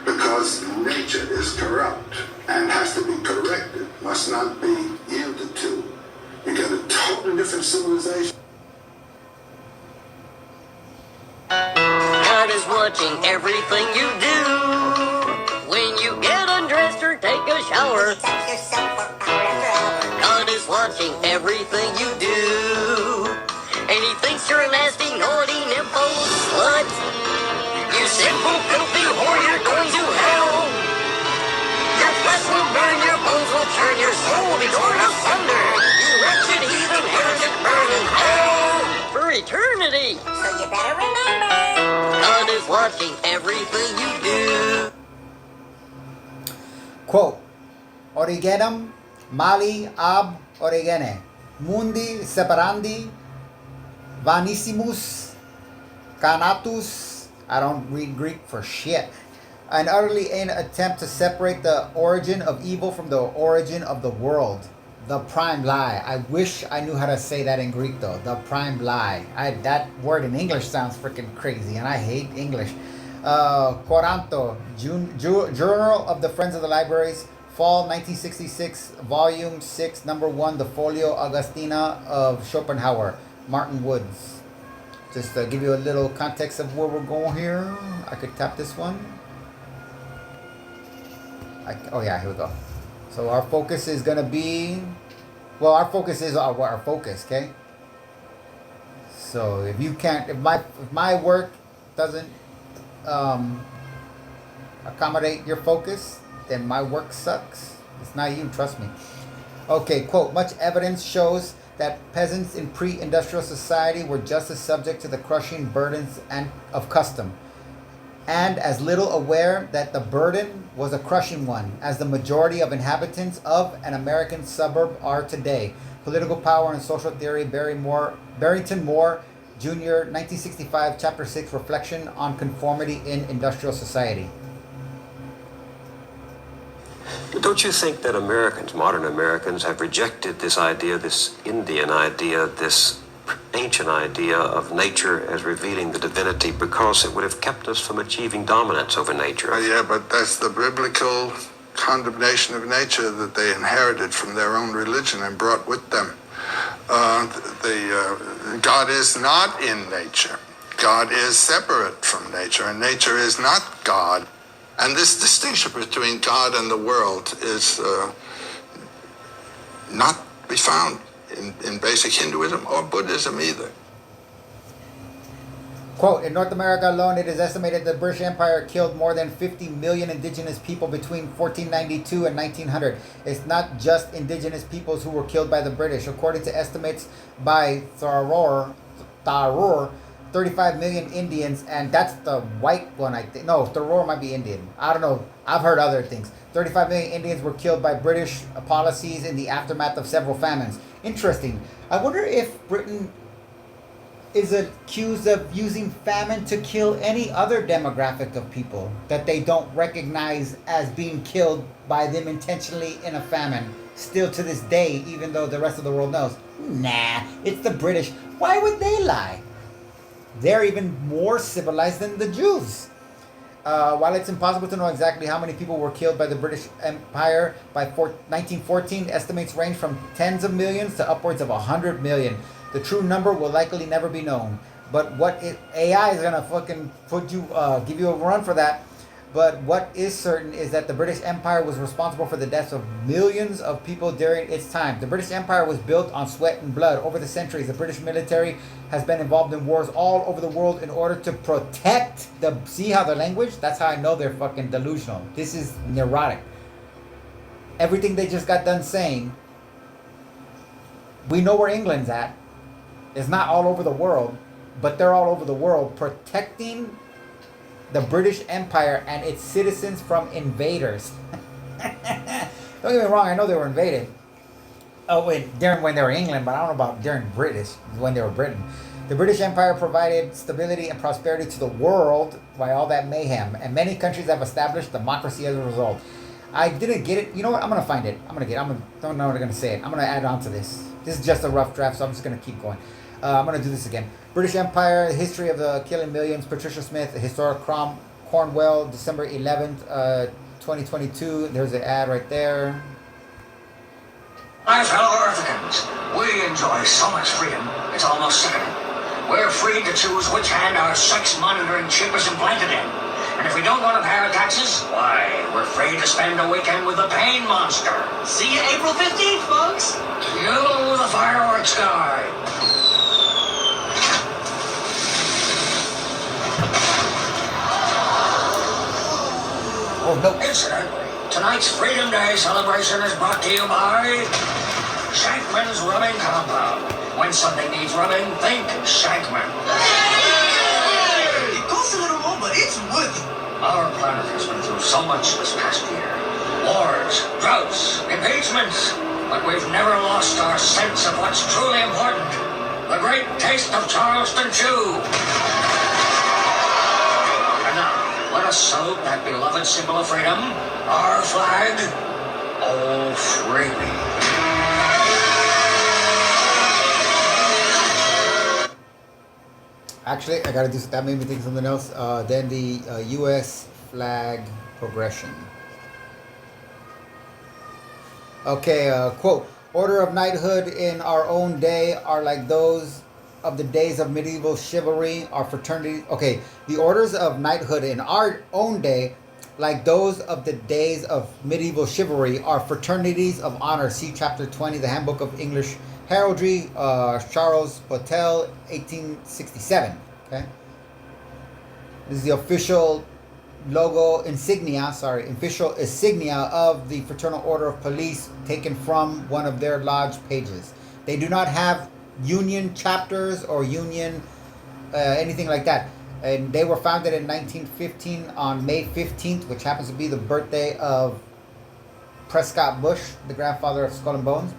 S11: because nature is corrupt and has to be corrected, must not be yielded to. You get a totally different civilization.
S14: God is watching everything you do. When you get undressed or take a shower, God is watching everything you do. And he thinks you're a nasty, naughty, nympho slut. You sinful, filthy whore, you're going to hell. Your flesh will burn, your bones will churn, your soul will be torn asunder. You wretched heathen heretic, burn in hell for eternity.
S5: So you better remember.
S14: God is watching everything you do.
S1: Quote, Origenum mali ab origene, mundi separandi, vanissimus, canatus, I don't read Greek for shit, an utterly vain attempt to separate the origin of evil from the origin of the world. The prime lie. I wish I knew how to say that in Greek though. The prime lie. That word in English sounds freaking crazy, and I hate English. Coranto, Journal of the Friends of the Libraries, Fall 1966, Volume 6, Number 1, the Folio Augustina of Schopenhauer, Martin Woods. Just to give you a little context of where we're going here. I could tap this one. Here we go. So our focus is going to be, our focus is our focus, okay? So if my work doesn't accommodate your focus, then my work sucks. It's not you, trust me. Okay, quote, much evidence shows that peasants in pre-industrial society were just as subject to the crushing burdens of custom, and as little aware that the burden was a crushing one, as the majority of inhabitants of an American suburb are today. Political Power and Social Theory, Barrington Moore, Jr., 1965, Chapter 6, Reflection on Conformity in Industrial Society.
S15: Don't you think that Americans, modern Americans, have rejected this idea, this Indian idea, this ancient idea of nature as revealing the divinity because it would have kept us from achieving dominance over nature?
S23: Yeah, but that's the biblical condemnation of nature that they inherited from their own religion and brought with them. God is not in nature. God is separate from nature, and nature is not God. And this distinction between God and the world is not to be found in basic Hinduism or Buddhism either.
S1: Quote, in North America alone, it is estimated the British Empire killed more than 50 million indigenous people between 1492 and 1900. It's not just indigenous peoples who were killed by the British. According to estimates by Tharur, 35 million Indians, and that's the white one, I think. No, Tharur might be Indian. I don't know. I've heard other things. 35 million Indians were killed by British policies in the aftermath of several famines. Interesting. I wonder if Britain is accused of using famine to kill any other demographic of people that they don't recognize as being killed by them intentionally in a famine. Still to this day, even though the rest of the world knows, nah, it's the British. Why would they lie? They're even more civilized than the Jews. While it's impossible to know exactly how many people were killed by the British Empire by 1914, estimates range from tens of millions to upwards of 100 million. The true number will likely never be known. But AI is gonna fucking give you a run for that. But what is certain is that the British Empire was responsible for the deaths of millions of people during its time. The British Empire was built on sweat and blood. Over the centuries, the British military has been involved in wars all over the world in order to protect the... See how the language? That's how I know they're fucking delusional. This is neurotic. Everything they just got done saying, we know where England's at. It's not all over the world, but they're all over the world protecting the British Empire and its citizens from invaders. Don't get me wrong, I know they were invaded. During when they were England, but I don't know about during British, when they were Britain. The British Empire provided stability and prosperity to the world by all that mayhem, and many countries have established democracy as a result. I didn't get it. You know what? I'm gonna find it. Don't know what I'm gonna say it. I'm gonna add on to this. This is just a rough draft, so I'm just gonna keep going. I'm going to do this again. British Empire, the history of the killing millions. Patricia Smith, historic Cornwall, December 11th, 2022. There's an ad right there.
S22: My fellow Earthicans, we enjoy so much freedom, it's almost sickening. We're free to choose which hand our sex monitoring chip is implanted in. And if we don't want to pay our taxes, why, we're free to spend a weekend with the pain monster.
S14: See you April 15th, folks.
S22: Kill the fireworks guy.
S1: Oh, no.
S22: Incidentally, tonight's Freedom Day celebration is brought to you by Shankman's Rubbing Compound. When something needs rubbing, think Shankman.
S14: It costs a little more, but it's worth it.
S22: Our planet has been through so much this past year. Wars, droughts, impeachments. But we've never lost our sense of what's truly important. The great taste of Charleston Chew. And now, let us salute that beloved symbol of freedom, our flag, oh, free me.
S1: Actually, I gotta do that. Made me think of something else. Then the U.S. flag progression. Okay, quote, order of knighthood in our own day are like those of the days of medieval chivalry, our fraternity. Okay, the orders of knighthood in our own day, like those of the days of medieval chivalry, are fraternities of honor. See chapter 20, the Handbook of English Heraldry, Charles Potel, 1867. Okay, this is the official insignia of the Fraternal Order of Police, taken from one of their lodge pages. They do not have union chapters or union anything like that, and they were founded in 1915 on May 15th, which happens to be the birthday of Prescott Bush, the grandfather of Skull and Bones,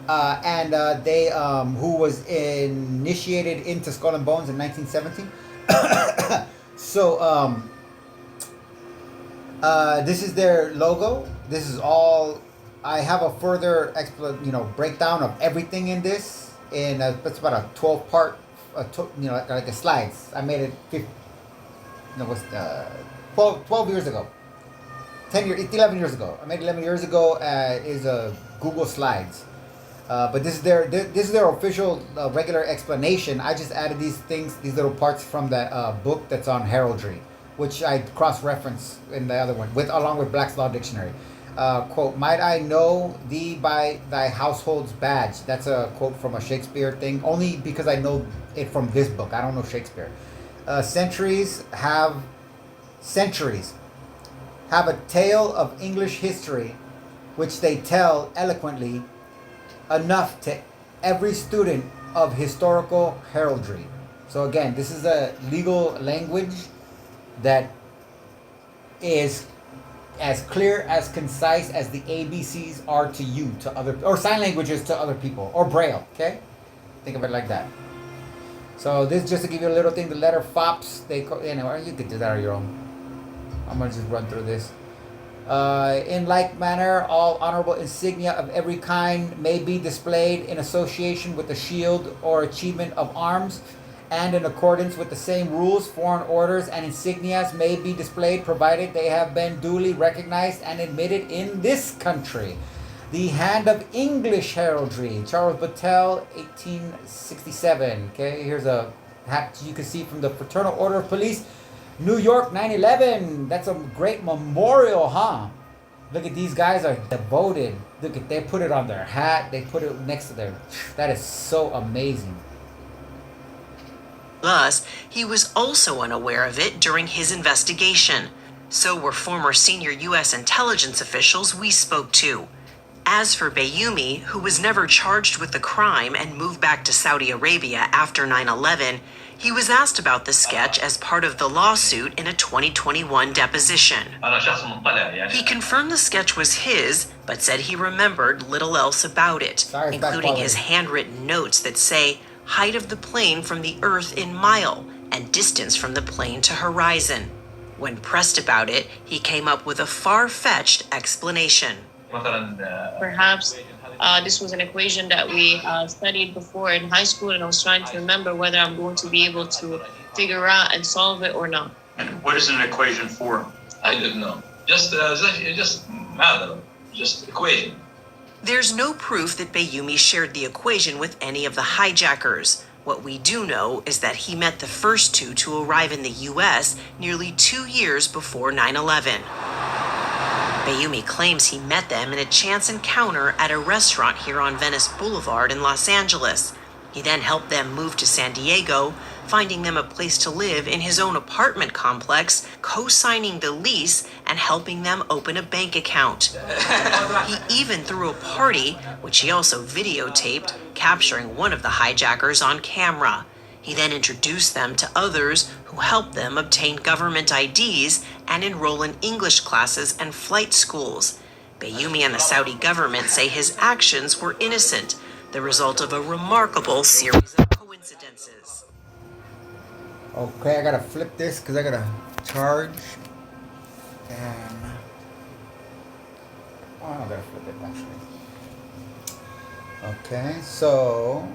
S1: and they who was initiated into Skull and Bones in 1917. So this is their logo. This is all. I have a further breakdown of everything in this. And it's about a 12-part, like a slides. I made it 12 years ago. 11 years ago. I made it 11 years ago. Is Google Slides. But this is their official regular explanation. I just added these little parts from the book that's on heraldry, which I cross-reference in the other one along with Black's Law Dictionary. Quote, might I know thee by thy household's badge? That's a quote from a Shakespeare thing, only because I know it from this book. I don't know Shakespeare. Centuries have a tale of English history which they tell eloquently enough to every student of historical heraldry. So again, this is a legal language that is as clear, as concise as the ABCs are to you, to other, or sign languages to other people, or Braille, okay? Think of it like that. So this, just to give you a little thing, the letter FOPS, you could do that on your own. I'm going to just run through this. In like manner, all honorable insignia of every kind may be displayed in association with the shield or achievement of arms, and in accordance with the same rules, foreign orders and insignias may be displayed, provided they have been duly recognized and admitted in this country. The Hand of English Heraldry, Charles Battelle, 1867. Okay, here's a hat you can see from the Fraternal Order of Police, New York, 9/11. That's a great memorial, huh? Look at these guys are devoted. Look at, they put it on their hat. They put it next to their, that is so amazing.
S17: Thus, he was also unaware of it during his investigation. So were former senior U.S. intelligence officials we spoke to. As for Bayoumi, who was never charged with the crime and moved back to Saudi Arabia after 9/11, he was asked about the sketch as part of the lawsuit in a 2021 deposition. He confirmed the sketch was his, but said he remembered little else about it, including his handwritten notes that say height of the plane from the earth in mile and distance from the plane to horizon. When pressed about it, he came up with a far-fetched explanation.
S18: Perhaps this was an equation that we studied before in high school, and I was trying to remember whether I'm going to be able to figure out and solve it or not.
S19: And what is an equation for?
S25: I don't know. Just matter, just equation.
S17: There's no proof that Bayoumi shared the equation with any of the hijackers. What we do know is that he met the first two to arrive in the U.S. nearly 2 years before 9/11. Bayoumi claims he met them in a chance encounter at a restaurant here on Venice Boulevard in Los Angeles. He then helped them move to San Diego, finding them a place to live in his own apartment complex, co-signing the lease and helping them open a bank account. He even threw a party, which he also videotaped, capturing one of the hijackers on camera. He then introduced them to others who helped them obtain government IDs and enroll in English classes and flight schools. Bayoumi and the Saudi government say his actions were innocent, the result of a remarkable series of coincidences.
S1: Okay, I gotta flip this because I gotta charge. And I gotta flip it actually. Okay, so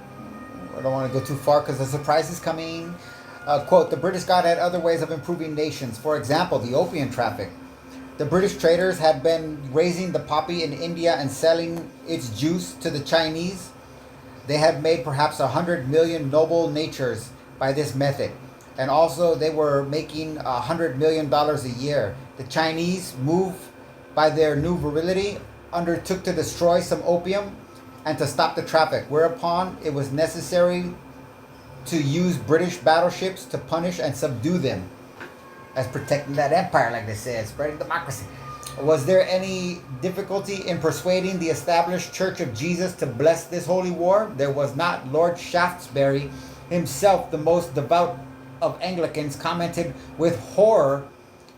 S1: I don't want to go too far because the surprise is coming. Quote, the British God had other ways of improving nations. For example, the opium traffic. The British traders had been raising the poppy in India and selling its juice to the Chinese. They had made perhaps 100 million noble natures by this method. And also they were making $100 million a year. The Chinese, moved by their new virility, undertook to destroy some opium and to stop the traffic, whereupon it was necessary to use British battleships to punish and subdue them, as protecting that empire, like they said, spreading democracy. Was there any difficulty in persuading the established Church of Jesus to bless this holy war? There was not. Lord Shaftesbury himself, the most devout of Anglicans, commented with horror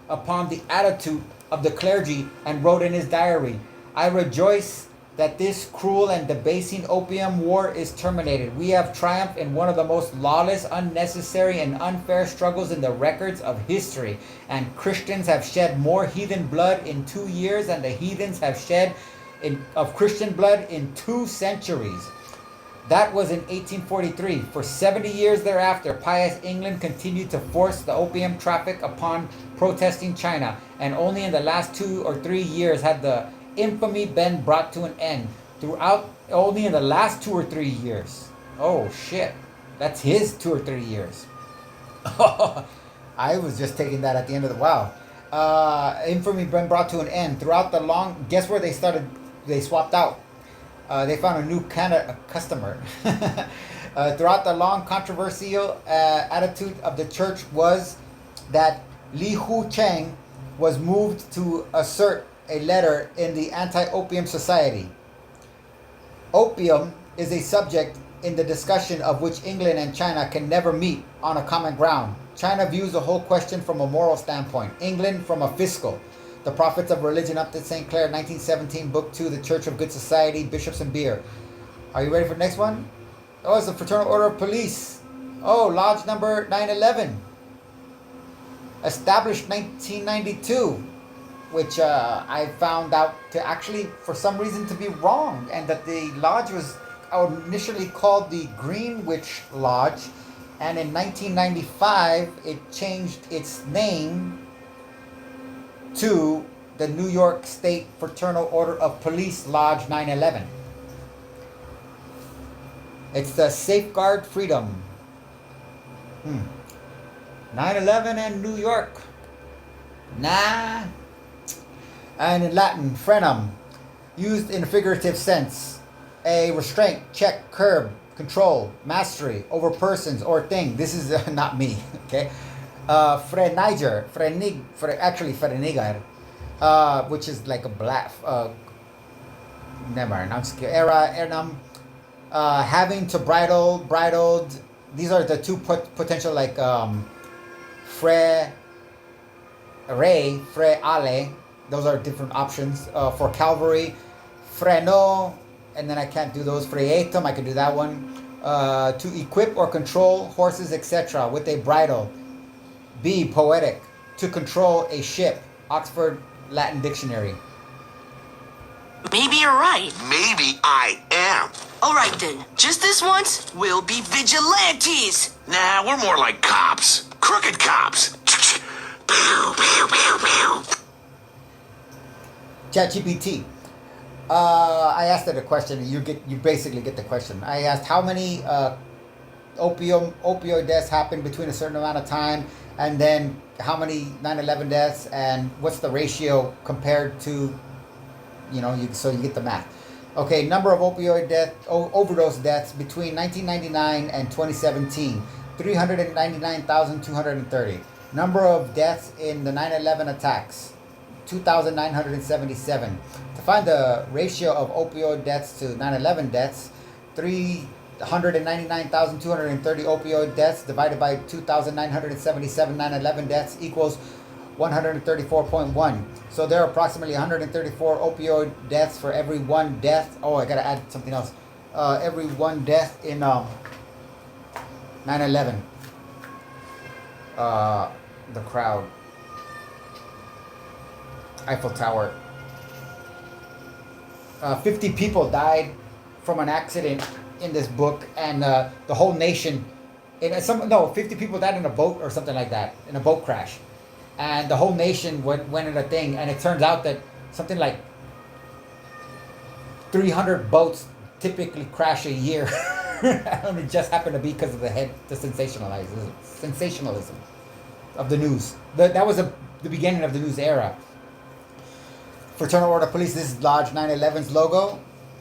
S1: upon the attitude of the clergy and wrote in his diary, I rejoice that this cruel and debasing opium war is terminated. We have triumphed in one of the most lawless, unnecessary, and unfair struggles in the records of history. And Christians have shed more heathen blood in 2 years than the heathens have shed of Christian blood in 2 centuries. That was in 1843. For 70 years thereafter, pious England continued to force the opium traffic upon protesting China. And only in the last 2 or 3 years had the infamy been brought to an end. Throughout, only in the last 2 or 3 years. Oh shit, that's his 2 or 3 years. I was just taking that at the end of the wow. infamy been brought to an end. Throughout the long, guess where they started? They swapped out. They found a new customer. Throughout the long controversial attitude of the church was that Li Hu Cheng was moved to assert a letter in the Anti-Opium Society. Opium is a subject in the discussion of which England and China can never meet on a common ground. China views the whole question from a moral standpoint, England from a fiscal. The Prophets of Religion, up to St. Clair, 1917, Book 2, The Church of Good Society, Bishops and Beer. Are you ready for the next one? Oh, it's the Fraternal Order of Police. Oh, Lodge number 911. Established 1992, which I found out to actually, for some reason, to be wrong, and that the lodge was initially called the Greenwich Lodge, and in 1995 it changed its name to the New York State Fraternal Order of Police Lodge 911. It's the Safeguard Freedom. 9/11 and New York. Nah. And in Latin, frenum, used in a figurative sense. A restraint, check, curb, control, mastery over persons or thing. This is not me, okay? Freniger, frenigar, which is like a black, never mind, I'm scared. Ernum, having to bridled. These are the two potential, like, fre ale. Those are different options for cavalry. Freno, and then I can't do those. Freatum, I can do that one. To equip or control horses, etc. with a bridle. B, poetic, to control a ship. Oxford Latin Dictionary.
S14: Maybe you're right.
S12: Maybe I am.
S14: All right then, just this once, we'll be vigilantes.
S12: Nah, we're more like cops. Crooked cops. Pew, pew, pew, pew.
S1: ChatGPT. I asked it a question, and you basically get the question. I asked how many opioid deaths happened between a certain amount of time, and then how many 9/11 deaths, and what's the ratio compared to, so you get the math. Okay, number of opioid overdose deaths between 1999 and 2017, 399,230. Number of deaths in the 9/11 attacks, 2,977. To find the ratio of opioid deaths to 9/11 deaths, 399,230 opioid deaths divided by 2,977 9/11 deaths equals 134.1. So there are approximately 134 opioid deaths for every one death. Oh, I gotta add something else. Every one death in 9/11. The crowd. Eiffel Tower. 50 people died from an accident in this book, and the whole nation. 50 people died in a boat or something like that, in a boat crash, and the whole nation went in a thing. And it turns out that something like 300 boats typically crash a year. And it just happened to be because of the sensationalism of the news. That was the beginning of the news era. Fraternal Order of Police. This is Lodge 9/11's logo.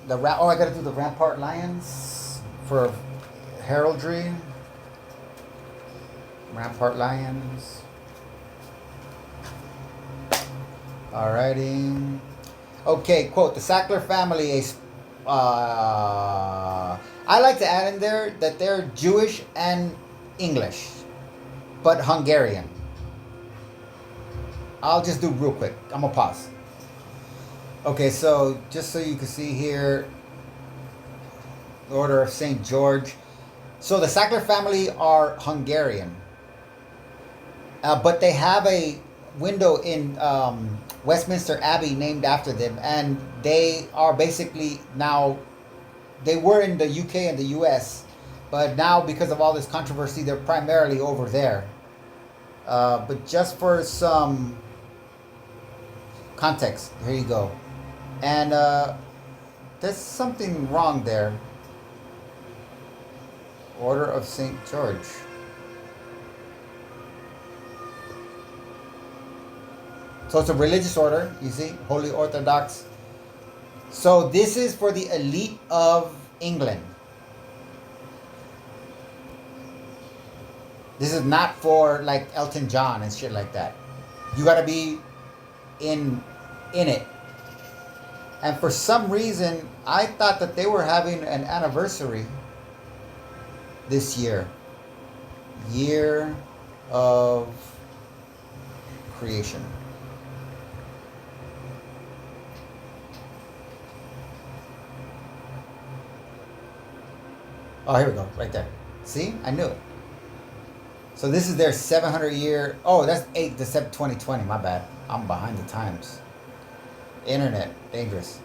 S1: I gotta do the Rampart Lions for heraldry. Rampart Lions. Alrighty. Okay, quote, the Sackler family, I like to add in there that they're Jewish and English, but Hungarian. I'll just do real quick. I'm gonna pause. Okay, so just so you can see here, the Order of St. George. So the Sackler family are Hungarian, but they have a window in Westminster Abbey named after them, and they are basically now, they were in the UK and the US, but now because of all this controversy, they're primarily over there. But just for some context, here you go. And there's something wrong there. Order of St. George. So it's a religious order, you see, Holy Orthodox. So this is for the elite of England. This is not for like Elton John and shit like that. You gotta be in it. And for some reason, I thought that they were having an anniversary this year. Year of creation. Oh, here we go, right there. See, I knew it. So this is their 700 year. Oh, that's 8 December 2020. My bad. I'm behind the times. Internet, dangerous.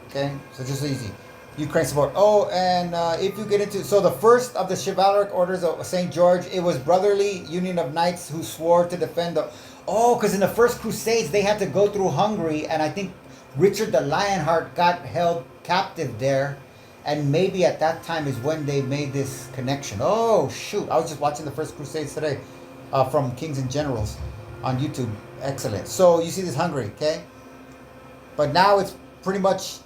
S1: Okay, so just easy. Ukraine support. Oh, and if you get into, so the first of the chivalric orders of St. George, it was Brotherly Union of Knights who swore to defend the. Oh, because in the first Crusades they had to go through Hungary, and I think Richard the Lionheart got held captive there, and maybe at that time is when they made this connection. Oh shoot! I was just watching the first Crusades today, from Kings and Generals, on YouTube. Excellent. So you see this Hungary, okay? But now it's pretty much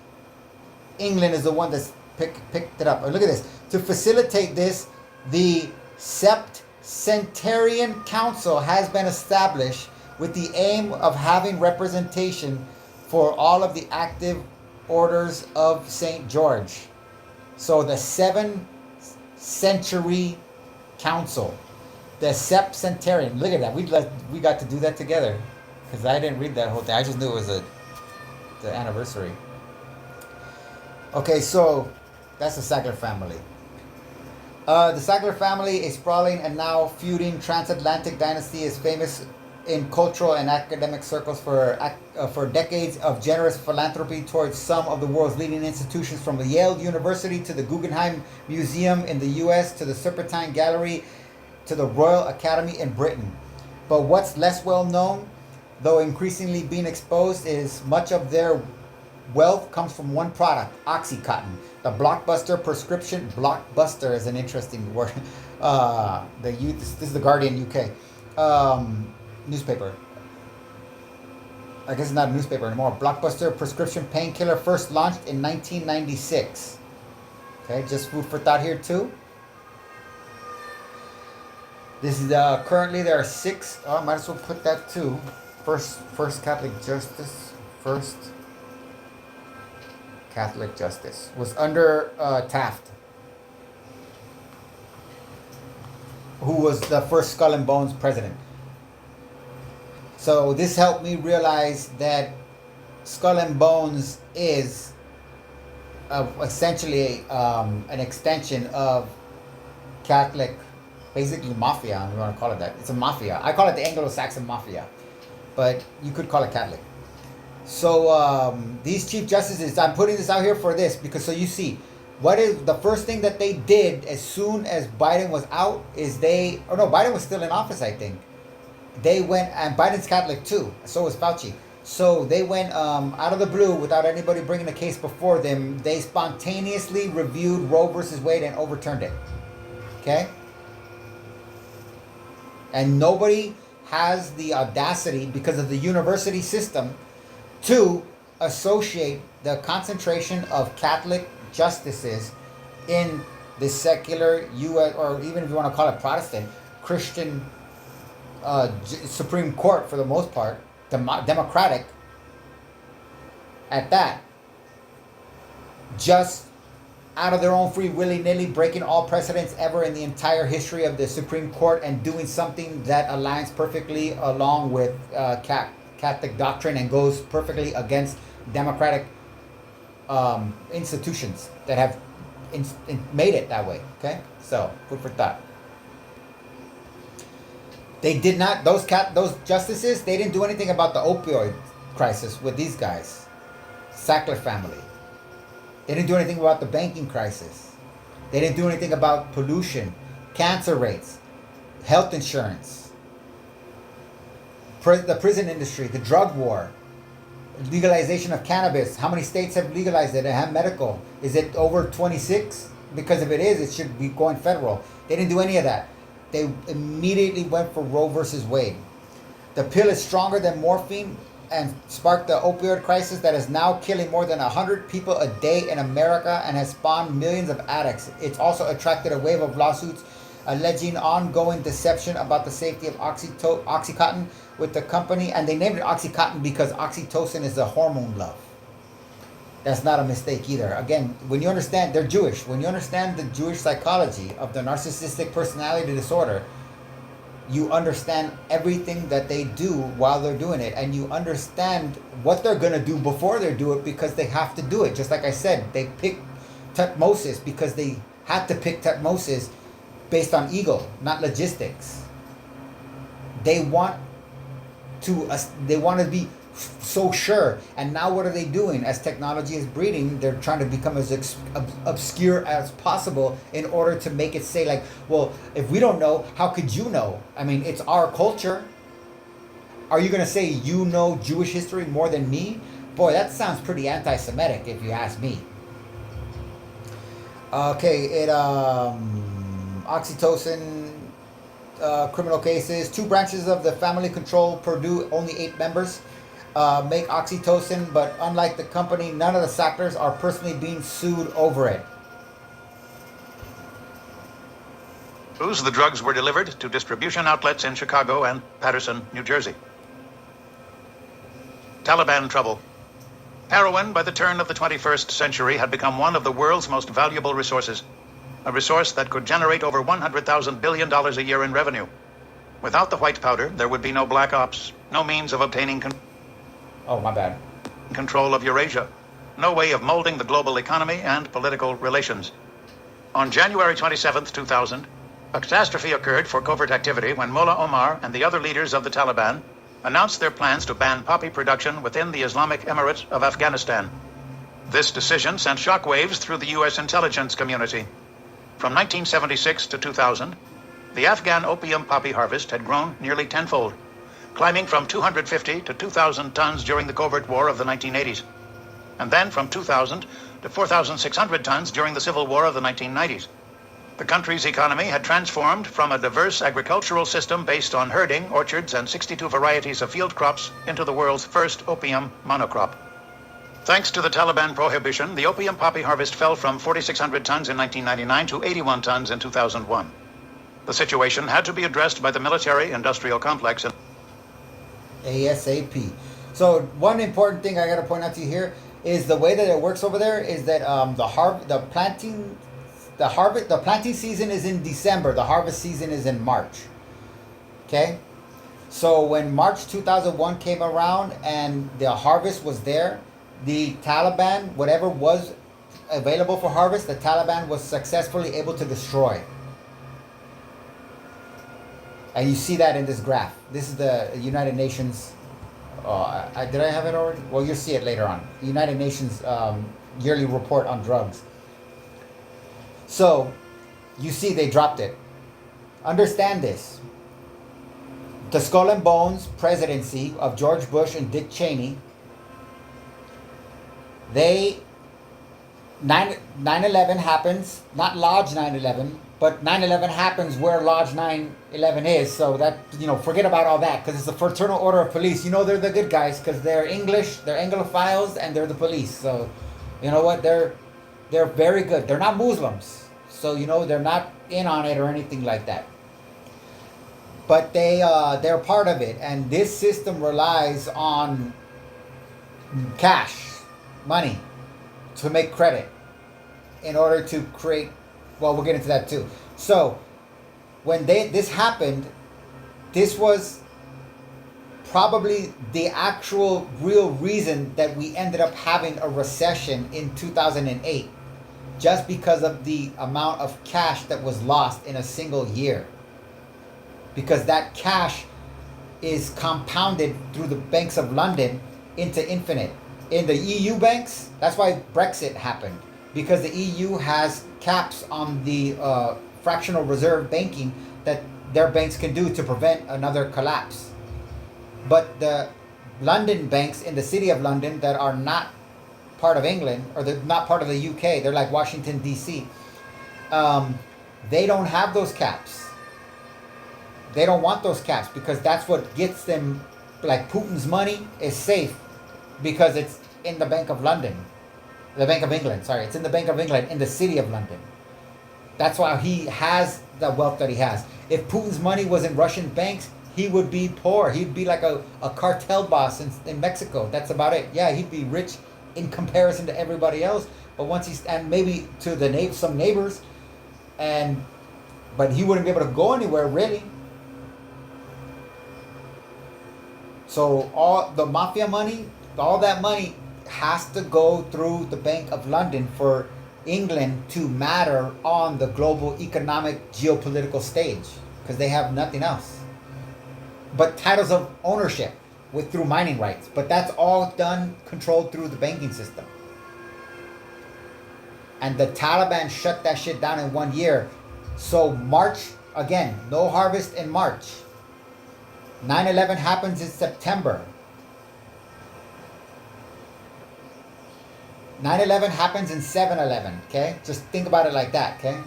S1: England is the one that's picked it up. Oh, look at this. To facilitate this, the Septcentenarian Council has been established with the aim of having representation for all of the active orders of St. George. So the 7th Century Council, the Septcentenarian. Look at that. We got to do that together because I didn't read that whole thing. I just knew it was the anniversary. Okay, so that's the Sackler family. The Sackler family, a sprawling and now feuding transatlantic dynasty, is famous in cultural and academic circles for decades of generous philanthropy towards some of the world's leading institutions, from the Yale University to the Guggenheim Museum in the U.S. to the Serpentine Gallery to the Royal Academy in Britain. But what's less well known, though increasingly being exposed, is much of their wealth comes from one product, Oxycontin. The blockbuster prescription. Blockbuster is an interesting word. This is the Guardian UK newspaper. I guess it's not a newspaper anymore. Blockbuster prescription painkiller, first launched in 1996. Okay, just food for thought here too. This is currently there are 6. Oh, I might as well put that too. First Catholic Justice. First Catholic Justice was under Taft, who was the first Skull and Bones president. So this helped me realize that Skull and Bones is essentially an extension of Catholic, basically mafia, if you want to call it that. It's a mafia. I call it the Anglo-Saxon mafia, but you could call it Catholic. So these chief justices, I'm putting this out here for this because so you see, what is the first thing that they did as soon as Biden was out is Biden was still in office, I think. They went, and Biden's Catholic too, so was Fauci. So they went out of the blue without anybody bringing a case before them. They spontaneously reviewed Roe versus Wade and overturned it. Okay? And nobody has the audacity, because of the university system, to associate the concentration of Catholic justices in the secular U.S., or even if you want to call it Protestant, Christian Supreme Court for the most part, democratic at that, just out of their own free willy-nilly, breaking all precedents ever in the entire history of the Supreme Court and doing something that aligns perfectly along with Catholic doctrine and goes perfectly against democratic institutions that have made it that way. Okay, so food for thought. They did not; those justices, they didn't do anything about the opioid crisis with these guys, Sackler family. They didn't do anything about the banking crisis. They didn't do anything about pollution, cancer rates, health insurance, the prison industry, the drug war, legalization of cannabis. How many states have legalized it and have medical? Is it over 26? Because if it is, it should be going federal. They didn't do any of that. They immediately went for Roe versus Wade. The pill is stronger than morphine. and sparked the opioid crisis that is now killing more than 100 people a day in America and has spawned millions of addicts. It's also attracted a wave of lawsuits alleging ongoing deception about the safety of Oxycontin with the company. And they named it Oxycontin because oxytocin is a hormone love. That's not a mistake either. Again, when you understand, they're Jewish. When you understand the Jewish psychology of the narcissistic personality disorder, you understand everything that they do while they're doing it. And you understand what they're going to do before they do it because they have to do it. Just like I said, they picked Tutmosis because they had to pick Tutmosis based on ego, not logistics. They want to be so sure. And now what are they doing? As technology is breeding, they're trying to become as obscure as possible in order to make it say like, well, if we don't know, how could you know? I mean, it's our culture. Are you going to say you know Jewish history more than me? Boy, that sounds pretty anti-Semitic if you ask me. Okay, oxytocin, criminal cases, 2 branches of the family control Purdue, only 8 members. Make oxytocin, but unlike the company, none of the Sacklers are personally being sued over it.
S2: The drugs were delivered to distribution outlets in Chicago and Paterson, New Jersey. Taliban trouble. Heroin, by the turn of the 21st century, had become one of the world's most valuable resources, a resource that could generate over $100,000 billion a year in revenue. Without the white powder, there would be no black ops, no means of obtaining control of Eurasia, no way of molding the global economy and political relations. On January 27, 2000, a catastrophe occurred for covert activity when Mullah Omar and the other leaders of the Taliban announced their plans to ban poppy production within the Islamic Emirate of Afghanistan. This decision sent shockwaves through the U.S. intelligence community. From 1976 to 2000, the Afghan opium poppy harvest had grown nearly tenfold, climbing from 250 to 2,000 tons during the covert war of the 1980s, and then from 2,000 to 4,600 tons during the civil war of the 1990s. The country's economy had transformed from a diverse agricultural system based on herding, orchards, and 62 varieties of field crops into the world's first opium monocrop. Thanks to the Taliban prohibition, the opium poppy harvest fell from 4,600 tons in 1999 to 81 tons in 2001. The situation had to be addressed by the military-industrial complex.
S1: ASAP. So one important thing I got to point out to you here is the way that it works over there is that the planting season is in December. The harvest season is in March. Okay? So when March 2001 came around and the harvest was there, the Taliban, whatever was available for harvest, the Taliban was successfully able to destroy. And you see that in this graph. This is the United Nations. Did I have it already? Well, you'll see it later on. United Nations yearly report on drugs. So, you see they dropped it. Understand this. The Skull and Bones presidency of George Bush and Dick Cheney, 9/11 happens, not Lodge 9/11, but 9/11 happens where Lodge 9/11 is. So that, forget about all that, because it's the Fraternal Order of Police. They're the good guys because they're English, they're Anglophiles, and they're the police. So, you know what? They're very good. They're not Muslims. So, they're not in on it or anything like that. But they're part of it. And this system relies on cash, money, to make credit in order to create. Well, we'll get into that too. So, when this happened, this was probably the actual real reason that we ended up having a recession in 2008, just because of the amount of cash that was lost in a single year. Because that cash is compounded through the banks of London into infinite. In the EU banks, that's why Brexit happened. Because the EU has caps on the fractional reserve banking that their banks can do to prevent another collapse. But the London banks in the city of London that are not part of England, or they're not part of the UK, they're like Washington, D.C., they don't have those caps. They don't want those caps because that's what gets them like Putin's money is safe because it's in the Bank of London, the Bank of England. Sorry, it's in the Bank of England in the city of London. That's why he has the wealth that he has. If Putin's money was in Russian banks, he would be poor. He'd be like a cartel boss in Mexico. That's about it. Yeah, he'd be rich in comparison to everybody else. But once he's, and maybe to the some neighbors, but he wouldn't be able to go anywhere really. So all the mafia money, all that money has to go through the Bank of London for England to matter on the global economic geopolitical stage, because they have nothing else but titles of ownership through mining rights. But that's all done, controlled through the banking system. And the Taliban shut that shit down in 1 year. So March, again, no harvest in March. 9/11 happens in September. 9/11 happens in 7/11, okay? Just think about it like that, okay?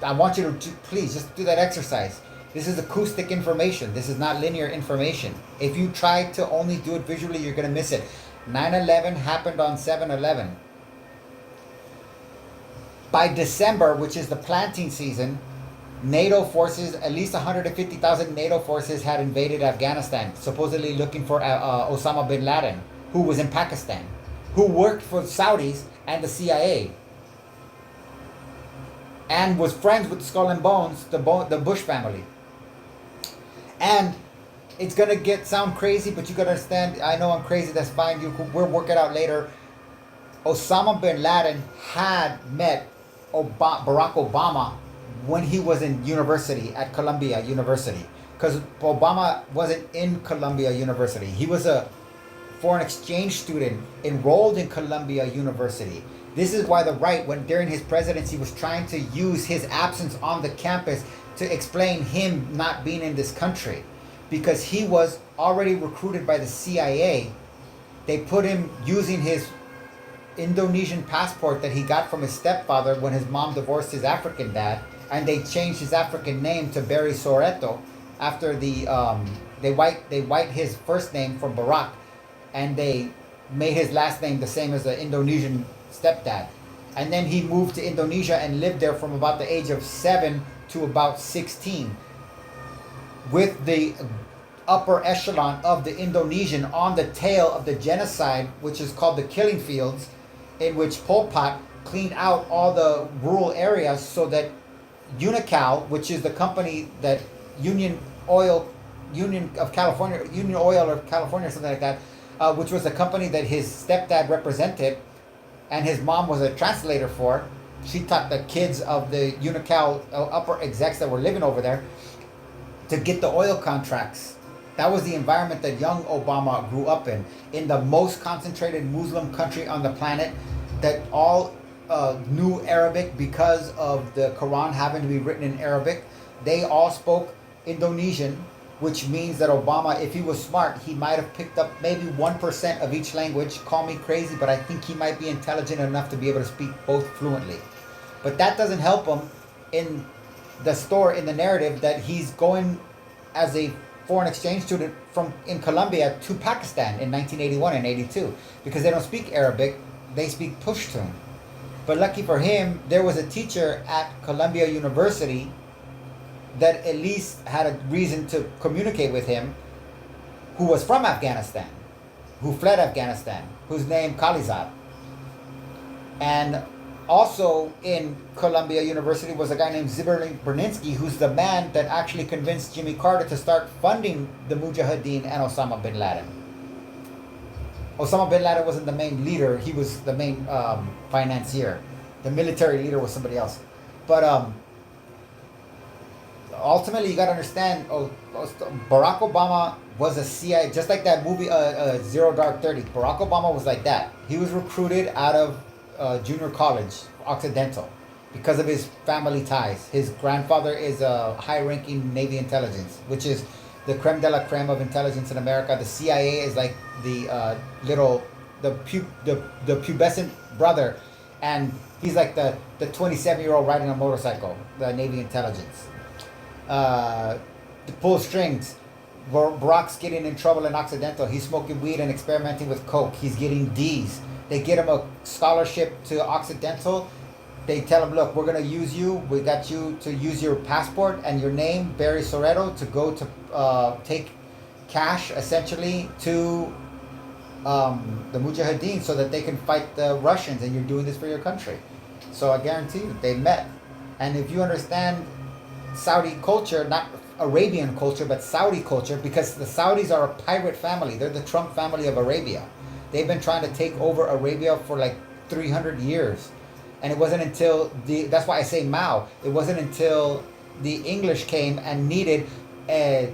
S1: I want you to please just do that exercise. This is acoustic information. This is not linear information. If you try to only do it visually, you're going to miss it. 9/11 happened on 7/11. By December, which is the planting season, NATO forces, at least 150,000 NATO forces had invaded Afghanistan, supposedly looking for Osama bin Laden, who was in Pakistan, who worked for the Saudis and the CIA, and was friends with Skull and Bones, the Bush family. And it's going to sound crazy, but you got to understand, I know I'm crazy, that's fine, we'll work it out later. Osama bin Laden had met Barack Obama when he was in university at Columbia University, because Obama wasn't in Columbia University. He was a foreign exchange student enrolled in Columbia University. This is why the right, when during his presidency, was trying to use his absence on the campus to explain him not being in this country, because he was already recruited by the CIA. They put him using his Indonesian passport that he got from his stepfather when his mom divorced his African dad, and they changed his African name to Barry Soreto after they white his first name from Barack, and they made his last name the same as the Indonesian stepdad. And then he moved to Indonesia and lived there from about the age of 7 to about 16 with the upper echelon of the Indonesian on the tail of the genocide, which is called the Killing Fields, in which Pol Pot cleaned out all the rural areas so that Unocal, which is the company that Union Oil of California or something like that, which was the company that his stepdad represented and his mom was a translator for. She taught the kids of the Unocal upper execs that were living over there to get the oil contracts. That was the environment that young Obama grew up in the most concentrated Muslim country on the planet, that all knew Arabic because of the Quran having to be written in Arabic. They all spoke Indonesian, which means that Obama, if he was smart, he might have picked up maybe 1% of each language. Call me crazy, but I think he might be intelligent enough to be able to speak both fluently. But that doesn't help him in the narrative that he's going as a foreign exchange student in Colombia to Pakistan in 1981 and 82, because they don't speak Arabic, they speak Pushtun. But lucky for him, there was a teacher at Columbia University that at least had a reason to communicate with him, who was from Afghanistan, who fled Afghanistan, whose name Khalizad. And also in Columbia University was a guy named Zbigniew Brzezinski, who's the man that actually convinced Jimmy Carter to start funding the Mujahideen and Osama bin Laden. Osama bin Laden wasn't the main leader, he was the main financier. The military leader was somebody else. But ultimately, you got to understand, Barack Obama was a CIA, just like that movie Zero Dark 30. Barack Obama was like that. He was recruited out of junior college, Occidental, because of his family ties. His grandfather is a high-ranking Navy intelligence, which is the creme de la creme of intelligence in America. The CIA is like the pubescent brother, and he's like the 27-year-old riding a motorcycle, the Navy intelligence. To pull strings. Barack's getting in trouble in Occidental. He's smoking weed and experimenting with coke. He's getting D's. They get him a scholarship to Occidental. They tell him, look, we're going to use you. We got you to use your passport and your name, Barry Soretto, to go to take cash, essentially, to the Mujahideen so that they can fight the Russians, and you're doing this for your country. So I guarantee you, they met. And if you understand Saudi culture, not Arabian culture, but Saudi culture, because the Saudis are a pirate family. They're the Trump family of Arabia. They've been trying to take over Arabia for like 300 years. And it wasn't until that's why I say Mao, it wasn't until the English came and needed a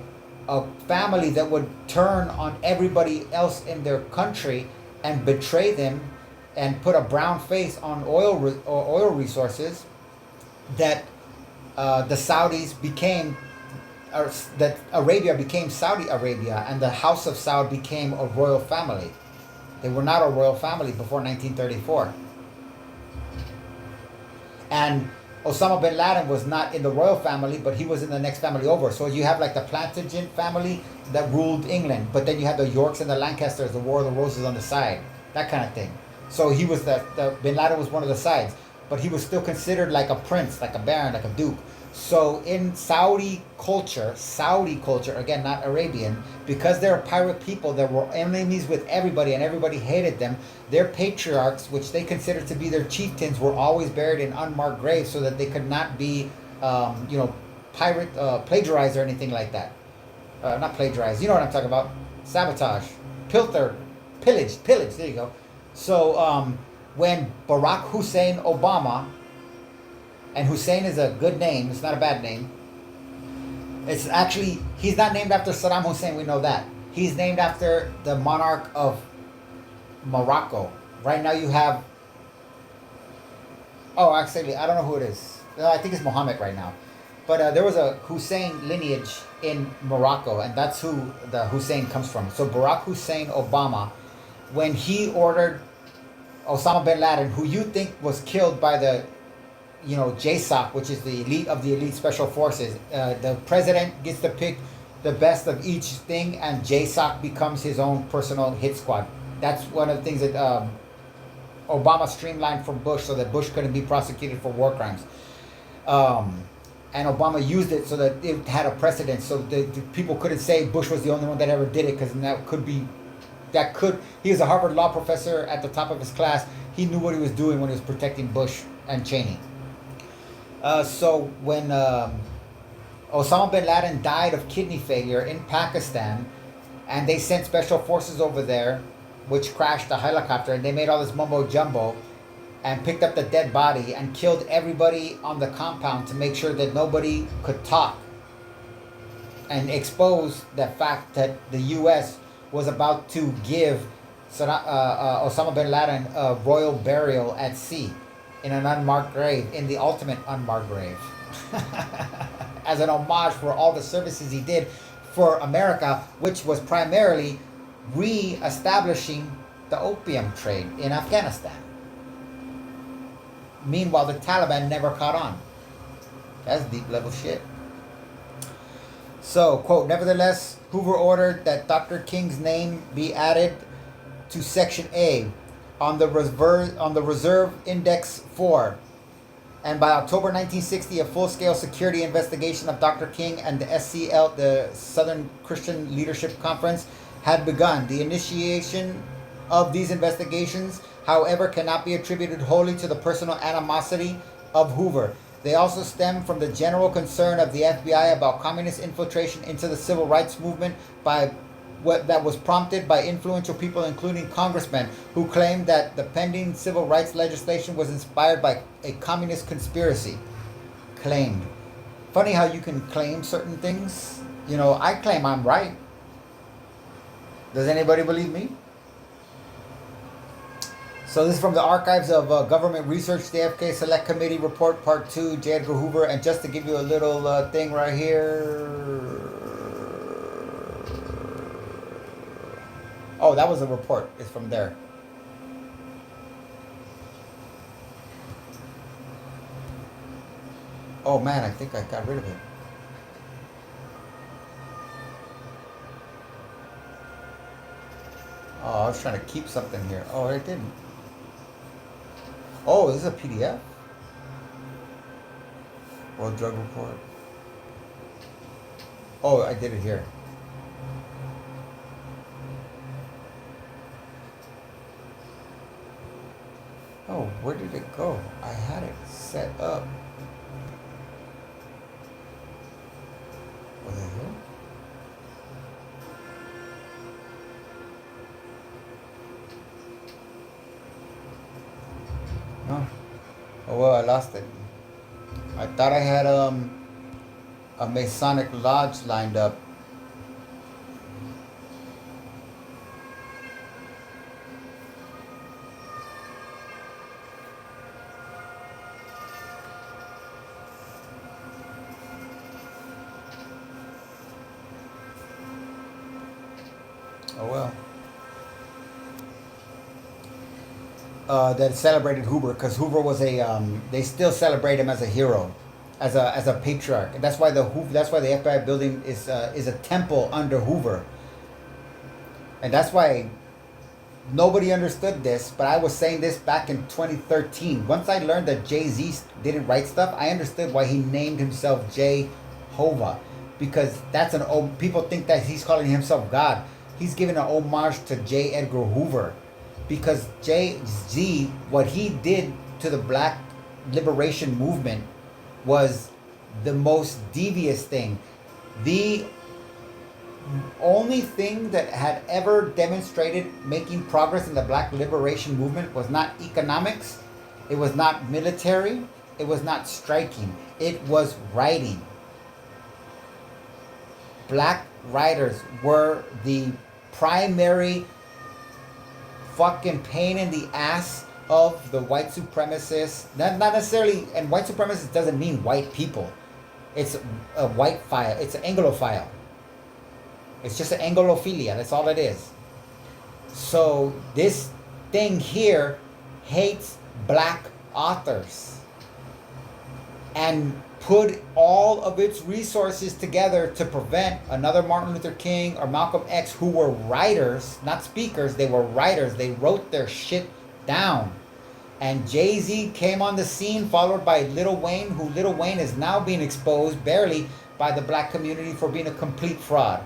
S1: family that would turn on everybody else in their country and betray them and put a brown face on oil resources, that the Saudis became, or that Arabia became Saudi Arabia, and the House of Saud became a royal family. They were not a royal family before 1934. And Osama bin Laden was not in the royal family, but he was in the next family over. So you have like the Plantagenet family that ruled England, but then you have the Yorks and the Lancasters, the War of the Roses on the side, that kind of thing. So he was the bin Laden was one of the sides, but he was still considered like a prince, like a baron, like a duke. So in Saudi culture, again, not Arabian, because they're pirate people that were enemies with everybody and everybody hated them, their patriarchs, which they considered to be their chieftains, were always buried in unmarked graves so that they could not be, plagiarized or anything like that. Not plagiarized, you know what I'm talking about. Sabotage, pillage, there you go. So when Barack Hussein Obama, and Hussein is a good name, it's not a bad name. It's actually, he's not named after Saddam Hussein, we know that. He's named after the monarch of Morocco. Right now you have, actually, I don't know who it is. I think it's Mohammed right now. But there was a Hussein lineage in Morocco, and that's who the Hussein comes from. So Barack Hussein Obama, when he ordered Osama bin Laden, who you think was killed by the JSOC, which is the elite of the elite special forces. The president gets to pick the best of each thing, and JSOC becomes his own personal hit squad. That's one of the things that Obama streamlined for Bush so that Bush couldn't be prosecuted for war crimes. And Obama used it so that it had a precedent, so the people couldn't say Bush was the only one that ever did it, because he was a Harvard law professor at the top of his class. He knew what he was doing when he was protecting Bush and Cheney. So when Osama bin Laden died of kidney failure in Pakistan, and they sent special forces over there, which crashed the helicopter, and they made all this mumbo jumbo and picked up the dead body and killed everybody on the compound to make sure that nobody could talk, and expose the fact that the U.S. was about to give Osama bin Laden a royal burial at sea in an unmarked grave, in the ultimate unmarked grave, as an homage for all the services he did for America, which was primarily re-establishing the opium trade in Afghanistan. Meanwhile, the Taliban never caught on. That's deep level shit. So, quote, nevertheless, Hoover ordered that Dr. King's name be added to Section A on the Reserve Index 4. And by October 1960, a full-scale security investigation of Dr. King and the SCL, the Southern Christian Leadership Conference, had begun. The initiation of these investigations, however, cannot be attributed wholly to the personal animosity of Hoover. They also stem from the general concern of the FBI about communist infiltration into the civil rights movement that was prompted by influential people, including congressmen, who claimed that the pending civil rights legislation was inspired by a communist conspiracy. Claimed. Funny how you can claim certain things. I claim I'm right. Does anybody believe me? So this is from the archives of Government Research, the JFK Select Committee Report, Part 2, J. Edgar Hoover. And just to give you a little thing right here. Oh, that was a report. It's from there. Oh man, I think I got rid of it. Oh, I was trying to keep something here. Oh, I didn't. Oh, this is a PDF? World Drug Report. Oh, I did it here. Oh, where did it go? I had it set up. Was it here? No. Oh well, I lost it. I thought I had a Masonic lodge lined up. Oh well. That celebrated Hoover because Hoover was they still celebrate him as a hero, as a patriarch. And that's why the FBI building is a temple under Hoover. And that's why nobody understood this, but I was saying this back in 2013. Once I learned that Jay-Z didn't write stuff, I understood why he named himself Jehovah, because that's people think that he's calling himself God. He's giving an homage to J. Edgar Hoover, because Jay-Z, what he did to the Black liberation movement was the most devious thing. The only thing that had ever demonstrated making progress in the Black liberation movement was not economics, it was not military, it was not striking, it was writing. Black writers were the primary fucking pain in the ass of the white supremacists. Not necessarily, and white supremacist doesn't mean white people. It's a white file. It's an Anglophile. It's just an Anglophilia. That's all it is. So this thing here hates black authors and put all of its resources together to prevent another Martin Luther King or Malcolm X, who were writers, not speakers. They were writers. They wrote their shit down. And Jay-Z came on the scene, followed by Lil Wayne, who Lil Wayne is now being exposed barely by the black community for being a complete fraud.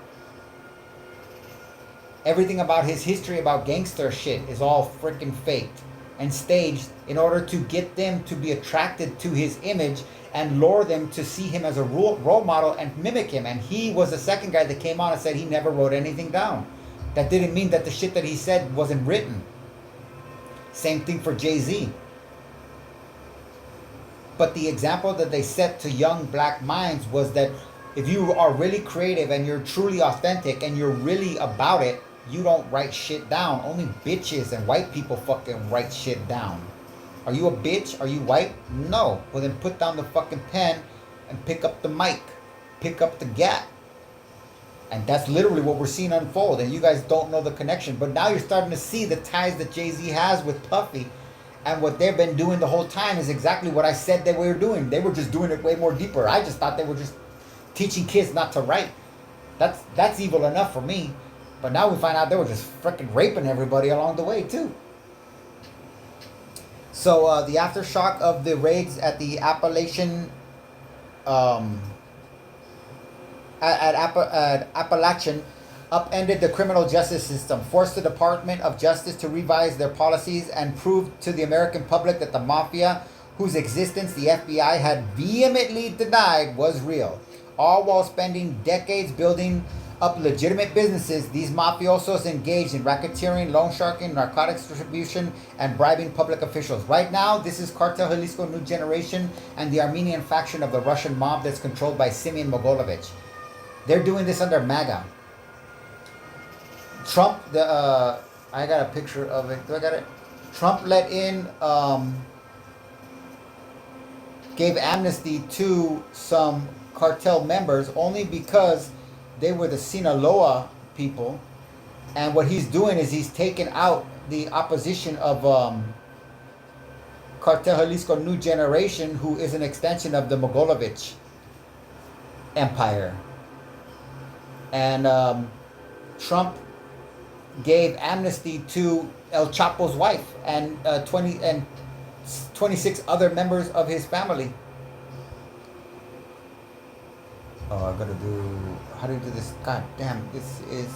S1: Everything about his history about gangster shit is all freaking faked and staged in order to get them to be attracted to his image and lure them to see him as a role model and mimic him. And he was the second guy that came on and said he never wrote anything down. That didn't mean that the shit that he said wasn't written. Same thing for Jay-Z. But the example that they set to young black minds was that if you are really creative and you're truly authentic and you're really about it, you don't write shit down. Only bitches and white people fucking write shit down. Are you a bitch? Are you white? No. Well then put down the fucking pen and pick up the mic. Pick up the gap. And that's literally what we're seeing unfold. And you guys don't know the connection. But now you're starting to see the ties that Jay-Z has with Puffy. And what they've been doing the whole time is exactly what I said they were doing. They were just doing it way more deeper. I just thought they were just teaching kids not to write. That's evil enough for me. But now we find out they were just freaking raping everybody along the way too. So the aftershock of the raids at the Appalachian Appalachian upended the criminal justice system, forced the Department of Justice to revise their policies, and proved to the American public that the mafia, whose existence the FBI had vehemently denied, was real. All while spending decades building up legitimate businesses, these mafiosos engaged in racketeering, loan sharking, narcotics distribution, and bribing public officials. Right now, this is Cartel Jalisco New Generation and the Armenian faction of the Russian mob that's controlled by Simeon Mogilovich. They're doing this under MAGA. Trump, I got a picture of it. Do I got it? Trump let in, gave amnesty to some cartel members only because they were the Sinaloa people. And what he's doing is he's taking out the opposition of Cartel Jalisco New Generation, who is an extension of the Mogilovich Empire. And Trump gave amnesty to El Chapo's wife and 26 other members of his family. Oh, I gotta do. How do you do this? God damn, this is.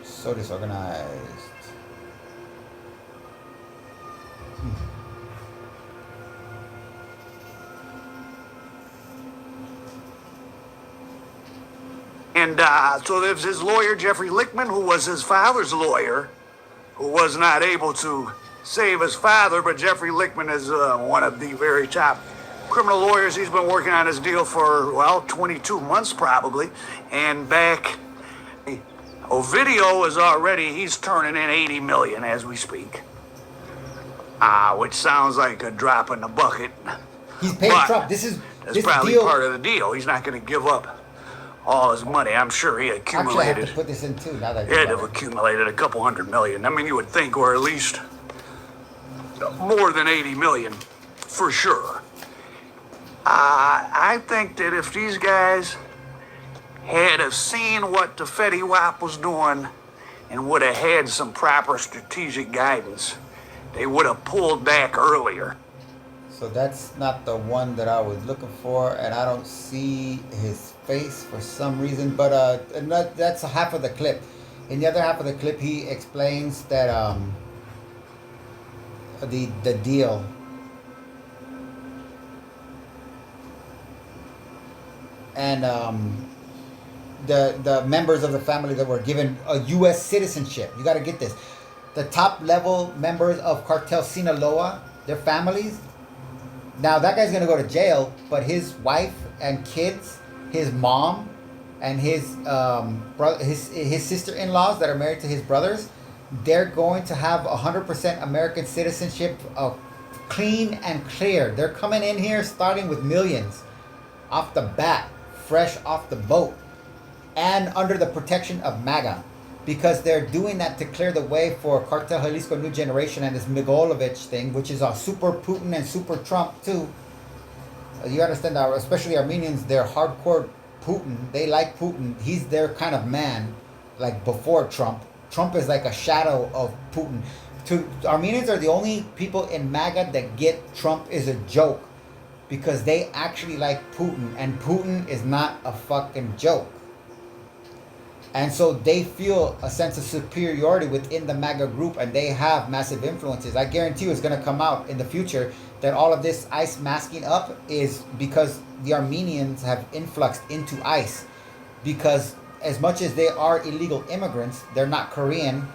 S1: So disorganized.
S6: And so there's his lawyer, Jeffrey Lichtman, who was his father's lawyer, who was not able to save his father, but Jeffrey Lichtman is one of the very top criminal lawyers. He's been working on his deal for, well, 22 months probably. And back, Ovidio is already, he's turning in 80 million as we speak. Which sounds like a drop in the bucket.
S1: He's paying Trump. That's
S6: probably
S1: deal.
S6: part of the deal. He's not going to give up all his money. I'm sure he accumulated.
S1: Actually, I have to put this in too. Now that
S6: He had to have accumulated a couple $100 million. I mean, you would think, or at least more than 80 million, for sure. I think that if these guys had have seen what the Fetty Wap was doing and would have had some proper strategic guidance, they would have pulled back earlier.
S1: So that's not the one that I was looking for, and I don't see his face for some reason. But and that's half of the clip. In the other half of the clip, he explains that the deal. And the members of the family that were given a U.S. citizenship. You got to get this. The top level members of Cartel Sinaloa, their families. Now that guy's gonna go to jail, but his wife and kids, his mom, and his brother, his sister-in-laws that are married to his brothers, they're going to have 100% American citizenship, clean and clear. They're coming in here starting with millions, off the bat, fresh off the boat, and under the protection of MAGA. Because they're doing that to clear the way for Cartel Jalisco New Generation and this Migolovich thing, which is a super Putin and super Trump too. You understand that, especially Armenians, they're hardcore Putin. They like Putin. He's their kind of man, like before Trump. Trump is like a shadow of Putin. Armenians are the only people in MAGA that get Trump is a joke, because they actually like Putin, and Putin is not a fucking joke. And so they feel a sense of superiority within the MAGA group, and they have massive influences. I guarantee you it's going to come out in the future that all of this ICE masking up is because the Armenians have influxed into ICE. Because as much as they are illegal immigrants, they're not Korean,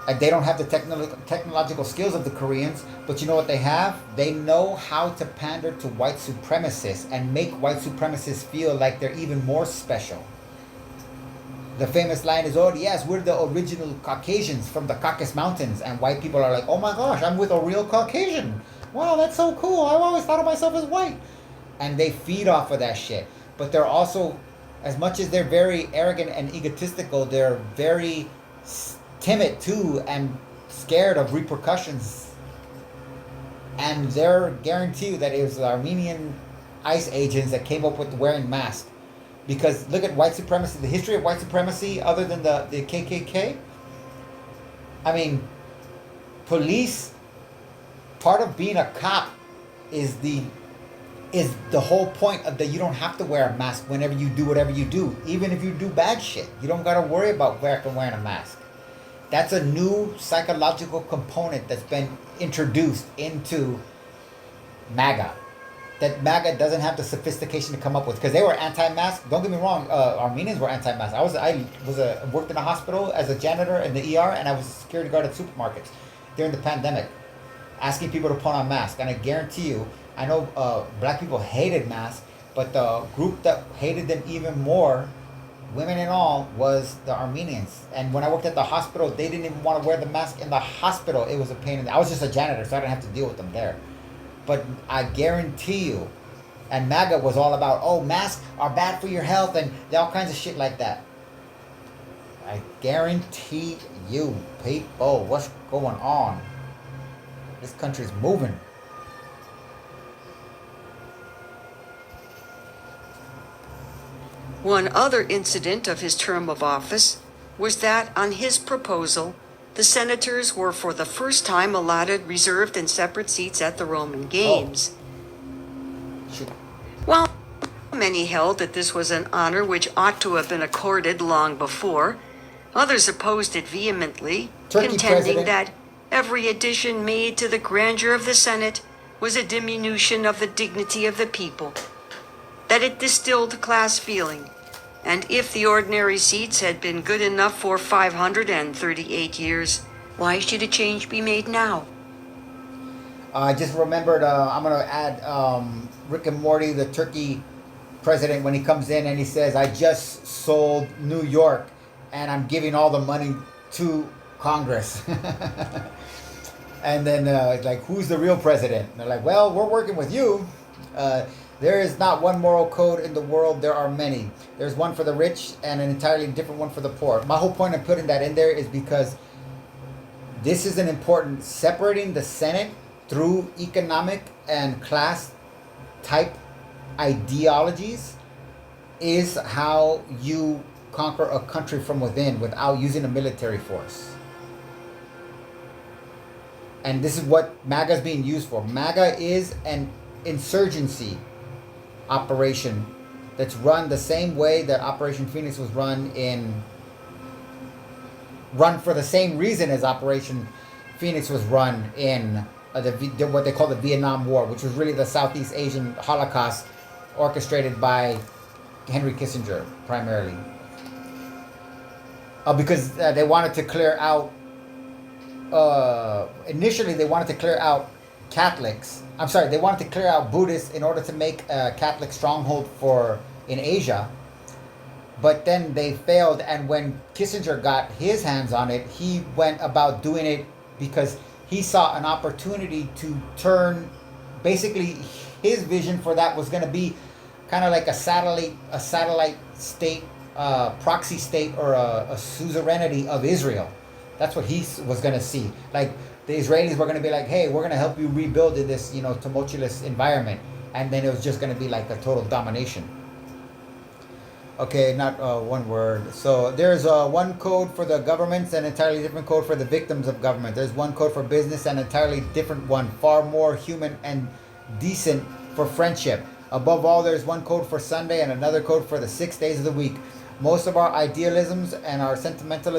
S1: and they don't have the technological skills of the Koreans. But you know what they have? They know how to pander to white supremacists and make white supremacists feel like they're even more special. The famous line is, oh yes, we're the original Caucasians from the Caucasus Mountains. And white people are like, oh my gosh, I'm with a real Caucasian. Wow, that's so cool. I've always thought of myself as white. And they feed off of that shit. But they're also, as much as they're very arrogant and egotistical, they're very timid too and scared of repercussions. And they're guaranteed that it was the Armenian ICE agents that came up with wearing masks. Because look at white supremacy, the history of white supremacy other than the KKK. I mean, police, part of being a cop is the whole point of that you don't have to wear a mask whenever you do whatever you do. Even if you do bad shit, you don't got to worry about wearing a mask. That's a new psychological component that's been introduced into MAGA. That MAGA doesn't have the sophistication to come up with, because they were anti-mask. Don't get me wrong, Armenians were anti-mask. I worked in a hospital as a janitor in the ER, and I was a security guard at supermarkets during the pandemic, asking people to put on masks. And I guarantee you, I know black people hated masks, but the group that hated them even more, women and all, was the Armenians. And when I worked at the hospital, they didn't even want to wear the mask in the hospital. It was a pain. I was just a janitor, so I didn't have to deal with them there. But I guarantee you, and MAGA was all about, oh, masks are bad for your health and all kinds of shit like that. I guarantee you, people, what's going on? This country's moving.
S7: One other incident of his term of office was that on his proposal, the senators were for the first time allotted reserved and separate seats at the Roman Games. While many held that this was an honor which ought to have been accorded long before, others opposed it vehemently, contending that every addition made to the grandeur of the Senate was a diminution of the dignity of the people, that it distilled class feeling, and if the ordinary seats had been good enough for 538 years, why should a change be made now?
S1: I just remembered, I'm going to add Rick and Morty, the turkey president, when he comes in and he says, I just sold New York and I'm giving all the money to Congress. And then like, who's the real president? And they're like, well, we're working with you. There is not one moral code in the world. There are many. There's one for the rich and an entirely different one for the poor. My whole point of putting that in there is because this is an important, separating the Senate through economic and class type ideologies is how you conquer a country from within without using a military force. And this is what MAGA is being used for. MAGA is an insurgency operation that's run the same way that Operation Phoenix was run for the same reason as Operation Phoenix was run in what they call the Vietnam War, which was really the Southeast Asian Holocaust orchestrated by Henry Kissinger primarily. Because they wanted to clear out, initially they wanted to clear out Catholics. They wanted to clear out Buddhists in order to make a Catholic stronghold in Asia. But then they failed, and when Kissinger got his hands on it, he went about doing it because he saw an opportunity to turn, basically his vision for that was going to be kind of like a satellite state, proxy state, or a suzerainty of Israel. That's what he was going to see. Like, the Israelis were going to be like, hey, we're going to help you rebuild in this, tumultuous environment. And then it was just going to be like a total domination. Okay, not one word. So there's one code for the governments and an entirely different code for the victims of government. There's one code for business and an entirely different one, far more human and decent for friendship. Above all, there's one code for Sunday and another code for the 6 days of the week. Most of our idealisms and our sentimental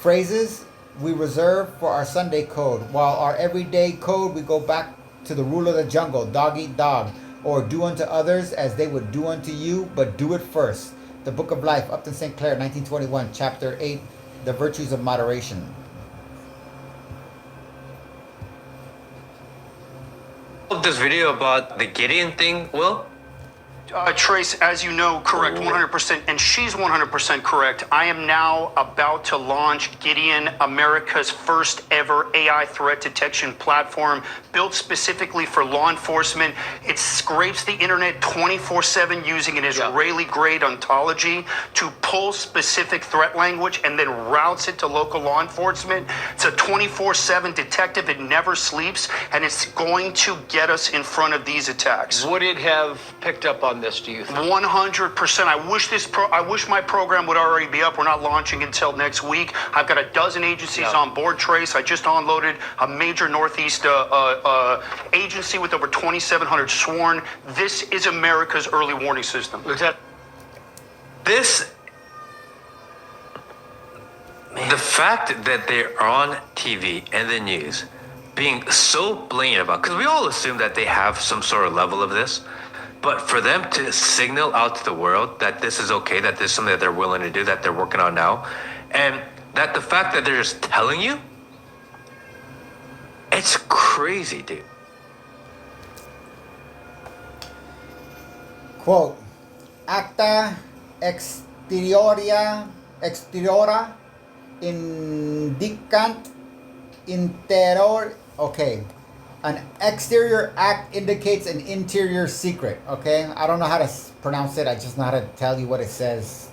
S1: phrases we reserve for our Sunday code, while our everyday code we go back to the rule of the jungle, dog eat dog, or do unto others as they would do unto you, but do it first. The Book of Life, Upton St. Clair, 1921, Chapter 8, The Virtues of Moderation.
S8: This video about the Gideon thing, Will?
S16: Trace, as you know, correct, 100%, and she's 100% correct. I am now about to launch Gideon, America's first ever AI threat detection platform, built specifically for law enforcement. It scrapes the internet 24/7 using an Israeli-grade ontology to pull specific threat language and then routes it to local law enforcement. It's a 24/7 detective. It never sleeps, and it's going to get us in front of these attacks.
S8: Would it have picked up on this, do you think?
S16: 100%. I wish my program would already be up. We're not launching until next week. I've got a dozen agencies on board, Trace. I just unloaded a major Northeast agency with over 2,700 sworn. This is America's early warning system.
S8: Lieutenant, the fact that they're on TV and the news being so blatant about, because we all assume that they have some sort of level of this, but for them to signal out to the world that this is okay, that this is something that they're willing to do, that they're working on now, and that the fact that they're just telling you, it's crazy, dude.
S1: Quote, acta exteriora indicant interior. Okay. An exterior act indicates an interior secret, okay? I don't know how to pronounce it. I just know how to tell you what it says.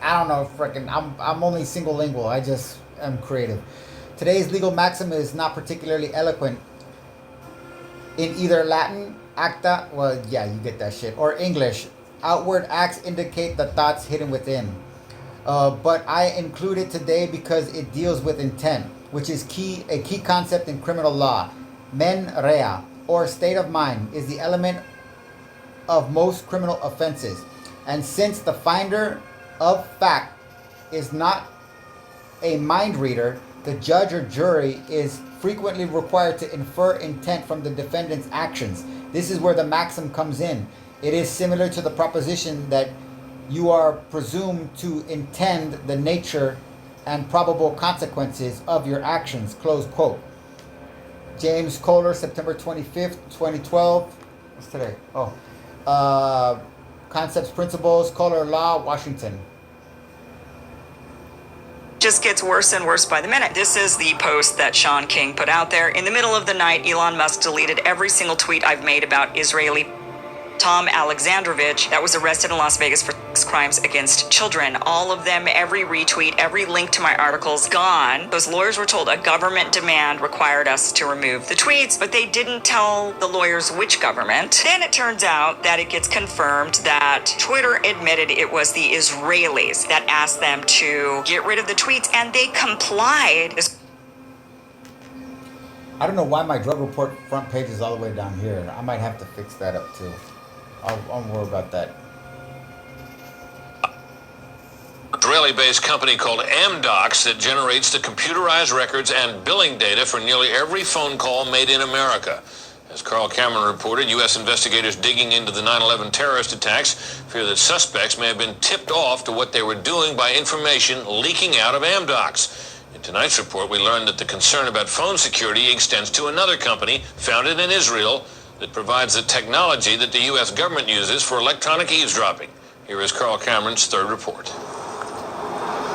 S1: I don't know, I'm only single lingual. I just am creative. Today's legal maxim is not particularly eloquent in either Latin Acta, well, yeah, you get that shit. Or English, outward acts indicate the thoughts hidden within. But I include it today because it deals with intent, which is a key concept in criminal law. Men rea, or state of mind, is the element of most criminal offenses. And since the finder of fact is not a mind reader, the judge or jury is frequently required to infer intent from the defendant's actions. This is where the maxim comes in. It is similar to the proposition that you are presumed to intend the nature and probable consequences of your actions, close quote. James Kohler, September 25th, 2012. What's today? Concepts, Principles, Kohler Law, Washington.
S3: Just gets worse and worse by the minute. This is the post that Sean King put out there. In the middle of the night, Elon Musk deleted every single tweet I've made about Israeli Tom Alexandrovich that was arrested in Las Vegas for crimes against children. All of them, every retweet, every link to my articles, gone. Those lawyers were told a government demand required us to remove the tweets, but they didn't tell the lawyers which government. Then it turns out that it gets confirmed that Twitter admitted it was the Israelis that asked them to get rid of the tweets, and they complied.
S1: I don't know why my drug report front page is all the way down here. I might have to fix that up too. I'll worry about that.
S9: Israeli-based company called Amdocs that generates the computerized records and billing data for nearly every phone call made in America. As Carl Cameron reported, U.S. investigators digging into the 9/11 terrorist attacks fear that suspects may have been tipped off to what they were doing by information leaking out of Amdocs. In tonight's report, we learned that the concern about phone security extends to another company founded in Israel that provides the technology that the U.S. government uses for electronic eavesdropping. Here is Carl Cameron's third report.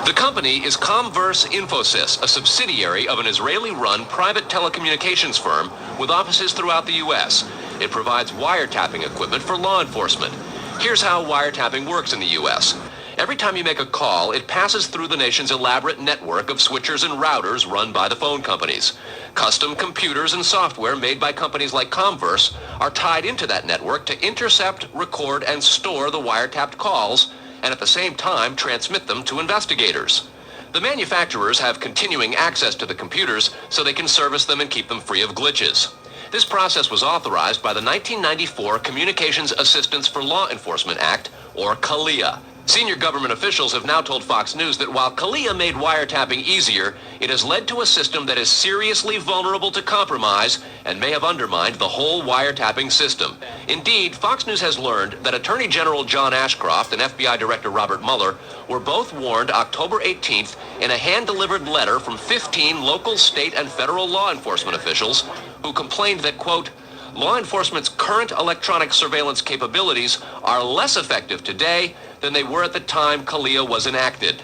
S20: The company is Comverse Infosys, a subsidiary of an Israeli-run private telecommunications firm with offices throughout the U.S. It provides wiretapping equipment for law enforcement. Here's how wiretapping works in the U.S. Every time you make a call, it passes through the nation's elaborate network of switchers and routers run by the phone companies. Custom computers and software made by companies like Comverse are tied into that network to intercept, record, and store the wiretapped calls, and at the same time transmit them to investigators. The manufacturers have continuing access to the computers so they can service them and keep them free of glitches. This process was authorized by the 1994 Communications Assistance for Law Enforcement Act, or CALEA. Senior government officials have now told Fox News that while CALEA made wiretapping easier, it has led to a system that is seriously vulnerable to compromise and may have undermined the whole wiretapping system. Indeed, Fox News has learned that Attorney General John Ashcroft and FBI Director Robert Mueller were both warned October 18th in a hand-delivered letter from 15 local, state, and federal law enforcement officials who complained that, quote, law enforcement's current electronic surveillance capabilities are less effective today than they were at the time CALEA was enacted.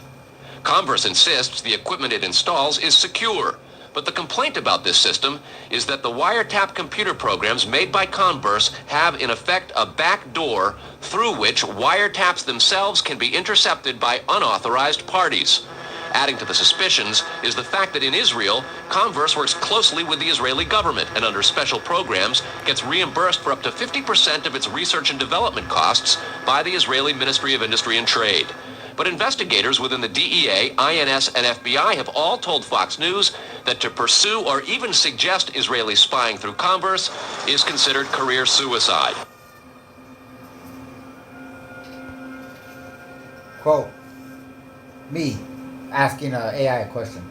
S20: Comverse insists the equipment it installs is secure, but the complaint about this system is that the wiretap computer programs made by Comverse have in effect a back door through which wiretaps themselves can be intercepted by unauthorized parties. Adding to the suspicions is the fact that in Israel, Comverse works closely with the Israeli government and under special programs gets reimbursed for up to 50% of its research and development costs by the Israeli Ministry of Industry and Trade. But investigators within the DEA, INS, and FBI have all told Fox News that to pursue or even suggest Israeli spying through Comverse is considered career suicide.
S1: Quote, me asking AI a question.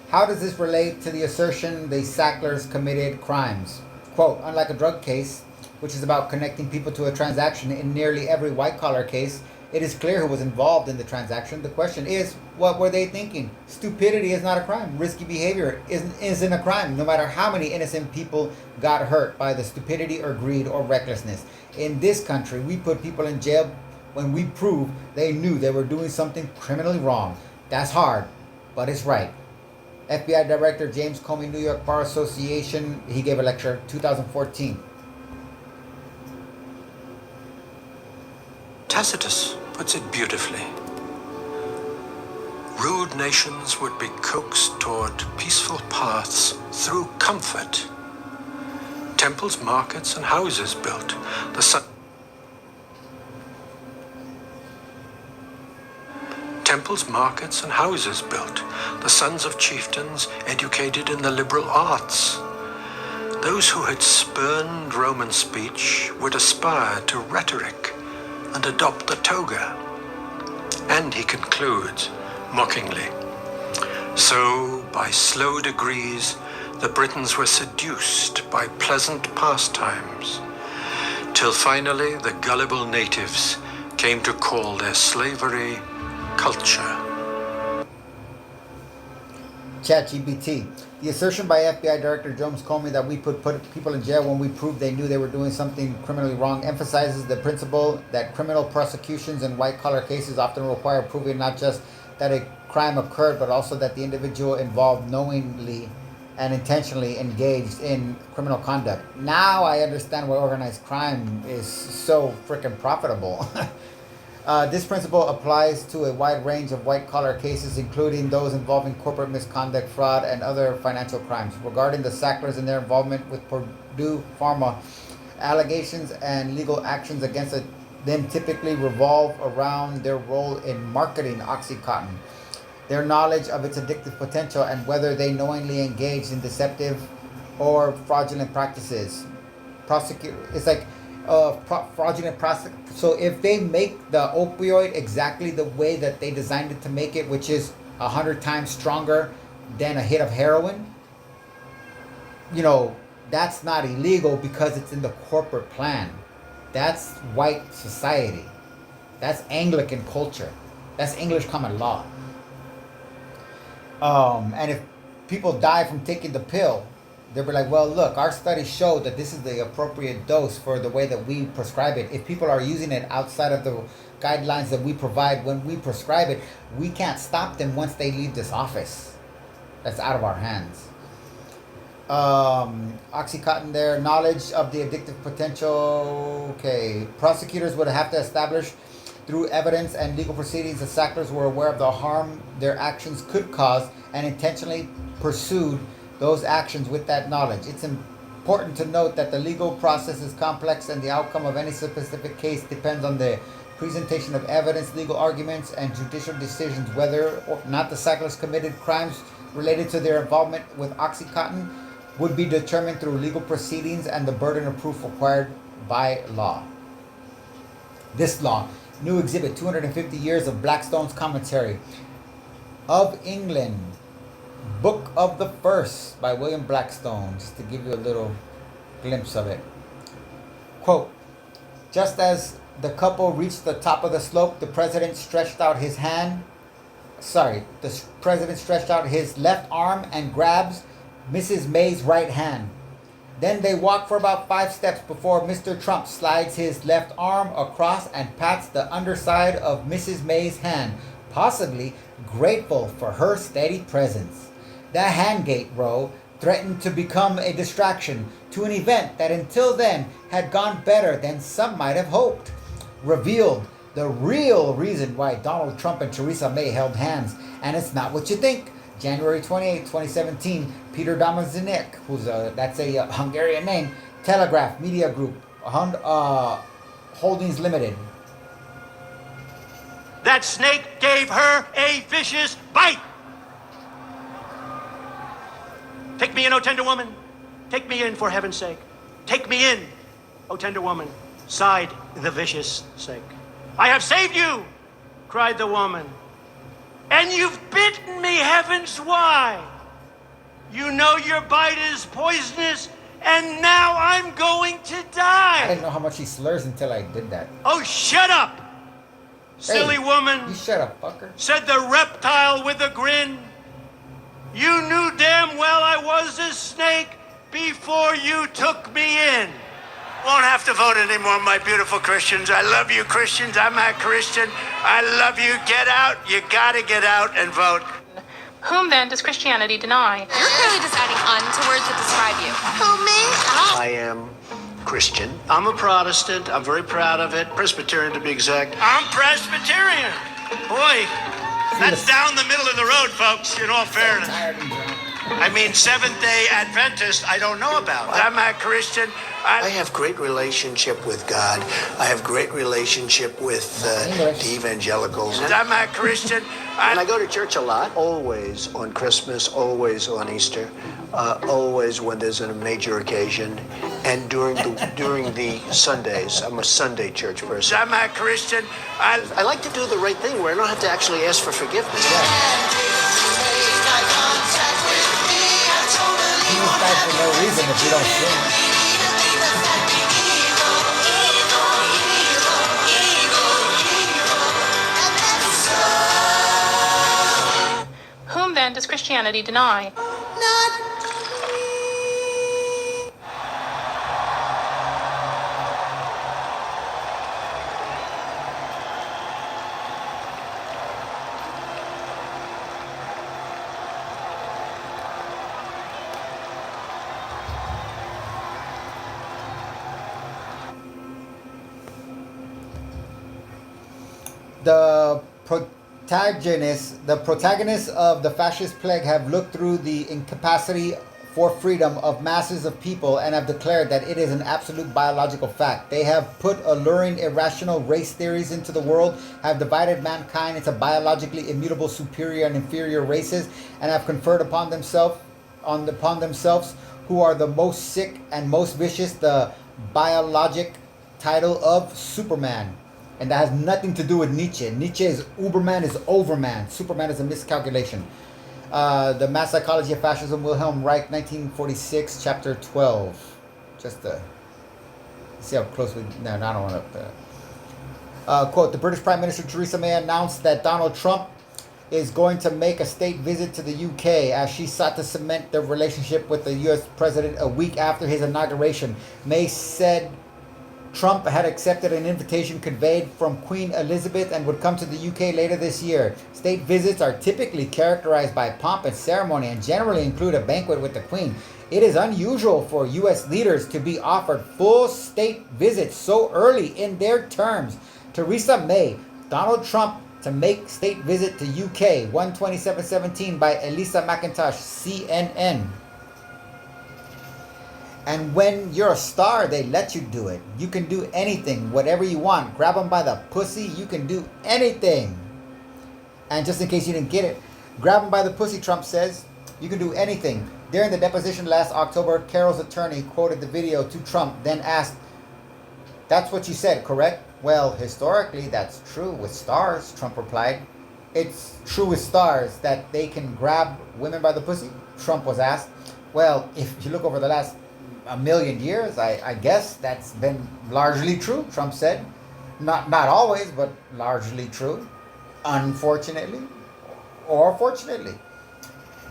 S1: How does this relate to the assertion the Sacklers committed crimes? Quote, unlike a drug case, which is about connecting people to a transaction, in nearly every white-collar case, it is clear who was involved in the transaction. The question is, what were they thinking? Stupidity is not a crime. Risky behavior isn't a crime, no matter how many innocent people got hurt by the stupidity or greed or recklessness. In this country, we put people in jail when we prove they knew they were doing something criminally wrong. That's hard, but it's right. FBI Director James Comey, New York Bar Association, he gave a lecture 2014.
S15: Tacitus puts it beautifully. Rude nations would be coaxed toward peaceful paths through comfort.
S4: temples, markets, and houses built. Temples, markets, and houses built. The sons of chieftains educated in the liberal arts. Those who had spurned Roman speech would aspire to rhetoric and adopt the toga. And he concludes, mockingly, so by slow degrees the Britons were seduced by pleasant pastimes, till finally the gullible natives came to call their slavery culture.
S1: ChatGPT. The assertion by FBI Director James Comey that we put people in jail when we proved they knew they were doing something criminally wrong emphasizes the principle that criminal prosecutions in white-collar cases often require proving not just that a crime occurred, but also that the individual involved knowingly and intentionally engaged in criminal conduct. Now I understand why organized crime is so freaking profitable. This principle applies to a wide range of white-collar cases, including those involving corporate misconduct, fraud, and other financial crimes. Regarding the Sacklers and their involvement with Purdue Pharma, allegations and legal actions against them typically revolve around their role in marketing OxyContin, their knowledge of its addictive potential, and whether they knowingly engaged in deceptive or fraudulent practices. Fraudulent process. So if they make the opioid exactly the way that they designed it to make it, which is 100 times stronger than a hit of heroin, that's not illegal because it's in the corporate plan. That's white society. That's Anglican culture. That's English common law. And if people die from taking the pill, they'll be like, well, look, our studies show that this is the appropriate dose for the way that we prescribe it. If people are using it outside of the guidelines that we provide when we prescribe it, we can't stop them once they leave this office. That's out of our hands. OxyContin, their knowledge of the addictive potential. Okay. Prosecutors would have to establish through evidence and legal proceedings the Sacklers were aware of the harm their actions could cause and intentionally pursued those actions with that knowledge. It's important to note that the legal process is complex and the outcome of any specific case depends on the presentation of evidence, legal arguments, and judicial decisions. Whether or not the Sacklers committed crimes related to their involvement with OxyContin would be determined through legal proceedings and the burden of proof required by law. This law, new exhibit, 250 years of Blackstone's commentary of England, Book of the First by William Blackstone, just to give you a little glimpse of it. Quote, just as the couple reached the top of the slope, the president stretched out his left arm and grabs Mrs. May's right hand. Then they walk for about 5 steps before Mr. Trump slides his left arm across and pats the underside of Mrs. May's hand, possibly grateful for her steady presence. The handgate row threatened to become a distraction to an event that until then had gone better than some might have hoped, revealed the real reason why Donald Trump and Theresa May held hands. And it's not what you think. January 28, 2017, Peter Damazinek, that's a Hungarian name, Telegraph Media Group, Holdings Limited.
S10: That snake gave her a vicious bite. Take me in, O tender woman. Take me in, for heaven's sake. Take me in, O tender woman, sighed the vicious snake. I have saved you, cried the woman. And you've bitten me, heavens, why? You know your bite is poisonous, and now I'm going to die.
S1: I didn't know how much he slurs until I did that.
S10: Oh, shut up, silly woman.
S1: You shut up, fucker.
S10: Said the reptile with a grin. You knew damn well I was a snake before you took me in. Won't have to vote anymore, my beautiful Christians. I love you, Christians. I'm a Christian. I love you. Get out. You gotta get out and vote.
S13: Whom then does Christianity deny?
S21: You're clearly just adding on to words that describe you.
S13: Who, me?
S10: I am Christian. I'm a Protestant. I'm very proud of it. Presbyterian, to be exact. I'm Presbyterian. Boy, that's down the middle of the road, folks, in all fairness. I mean, Seventh-day Adventist, I don't know about.
S6: I'm not Christian.
S5: I have great relationship with God. I have great relationship with the evangelicals.
S6: I'm not Christian.
S5: And I go to church a lot, always on Christmas, always on Easter, always when there's a major occasion, and during the Sundays. I'm a Sunday church person.
S6: I'm not Christian.
S5: I like to do the right thing where I don't have to actually ask for forgiveness.
S1: Jesus died for no reason if you don't sin.
S13: Whom then does Christianity deny?
S1: The protagonists of the fascist plague have looked through the incapacity for freedom of masses of people and have declared that it is an absolute biological fact. They have put alluring, irrational race theories into the world, have divided mankind into biologically immutable superior and inferior races, and have conferred upon themselves who are the most sick and most vicious the biologic title of Superman. And that has nothing to do with Nietzsche. Nietzsche is Uberman is Overman. Superman is a miscalculation. The Mass Psychology of Fascism, Wilhelm Reich, 1946, chapter 12. Just to see how close we... No, I don't want to... quote, the British Prime Minister Theresa May announced that Donald Trump is going to make a state visit to the UK as she sought to cement their relationship with the US president a week after his inauguration. May said Trump had accepted an invitation conveyed from Queen Elizabeth and would come to the UK later this year. State visits are typically characterized by pomp and ceremony and generally include a banquet with the Queen. It is unusual for US leaders to be offered full state visits so early in their terms. Theresa May, Donald Trump to make state visit to UK, 1/27/17 by Elisa McIntosh, CNN. And when you're a star, they let you do it. You can do anything, whatever you want. Grab them by the pussy, you can do anything. And just in case you didn't get it, grab them by the pussy, Trump says. You can do anything. During the deposition last October, Carroll's attorney quoted the video to Trump, then asked, "That's what you said, correct?" "Well, historically, that's true with stars," Trump replied. "It's true with stars that they can grab women by the pussy?" Trump was asked. "Well, if you look over the last a million years, I guess that's been largely true," Trump said. Not always, but largely true. Unfortunately, or fortunately.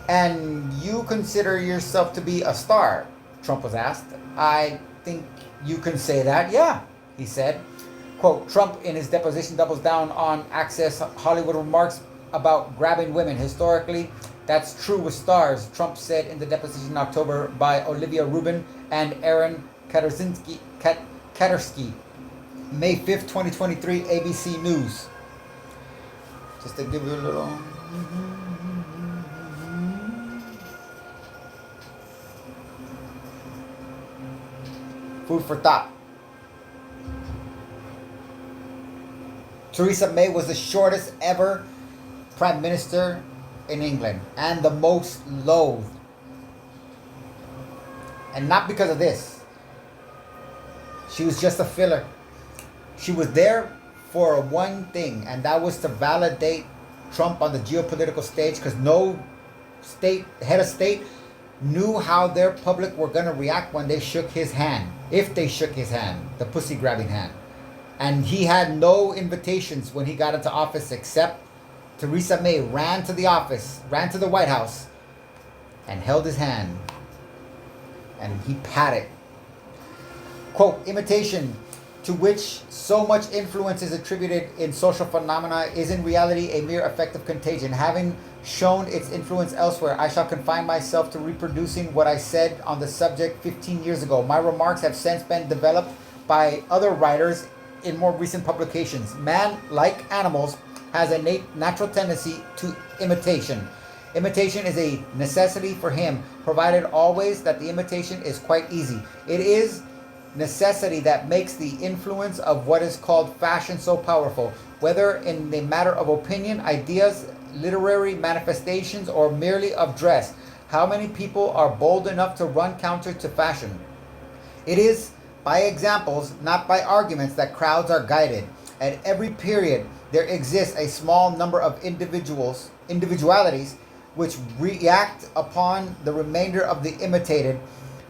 S1: "And you consider yourself to be a star?" Trump was asked. "I think you can say that, yeah," he said. Quote, Trump in his deposition doubles down on Access Hollywood remarks about grabbing women. "Historically, that's true with stars," Trump said in the deposition in October by Olivia Rubin and Aaron Katersky, May 5th, 2023, ABC News. Just to give you a little... food for thought. Theresa May was the shortest ever prime minister in England and the most loathed. And not because of this. She was just a filler. She was there for one thing, and that was to validate Trump on the geopolitical stage, because no head of state knew how their public were going to react when they shook his hand. If they shook his hand, the pussy grabbing hand. And he had no invitations when he got into office, except Theresa May ran to the office, ran to the White House, and held his hand. And he patted. Quote, imitation, to which so much influence is attributed in social phenomena, is in reality a mere effect of contagion. Having shown its influence elsewhere, I shall confine myself to reproducing what I said on the subject 15 years ago. My remarks have since been developed by other writers in more recent publications. Man, like animals, has a natural tendency to imitation. Imitation is a necessity for him, provided always that the imitation is quite easy. It is necessity that makes the influence of what is called fashion so powerful, whether in the matter of opinion, ideas, literary manifestations, or merely of dress. How many people are bold enough to run counter to fashion? It is by examples, not by arguments, that crowds are guided. At every period, there exists a small number of individualities which react upon the remainder of the imitated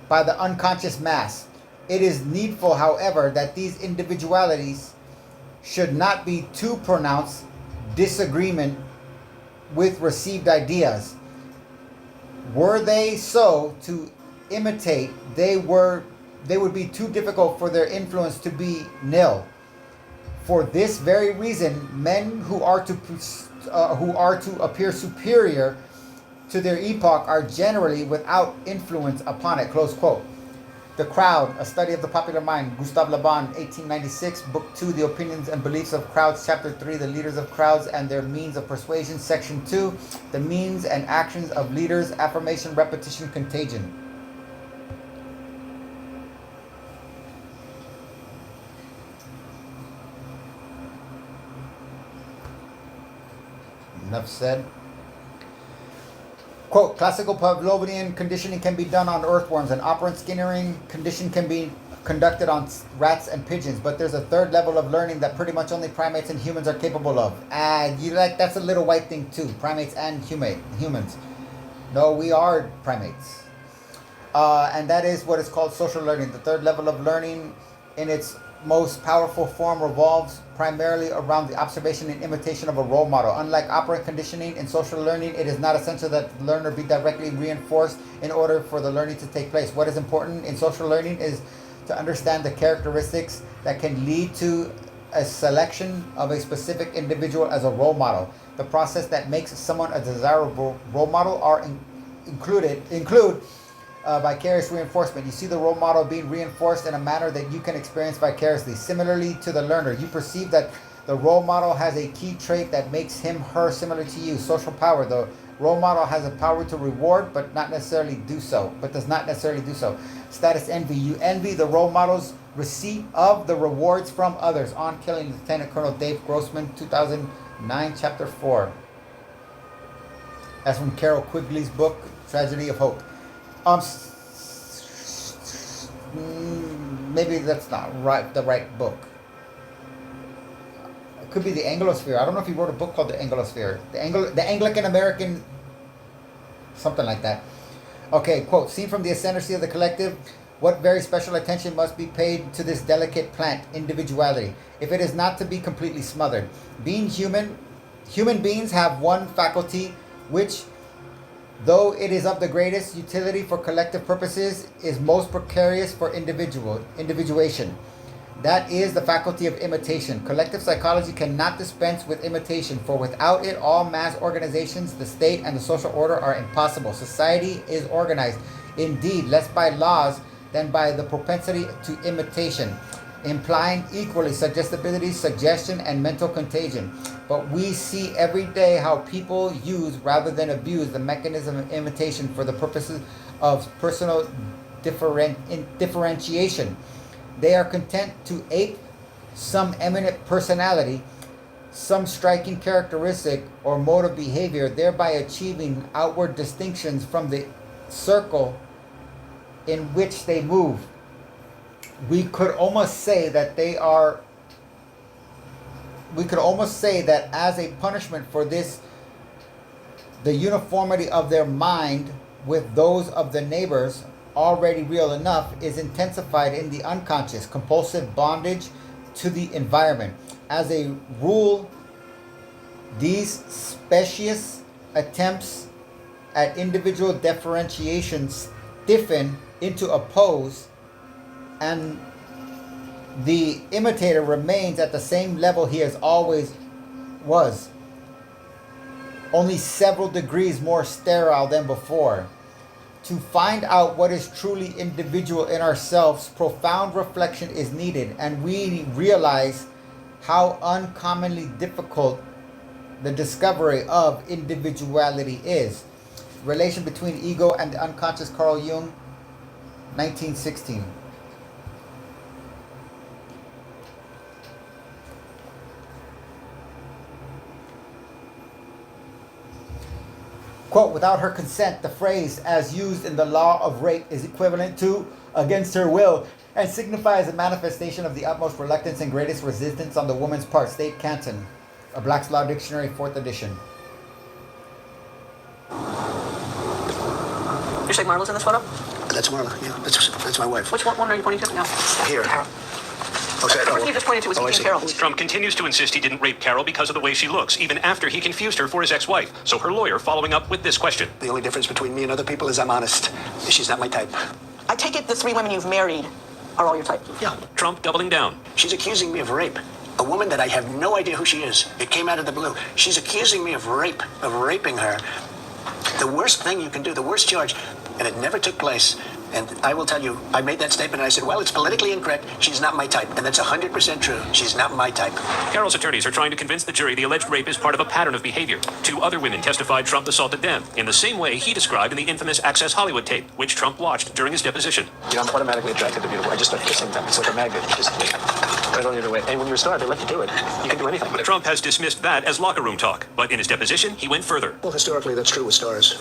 S1: by the unconscious mass. It is needful, however, that these individualities should not be too pronounced disagreement with received ideas. Were they so to imitate, they would be too difficult for their influence to be nil. For this very reason, men who are to appear superior to their epoch are generally without influence upon it. Close quote. The Crowd, A Study of the Popular Mind, Gustave Le Bon, 1896, Book 2, The Opinions and Beliefs of Crowds, Chapter 3, The Leaders of Crowds and Their Means of Persuasion, Section 2, The Means and Actions of Leaders, Affirmation, Repetition, Contagion. Enough said. Quote, classical Pavlovian conditioning can be done on earthworms, and operant skinnering condition can be conducted on rats and pigeons, but there's a third level of learning that pretty much only primates and humans are capable of. That's a little white thing too, primates and humans. No, we are primates. And that is what is called social learning. The third level of learning in its most powerful form revolves primarily around the observation and imitation of a role model. Unlike operant conditioning in social learning, it is not essential that the learner be directly reinforced in order for the learning to take place. What is important in social learning is to understand the characteristics that can lead to a selection of a specific individual as a role model. The process that makes someone a desirable role model include vicarious reinforcement. You see the role model being reinforced in a manner that you can experience vicariously. Similarly to the learner, you perceive that the role model has a key trait that makes him/her similar to you. Social power. The role model has a power to reward, but does not necessarily do so. Status envy. You envy the role model's receipt of the rewards from others. On Killing Lieutenant Colonel Dave Grossman, 2009, Chapter 4. That's from Carol Quigley's book, Tragedy of Hope. Maybe that's not the right book. It could be the Anglosphere. I don't know if he wrote a book called the Anglosphere. The Anglican American, something like that. Okay, quote, seen from the ascendancy of the collective, what very special attention must be paid to this delicate plant, individuality, if it is not to be completely smothered. Being human beings have one faculty which, though it is of the greatest utility for collective purposes, is most precarious for individuation. That is the faculty of imitation. Collective psychology cannot dispense with imitation, for without it all mass organizations, the state, and the social order are impossible. Society is organized, indeed, less by laws than by the propensity to imitation, implying equally suggestibility, suggestion, and mental contagion. But we see every day how people use rather than abuse the mechanism of imitation for the purposes of personal differentiation. They are content to ape some eminent personality, some striking characteristic or mode of behavior, thereby achieving outward distinctions from the circle in which they move. We could almost say that as a punishment for this, the uniformity of their mind with those of the neighbors, already real enough, is intensified in the unconscious, compulsive bondage to the environment. As a rule, these specious attempts at individual differentiation stiffen into a pose, and the imitator remains at the same level he has always was, only several degrees more sterile than before. To find out what is truly individual in ourselves, profound reflection is needed, and we realize how uncommonly difficult the discovery of individuality is. Relation between ego and the unconscious, Carl Jung, 1916. Quote, without her consent, the phrase as used in the law of rape is equivalent to against her will and signifies a manifestation of the utmost reluctance and greatest resistance on the woman's part. State Canton, a Black's Law Dictionary, 4th edition.
S11: You say Marla's in this photo?
S5: That's Marla, yeah. That's my wife.
S11: Which one are you pointing to? No.
S5: Here.
S11: He just pointed to
S5: I see.
S11: Carol.
S18: Trump continues to insist he didn't rape Carol because of the way she looks, even after he confused her for his ex-wife. So her lawyer following up with this question.
S5: The only difference between me and other people is I'm honest. She's not my type.
S11: I take it the 3 women you've married are all your type.
S5: Yeah.
S18: Trump doubling down.
S5: She's accusing me of rape. A woman that I have no idea who she is. It came out of the blue. She's accusing me of rape, of raping her. The worst thing you can do, the worst charge, and it never took place. And I will tell you, I made that statement and I said, well, it's politically incorrect. She's not my type. And that's 100% true. She's not my type.
S18: Carol's attorneys are trying to convince the jury the alleged rape is part of a pattern of behavior. 2 other women testified Trump assaulted them in the same way he described in the infamous Access Hollywood tape, which Trump watched during his deposition.
S5: You know, I'm automatically attracted to beautiful. I just start kissing them. It's like a magnet. Just right on your way. And when you're a star, they let you do it. You can do anything.
S18: Trump has dismissed that as locker room talk, but in his deposition, he went further.
S5: Well, historically, that's true with stars.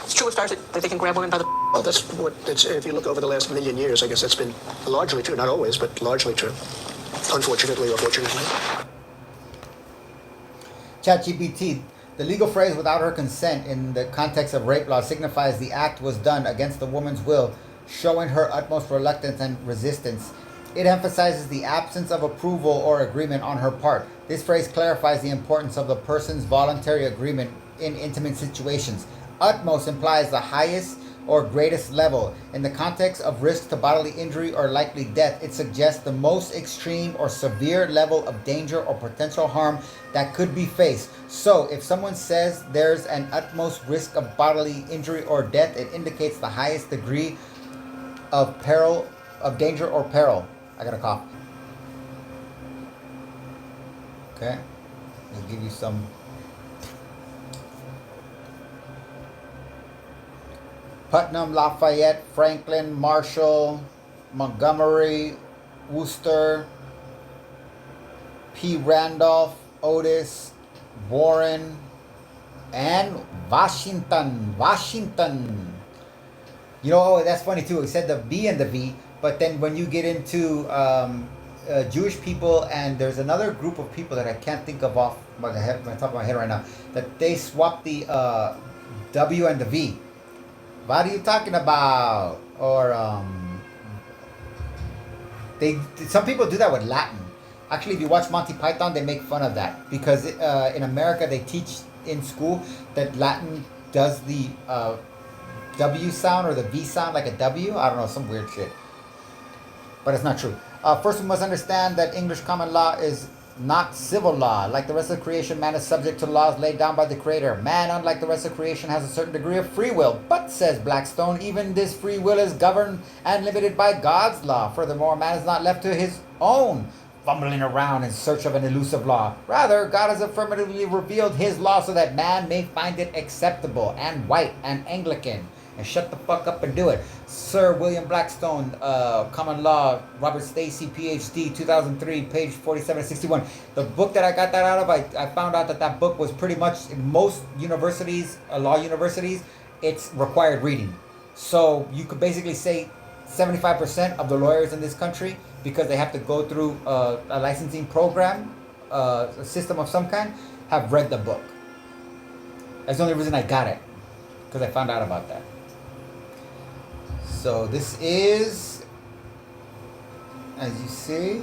S11: It's true with stars that they can grab women by the...
S5: Well, that's what it's, if you look over the last million years, I guess that's been largely true. Not always, but largely true. Unfortunately or fortunately.
S1: ChatGPT. The legal phrase without her consent in the context of rape law signifies the act was done against the woman's will, showing her utmost reluctance and resistance. It emphasizes the absence of approval or agreement on her part. This phrase clarifies the importance of the person's voluntary agreement in intimate situations. Utmost implies the highest or greatest level. In the context of risk to bodily injury or likely death, it suggests the most extreme or severe level of danger or potential harm that could be faced. So, if someone says there's an utmost risk of bodily injury or death, it indicates the highest degree of peril, of danger or peril. I got a cough. Okay. I'll give you some. Putnam, Lafayette, Franklin, Marshall, Montgomery, Worcester, P. Randolph, Otis, Warren, and Washington. You know, that's funny too. It said the B and the V, but then when you get into Jewish people, and there's another group of people that I can't think of off the top of my head right now, that they swapped the W and the V. What are you talking about? Or some people do that with Latin. Actually, if you watch Monty Python, they make fun of that because in America they teach in school that Latin does the W sound or the V sound like a W. I don't know, some weird shit. But it's not true. First, we must understand that English common law is not civil law. Like the rest of creation, man is subject to laws laid down by the Creator. Man, unlike the rest of creation, has a certain degree of free will. But, says Blackstone, even this free will is governed and limited by God's law. Furthermore, man is not left to his own fumbling around in search of an elusive law. Rather, God has affirmatively revealed his law so that man may find it acceptable and white and Anglican. And shut the fuck up and do it. Sir William Blackstone, Common Law, Robert Stacy, PhD, 2003, page 4761. The book that I got that out of, I found out that book was pretty much, in most universities, law universities, it's required reading. So you could basically say 75% of the lawyers in this country, because they have to go through a licensing program, a system of some kind, have read the book. That's the only reason I got it, because I found out about that. So this is, as you see,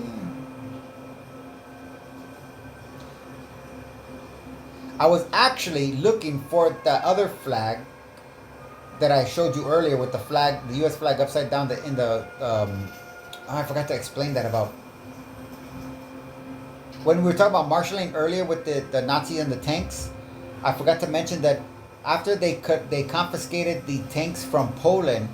S1: I was actually looking for the other flag that I showed you earlier with the flag, the U.S. flag upside down I forgot to explain that about. When we were talking about marshalling earlier with the Nazis and the tanks, I forgot to mention that after they confiscated the tanks from Poland,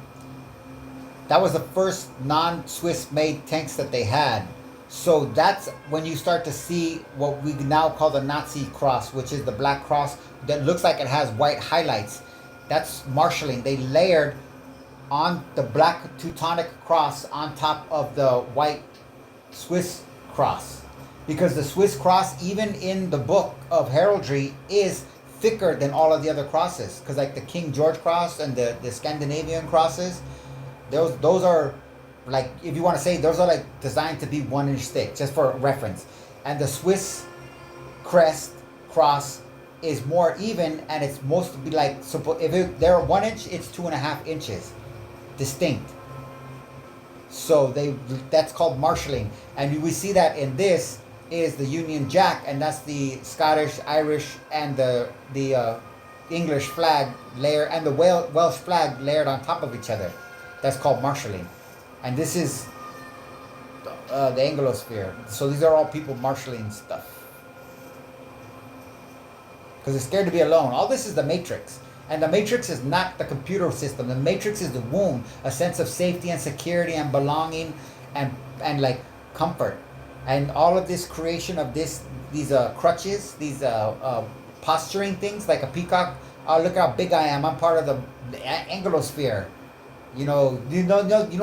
S1: that was the first non-Swiss made tanks that they had. So that's when you start to see what we now call the Nazi cross, which is the black cross that looks like it has white highlights. That's marshalling. They layered on the black Teutonic cross on top of the white Swiss cross. Because the Swiss cross, even in the book of heraldry, is thicker than all of the other crosses. Because like the King George cross and the Scandinavian crosses, those are like, if you want to say, those are like designed to be 1 inch thick, just for reference. And the Swiss crest cross is more even, and it's supposed to be like, if they're 1 inch, it's 2.5 inches distinct. So that's called marshalling, and we see that in this is the Union Jack, and that's the Scottish, Irish, and the English flag layer, and the Welsh flag layered on top of each other. That's called marshalling, and this is the Anglosphere. So these are all people marshalling stuff because they're scared to be alone. All this is the Matrix. And the Matrix is not the computer system. The Matrix is the womb, a sense of safety and security and belonging and like comfort. And all of this creation of these crutches, these posturing things like a peacock. Oh, look how big I am. I'm part of the Anglosphere. You know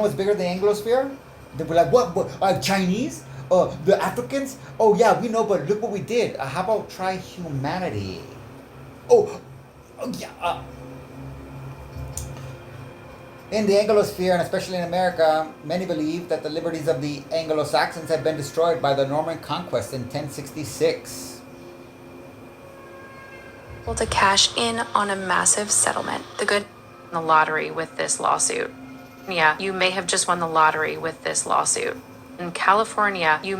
S1: what's bigger than Anglosphere? They'll be like, what Chinese? The Africans? Oh yeah, we know, but look what we did. How about try humanity? In the Anglosphere, and especially in America, many believe that the liberties of the Anglo-Saxons had been destroyed by the Norman conquest in 1066.
S21: Able to cash in on a massive settlement. The lottery with this lawsuit. Yeah, you may have just won the lottery with this lawsuit. In California, you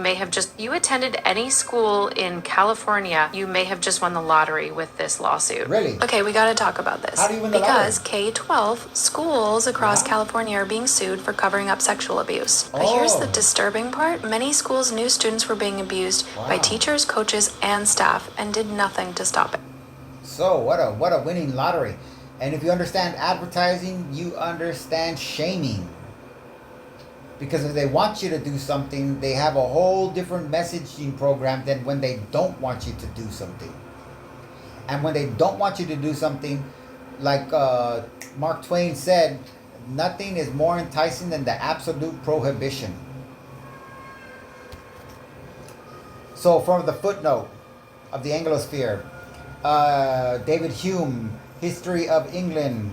S21: attended any school in California, you may have just won the lottery with this lawsuit.
S1: Really?
S21: Okay, we gotta talk about this.
S1: How do you win the
S21: because K-12 schools across California are being sued for covering up sexual abuse. But here's the disturbing part. Many schools knew students were being abused by teachers, coaches, and staff and did nothing to stop it.
S1: So what a winning lottery. And if you understand advertising, you understand shaming. Because if they want you to do something, they have a whole different messaging program than when they don't want you to do something. And when they don't want you to do something, like Mark Twain said, nothing is more enticing than the absolute prohibition. So from the footnote of the Anglosphere, David Hume, History of England,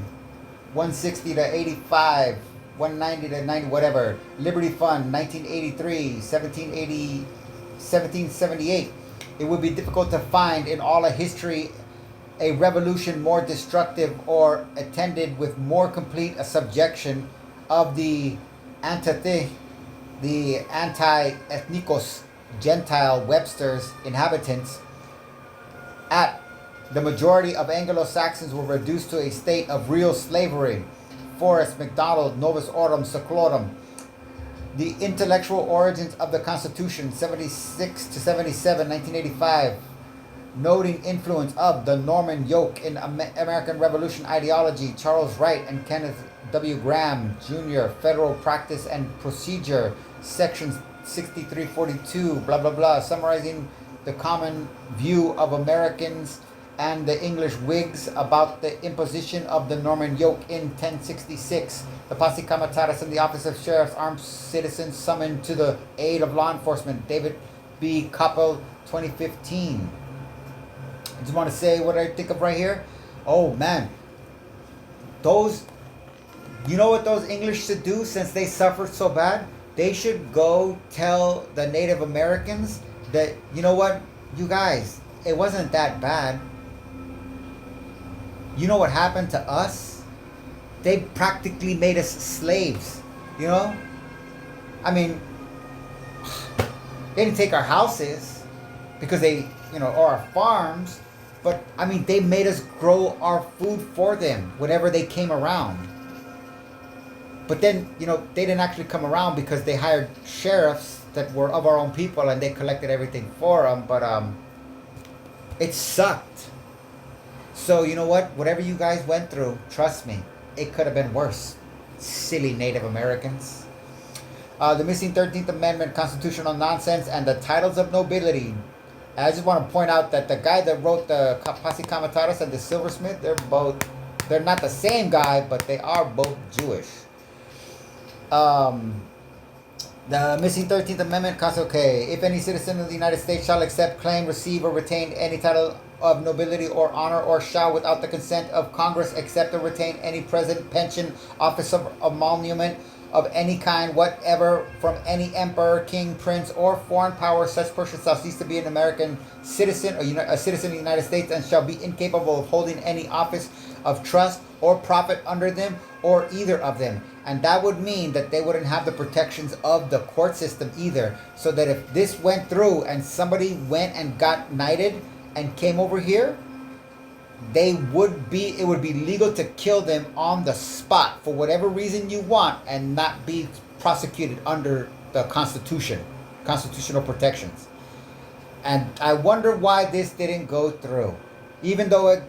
S1: 160 to 85, 190 to 90, whatever. Liberty Fund, 1983, 1778. It would be difficult to find in all of history a revolution more destructive or attended with more complete a subjection of the anti-ethnicos, Gentile Webster's inhabitants. At the majority of Anglo-Saxons were reduced to a state of real slavery. Forrest MacDonald, Novus Ordo Seclorum. The intellectual origins of the Constitution, 76 to 77, 1985. Noting influence of the Norman yoke in American Revolution ideology, Charles Wright and Kenneth W. Graham Jr., Federal Practice and Procedure, Section 6342, blah, blah, blah, summarizing the common view of Americans and the English Whigs about the imposition of the Norman yoke in 1066. The Posse Comitatus and the Office of Sheriff's Armed Citizens summoned to the aid of law enforcement. David B. Koppel, 2015. I just want to say what I think of right here. Oh man, you know what those English should do since they suffered so bad? They should go tell the Native Americans that, you know what, you guys, it wasn't that bad. You know what happened to us? They practically made us slaves, you know? I mean, they didn't take our houses because they, or our farms, but I mean, they made us grow our food for them whenever they came around. But then, they didn't actually come around because they hired sheriffs that were of our own people and they collected everything for them, but it sucked. So you know what? Whatever you guys went through, trust me, it could have been worse. Silly Native Americans. The missing 13th Amendment, constitutional nonsense, and the titles of nobility. I just want to point out that the guy that wrote the Posse Comitatus and the Silversmith, they're both They're not the same guy, but they are both Jewish. The missing 13th Amendment okay. If any citizen of the United States shall accept, claim, receive, or retain any title of nobility or honor, or shall, without the consent of Congress, accept or retain any present, pension, office of emolument of any kind whatever from any emperor, king, prince, or foreign power, such person shall cease to be an American citizen or a citizen of the United States, and shall be incapable of holding any office of trust or profit under them, or either of them. And that would mean that they wouldn't have the protections of the court system either. So that if this went through and somebody went and got knighted and came over here, it would be legal to kill them on the spot for whatever reason you want, and not be prosecuted under the Constitution, constitutional protections. And I wonder why this didn't go through, even though it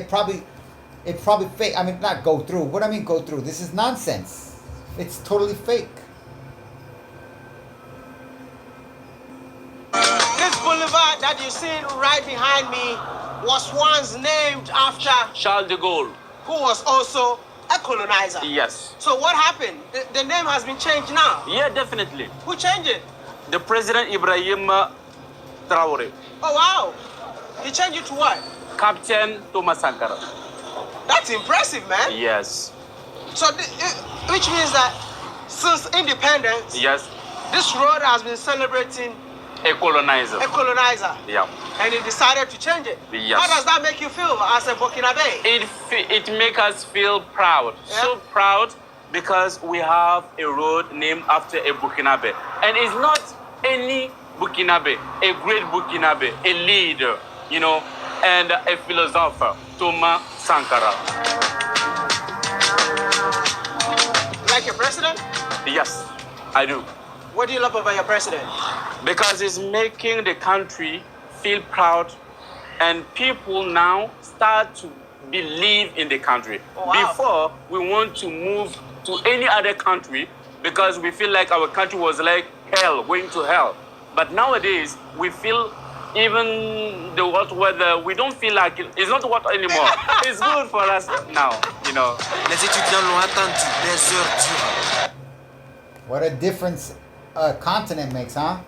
S1: probably fake. I mean, not go through. What do I mean go through? This is nonsense. It's totally fake.
S19: This boulevard that you see right behind me was once named after
S22: Charles de Gaulle,
S19: who was also a colonizer.
S22: Yes.
S19: So what happened? The name has been changed now.
S22: Yeah, definitely.
S19: Who changed it?
S22: The President Ibrahim Traore.
S19: Oh wow! He changed it to what?
S22: Captain Thomas Sankara.
S19: That's impressive, man.
S22: Yes.
S19: So, which means that since independence,
S22: yes,
S19: this road has been celebrating
S22: a colonizer.
S19: A colonizer.
S22: Yeah.
S19: And he decided to change it.
S22: Yes.
S19: How does that make you feel as a Burkinabe?
S22: It makes us feel proud. Yeah. So proud because we have a road named after a Burkinabe. And it's not any Burkinabe, a great Burkinabe, a leader, and a philosopher, Thomas Sankara.
S19: Like your president?
S22: Yes, I do.
S19: What do you love about your president?
S22: Because it's making the country feel proud, and people now start to believe in the country.
S19: Oh, wow.
S22: Before, we want to move to any other country because we feel like our country was like hell, going to hell. But nowadays, we feel even the hot weather, we don't feel like it's not hot anymore. It's good for us now,
S23: Les étudiants l'ont attendu des heures durant.
S1: What a difference a continent makes, huh?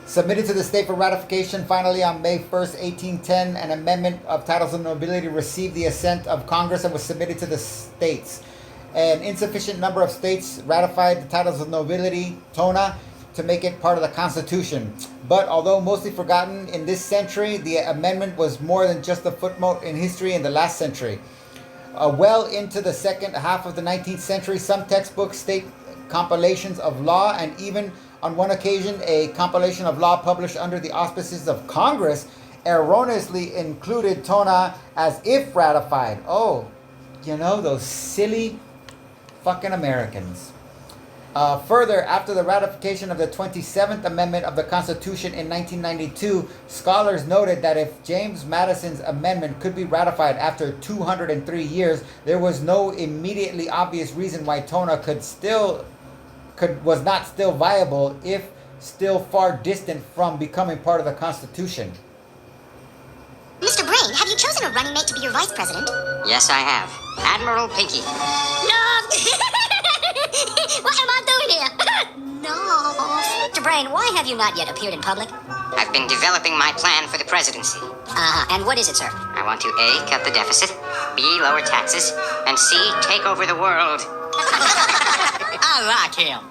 S1: Submitted to the state for ratification finally on May 1st, 1810, an amendment of titles of nobility received the assent of Congress and was submitted to the states. An insufficient number of states ratified the titles of nobility, TONA, to make it part of the Constitution. But although mostly forgotten in this century, the amendment was more than just a footnote in history in the last century. Well into the second half of the 19th century, some textbooks state compilations of law, and even on one occasion, a compilation of law published under the auspices of Congress erroneously included TONA as if ratified. Oh, those silly fucking Americans. Further, after the ratification of the 27th Amendment of the Constitution in 1992, scholars noted that if James Madison's amendment could be ratified after 203 years, there was no immediately obvious reason why TONA was not still viable, if still far distant from becoming part of the Constitution.
S24: Mr. Brain, have you chosen a running mate to be your vice president?
S14: Yes, I have. Admiral Pinky.
S24: No! What am I doing here? No. Mr. Brain, why have you not yet appeared in public?
S14: I've been developing my plan for the presidency.
S24: And what is it, sir?
S14: I want to A, cut the deficit, B, lower taxes, and C, take over the world.
S24: I like him.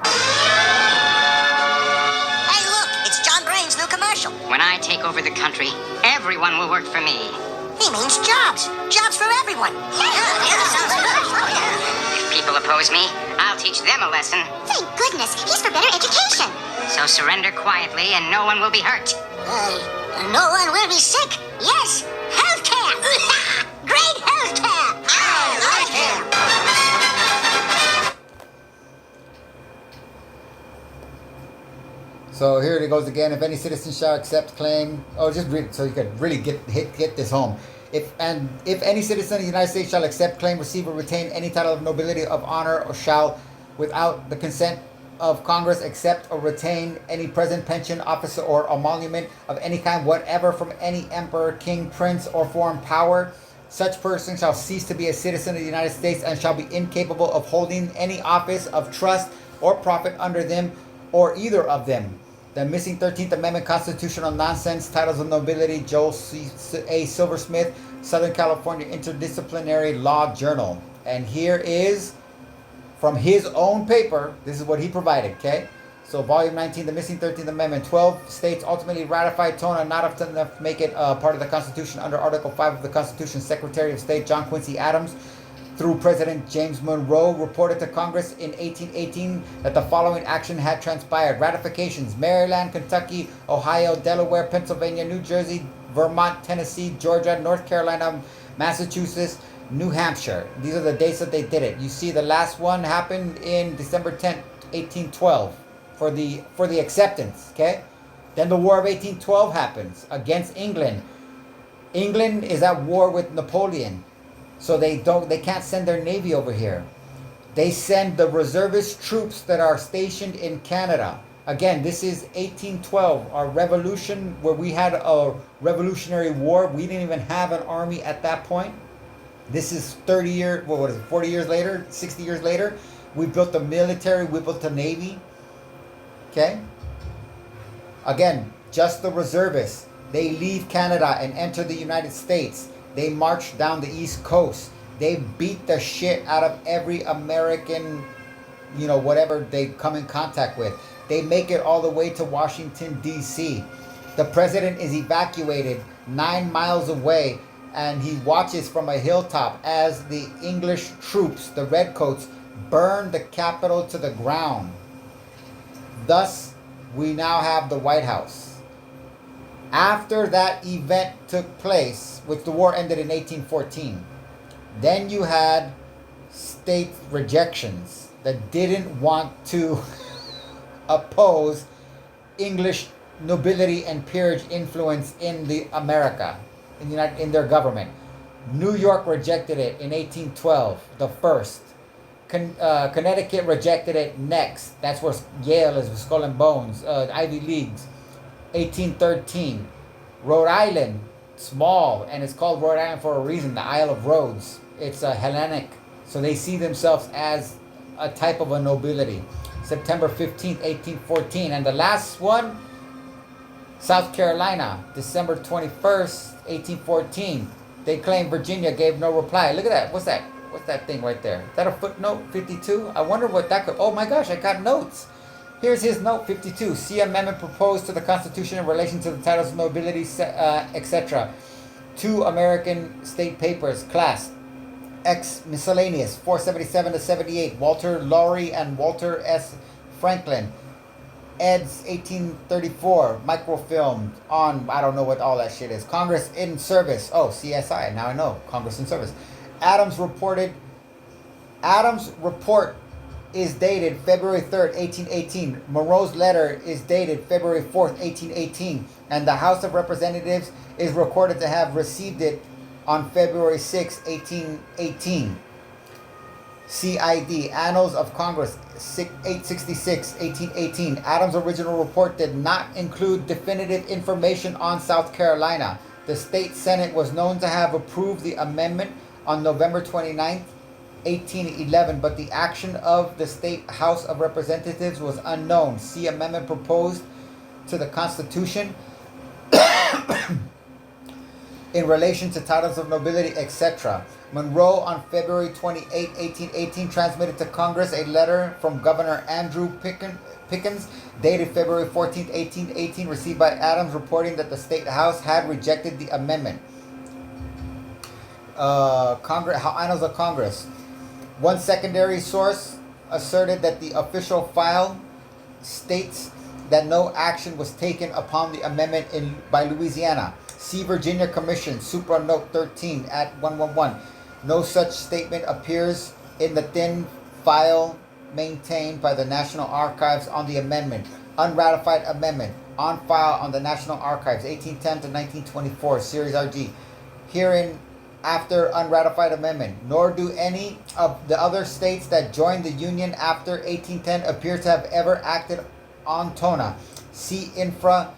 S24: Hey, look, it's John Brain's new commercial.
S14: When I take over the country, everyone will work for me.
S24: He means jobs. Jobs for everyone. Yeah, sounds good.
S14: If people oppose me, I'll teach them a lesson.
S24: Thank goodness, he's for better education.
S14: So surrender quietly and no one will be hurt.
S24: No one will be sick. Yes, healthcare. Great healthcare. I like him.
S1: So here it goes again. If any citizen shall accept, claim. Oh, just read so you can really get this home. If any citizen of the United States shall accept, claim, receive, or retain any title of nobility, of honor, or shall, without the consent of Congress, accept or retain any present, pension, office, or emolument of any kind whatever from any emperor, king, prince, or foreign power, Such person shall cease to be a citizen of the United States and shall be incapable of holding any office of trust or profit under them or either of them. The missing 13th Amendment constitutional nonsense, titles of nobility, Joel A. Silversmith, Southern California Interdisciplinary Law Journal. And here is from his own paper. This is what he provided, okay? So volume 19, the missing 13th Amendment. 12 states ultimately ratified TONA, not often enough to make it part of the Constitution under Article 5 of the Constitution. Secretary of State John Quincy Adams, through President James Monroe, reported to Congress in 1818 that the following action had transpired. Ratifications: Maryland, Kentucky, Ohio, Delaware, Pennsylvania, New Jersey, Vermont, Tennessee, Georgia, North Carolina, Massachusetts, New Hampshire. These are the dates that they did it. You see the last one happened in December 10th, 1812 for the acceptance, okay? Then the War of 1812 happens against England. England is at war with Napoleon. So they can't send their navy over here. They send the reservist troops that are stationed in Canada. Again, this is 1812, our revolution, where we had a revolutionary war. We didn't even have an army at that point. This is 40 years later, 60 years later. We built the military, we built the navy. Okay? Again, just the reservists. They leave Canada and enter the United States. They march down the East Coast. They beat the shit out of every American, whatever they come in contact with. They make it all the way to Washington, D.C. The president is evacuated 9 miles away, and he watches from a hilltop as the English troops, the Redcoats, burn the Capitol to the ground. Thus, we now have the White House. After that event took place, which the war ended in 1814, then you had state rejections that didn't want to oppose English nobility and peerage influence in America, in their government. New York rejected it in 1812, the first. Connecticut rejected it next. That's where Yale is, with Skull and Bones, Ivy Leagues. 1813. Rhode Island, small, and it's called Rhode Island for a reason, the Isle of Rhodes. It's a Hellenic, so they see themselves as a type of a nobility. September 15th, 1814. And the last one, South Carolina, December 21st, 1814. They claim Virginia gave no reply. Look at that. What's that? What's that thing right there? Is that a footnote? 52? I wonder what that could... Oh my gosh, I got notes. Here's his note 52. See amendment proposed to the Constitution in relation to the titles of nobility, etc. 2 American state papers, class X miscellaneous, 477 to 78. Walter Lowry and Walter S. Franklin. Eds 1834, microfilmed on, I don't know what all that shit is. Congress in Service. Oh, CSI. Now I know. Congress in Service. Adams report is dated February 3rd, 1818. Monroe's letter is dated February 4th, 1818. And the House of Representatives is recorded to have received it on February 6, 1818. CID, Annals of Congress, 866, 1818. Adams' original report did not include definitive information on South Carolina. The state Senate was known to have approved the amendment on November 29th, 1811, but the action of the state House of Representatives was unknown. See amendment proposed to the Constitution in relation to titles of nobility, etc. Monroe, on February 28, 1818, transmitted to Congress a letter from Governor Andrew Pickens, dated February 14, 1818, received by Adams, reporting that the state House had rejected the amendment. Annals of Congress. One secondary source asserted that the official file states that no action was taken upon the amendment by Louisiana. See Virginia Commission, Supra Note 13 at 111. No such statement appears in the thin file maintained by the National Archives on the amendment. Unratified amendment on file on the National Archives, 1810 to 1924, Series RG. Herein after unratified amendment, nor do any of the other states that joined the Union after 1810 appear to have ever acted on TONA. See infra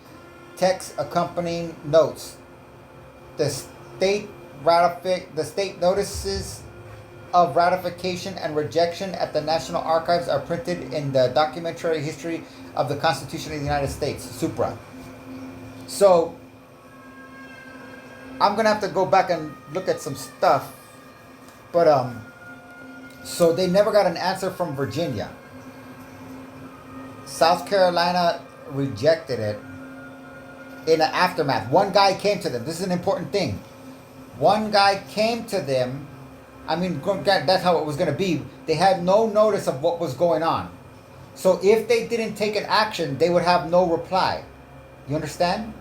S1: text accompanying notes. The state the state notices of ratification and rejection at the National Archives are printed in the Documentary History of the Constitution of the United States, SUPRA. So, I'm going to have to go back and look at some stuff. But, so they never got an answer from Virginia. South Carolina rejected it in the aftermath. One guy came to them. This is an important thing. One guy came to them. I mean, that's how it was going to be. They had no notice of what was going on. So if they didn't take an action, they would have no reply. You understand?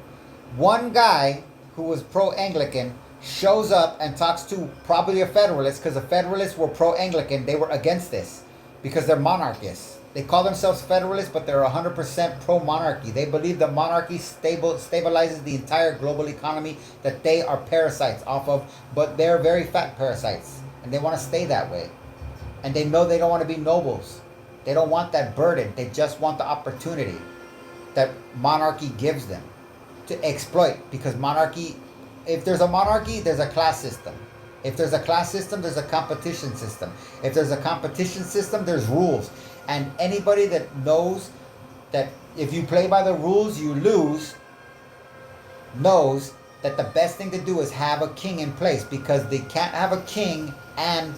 S1: One guy who was pro-Anglican shows up and talks to probably a Federalist, because the Federalists were pro-Anglican. They were against this because they're monarchists. They call themselves Federalists, but they're 100% pro-monarchy. They believe that monarchy stabilizes the entire global economy that they are parasites off of, but they're very fat parasites, and they want to stay that way. And they know they don't want to be nobles. They don't want that burden. They just want the opportunity that monarchy gives them to exploit, because monarchy, if there's a monarchy, there's a class system. If there's a class system, there's a competition system. If there's a competition system, there's rules. And anybody that knows that if you play by the rules, you lose, knows that the best thing to do is have a king in place, because they can't have a king and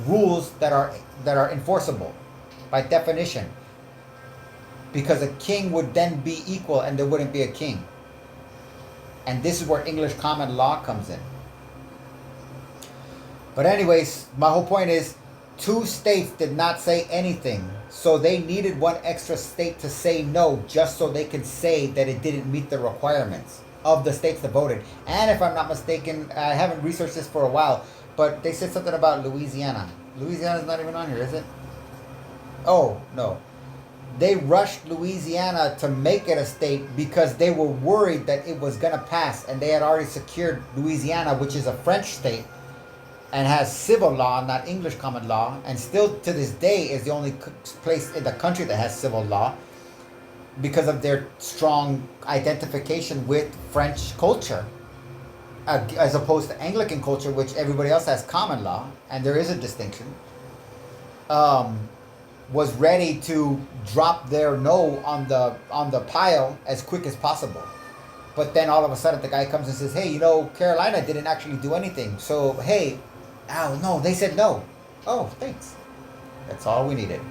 S1: rules that are enforceable by definition. Because a king would then be equal and there wouldn't be a king. And this is where English common law comes in. But anyways, my whole point is 2 states did not say anything. So they needed one extra state to say no, just so they could say that it didn't meet the requirements of the states that voted. And if I'm not mistaken, I haven't researched this for a while, but they said something about Louisiana. Louisiana's not even on here, is it? Oh, no. They rushed Louisiana to make it a state because they were worried that it was going to pass, and they had already secured Louisiana, which is a French state and has civil law, not English common law, and still to this day is the only place in the country that has civil law because of their strong identification with French culture, as opposed to Anglican culture, which everybody else has common law, and there is a distinction. Was ready to drop their no on the pile as quick as possible. But then all of a sudden the guy comes and says, hey, Carolina didn't actually do anything. So, hey, no, they said no. Oh, thanks. That's all we needed.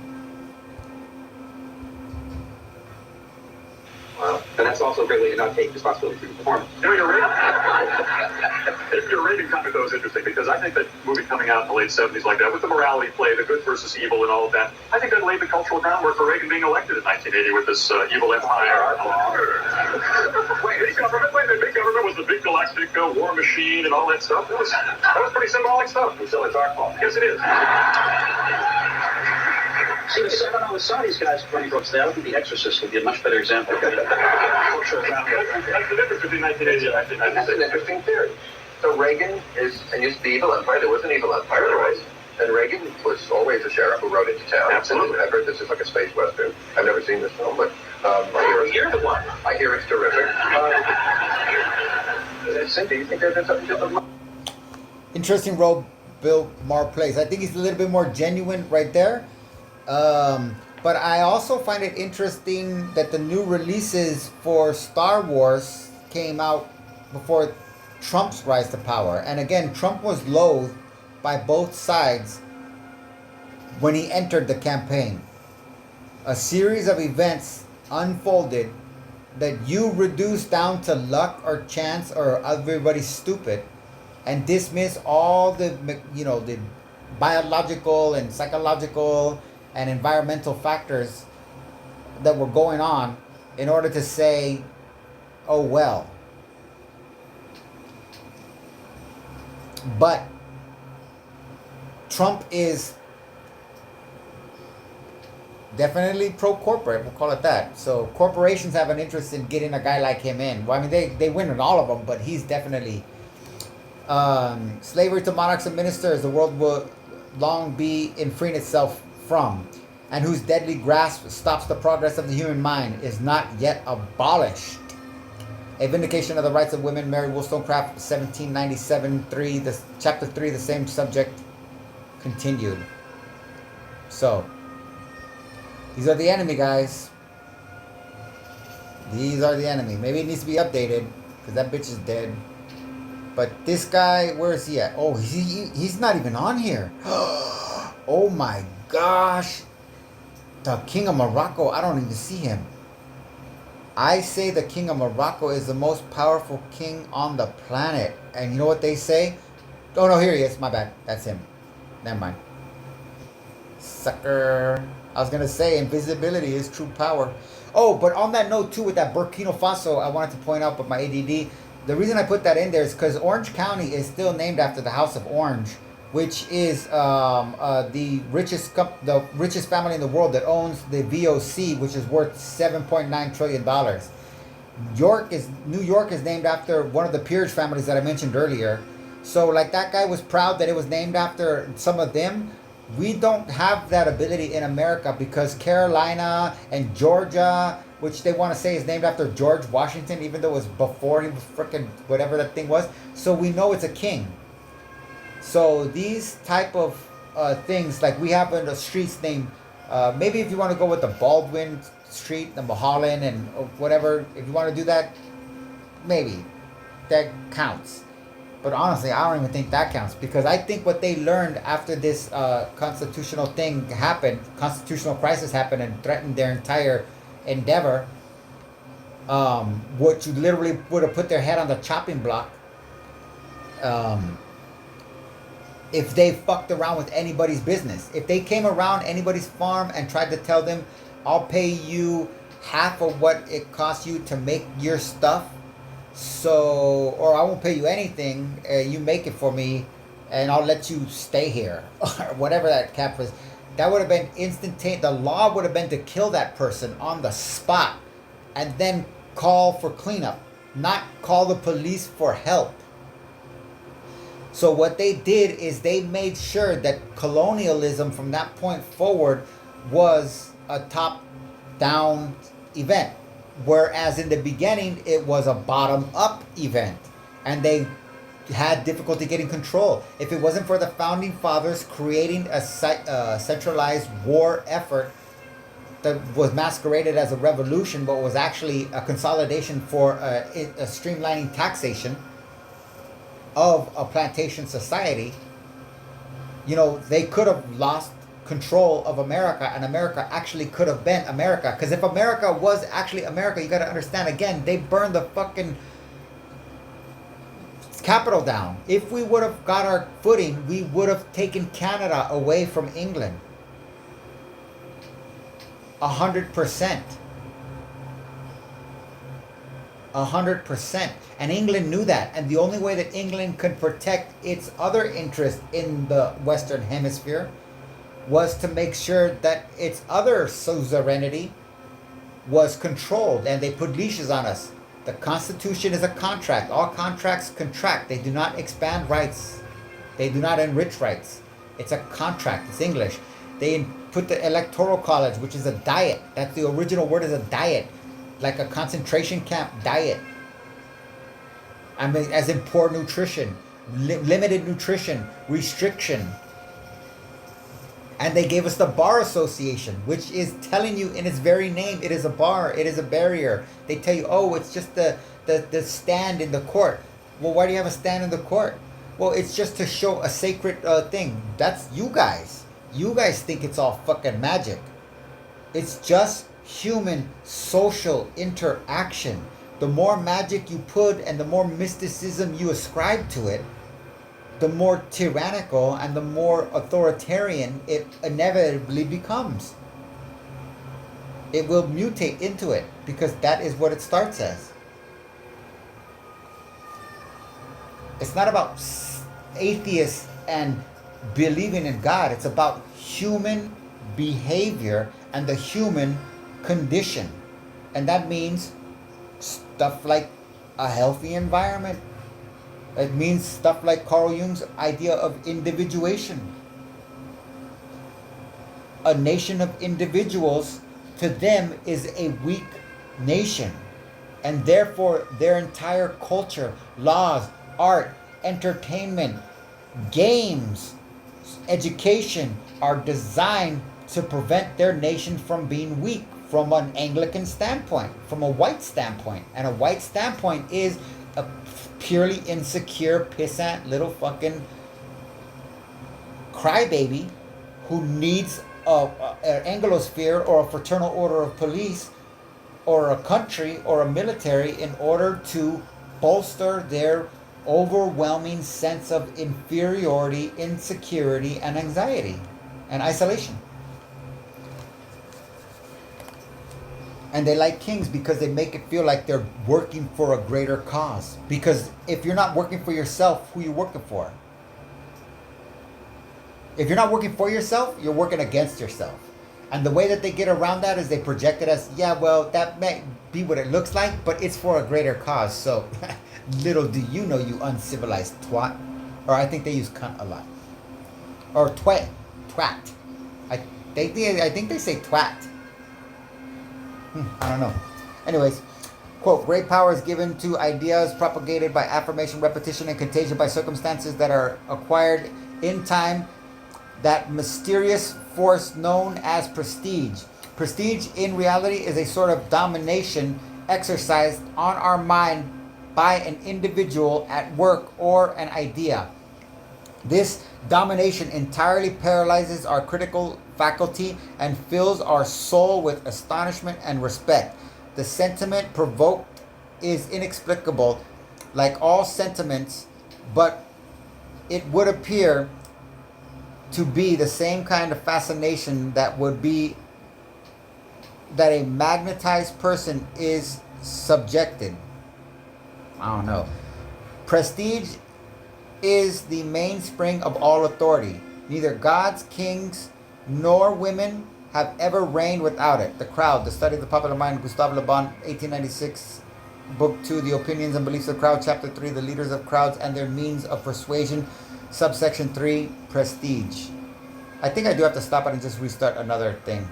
S2: Well, and that's also greatly to not take responsibility for your performance.
S7: Your rating comment, though, is interesting, because I think that movie coming out in the late 70s like that, with the morality play, the good versus evil and all of that, I think that laid the cultural groundwork for Reagan being elected in 1980 with this evil empire. Big government was the big galactic war machine and all that stuff. That was pretty symbolic stuff. So it's our fault. Yes, it is.
S2: See, I saw these guys running books. That would be The Exorcist would be a much better example. That's the
S7: difference between 1980 and 1996.
S2: That's an interesting theory. So Reagan is the evil empire. There was an evil empire, otherwise. And Reagan was always a sheriff who rode into town.
S7: Absolutely.
S2: I've heard this is like a space western. I've never seen this film, but
S7: you're the one.
S2: I hear it's terrific. Cindy, you think there's something to the...
S1: Interesting role Bill Maher plays. I think he's a little bit more genuine right there. But I also find it interesting that the new releases for Star Wars came out before Trump's rise to power. And again, Trump was loathed by both sides when he entered the campaign. A series of events unfolded that you reduce down to luck or chance or everybody's stupid and dismiss all the, the biological and psychological and environmental factors that were going on in order to say, oh well. But Trump is definitely pro-corporate, we'll call it that. So corporations have an interest in getting a guy like him in. Well, I mean, they win in all of them, but he's definitely... slavery to monarchs and ministers, the world will long be in freeing itself from, and whose deadly grasp stops the progress of the human mind, is not yet abolished. A Vindication of the Rights of Women, Mary Wollstonecraft, 1797, chapter 3, the same subject continued. So, these are the enemy, guys. These are the enemy. Maybe it needs to be updated, because that bitch is dead. But this guy, where is he at? Oh, he's not even on here. Oh my gosh. The King of Morocco, I don't even see him. I say the King of Morocco is the most powerful king on the planet. And you know what they say? Oh no, here he is. My bad. That's him. Never mind. Sucker. I was going to say invisibility is true power. Oh, but on that note too, with that Burkina Faso, I wanted to point out with my ADD, the reason I put that in there is because Orange County is still named after the House of Orange, which is the richest family in the world that owns the VOC, which is worth $7.9 trillion. New York is named after one of the peerage families that I mentioned earlier. So like that guy was proud that it was named after some of them. We don't have that ability in America because Carolina and Georgia, which they want to say is named after George Washington, even though it was before he was frickin' whatever that thing was. So we know it's a king. So these type of things, like we have in the streets named, maybe if you want to go with the Baldwin Street, the Mulholland, and whatever, if you want to do that, maybe that counts. But honestly, I don't even think that counts, because I think what they learned after this constitutional thing happened, constitutional crisis happened and threatened their entire endeavor, which literally would have put their head on the chopping block, if they fucked around with anybody's business. If they came around anybody's farm and tried to tell them, I'll pay you half of what it costs you to make your stuff, so, or I won't pay you anything, you make it for me, and I'll let you stay here, or whatever that cap was, that would have been instantaneous. The law would have been to kill that person on the spot, and then call for cleanup, not call the police for help. So what they did is they made sure that colonialism from that point forward was a top-down event. Whereas in the beginning, it was a bottom-up event. And they had difficulty getting control. If it wasn't for the Founding Fathers creating a centralized war effort that was masqueraded as a revolution, but was actually a consolidation for a streamlining taxation of a plantation society, you know, they could have lost control of America, and America actually could have been America. Because if America was actually America, you got to understand, again, they burned the fucking capital down. If we would have got our footing, we would have taken Canada away from England. 100%. 100%. And England knew that. And the only way that England could protect its other interest in the Western Hemisphere was to make sure that its other suzerainty was controlled. And they put leashes on us. The Constitution is a contract. All contracts contract. They do not expand rights. They do not enrich rights. It's a contract. It's English. They put the Electoral College, which is a diet. That's the original word, is a diet. Like a concentration camp diet. I mean, as in poor nutrition, limited nutrition, restriction. And they gave us the Bar Association, which is telling you in its very name, it is a bar, it is a barrier. They tell you, oh, it's just the stand in the court. Well, why do you have a stand in the court? Well, it's just to show a sacred thing. That's you guys. You guys think it's all fucking magic. It's just human social interaction. The more magic you put and the more mysticism you ascribe to it, the more tyrannical and the more authoritarian it inevitably becomes. It will mutate into it because that is what it starts as. It's not about atheists and believing in God. It's about human behavior and the human condition. And that means stuff like a healthy environment. It means stuff like Carl Jung's idea of individuation. A nation of individuals, to them, is a weak nation. And therefore, their entire culture, laws, art, entertainment, games, education are designed to prevent their nation from being weak from an Anglican standpoint, from a white standpoint. And a white standpoint is a purely insecure, pissant little fucking crybaby who needs an Anglosphere or a fraternal order of police or a country or a military in order to bolster their overwhelming sense of inferiority, insecurity, and anxiety and isolation. And they like kings because they make it feel like they're working for a greater cause. Because if you're not working for yourself, who are you working for? If you're not working for yourself, you're working against yourself. And the way that they get around that is they project it as, yeah, well, that may be what it looks like, but it's for a greater cause. So little do you know, you uncivilized twat. Or I think they use cunt a lot. Or twat. I think they say twat. I don't know. Anyways, quote, great power is given to ideas propagated by affirmation, repetition, and contagion by circumstances that are acquired in time. That mysterious force known as prestige. Prestige in reality is a sort of domination exercised on our mind by an individual at work or an idea. This domination entirely paralyzes our critical faculty and fills our soul with astonishment and respect. The sentiment provoked is inexplicable, like all sentiments, but it would appear to be the same kind of fascination that would be that a magnetized person is subjected. I don't know. Prestige is the mainspring of all authority. Neither gods, kings, nor women have ever reigned without it. The Crowd, The Study of the Popular Mind, Gustave Le Bon, 1896, Book 2, The Opinions and Beliefs of the Crowd, Chapter 3, The Leaders of Crowds and Their Means of Persuasion, Subsection 3, Prestige. I think I do have to stop it and just restart another thing.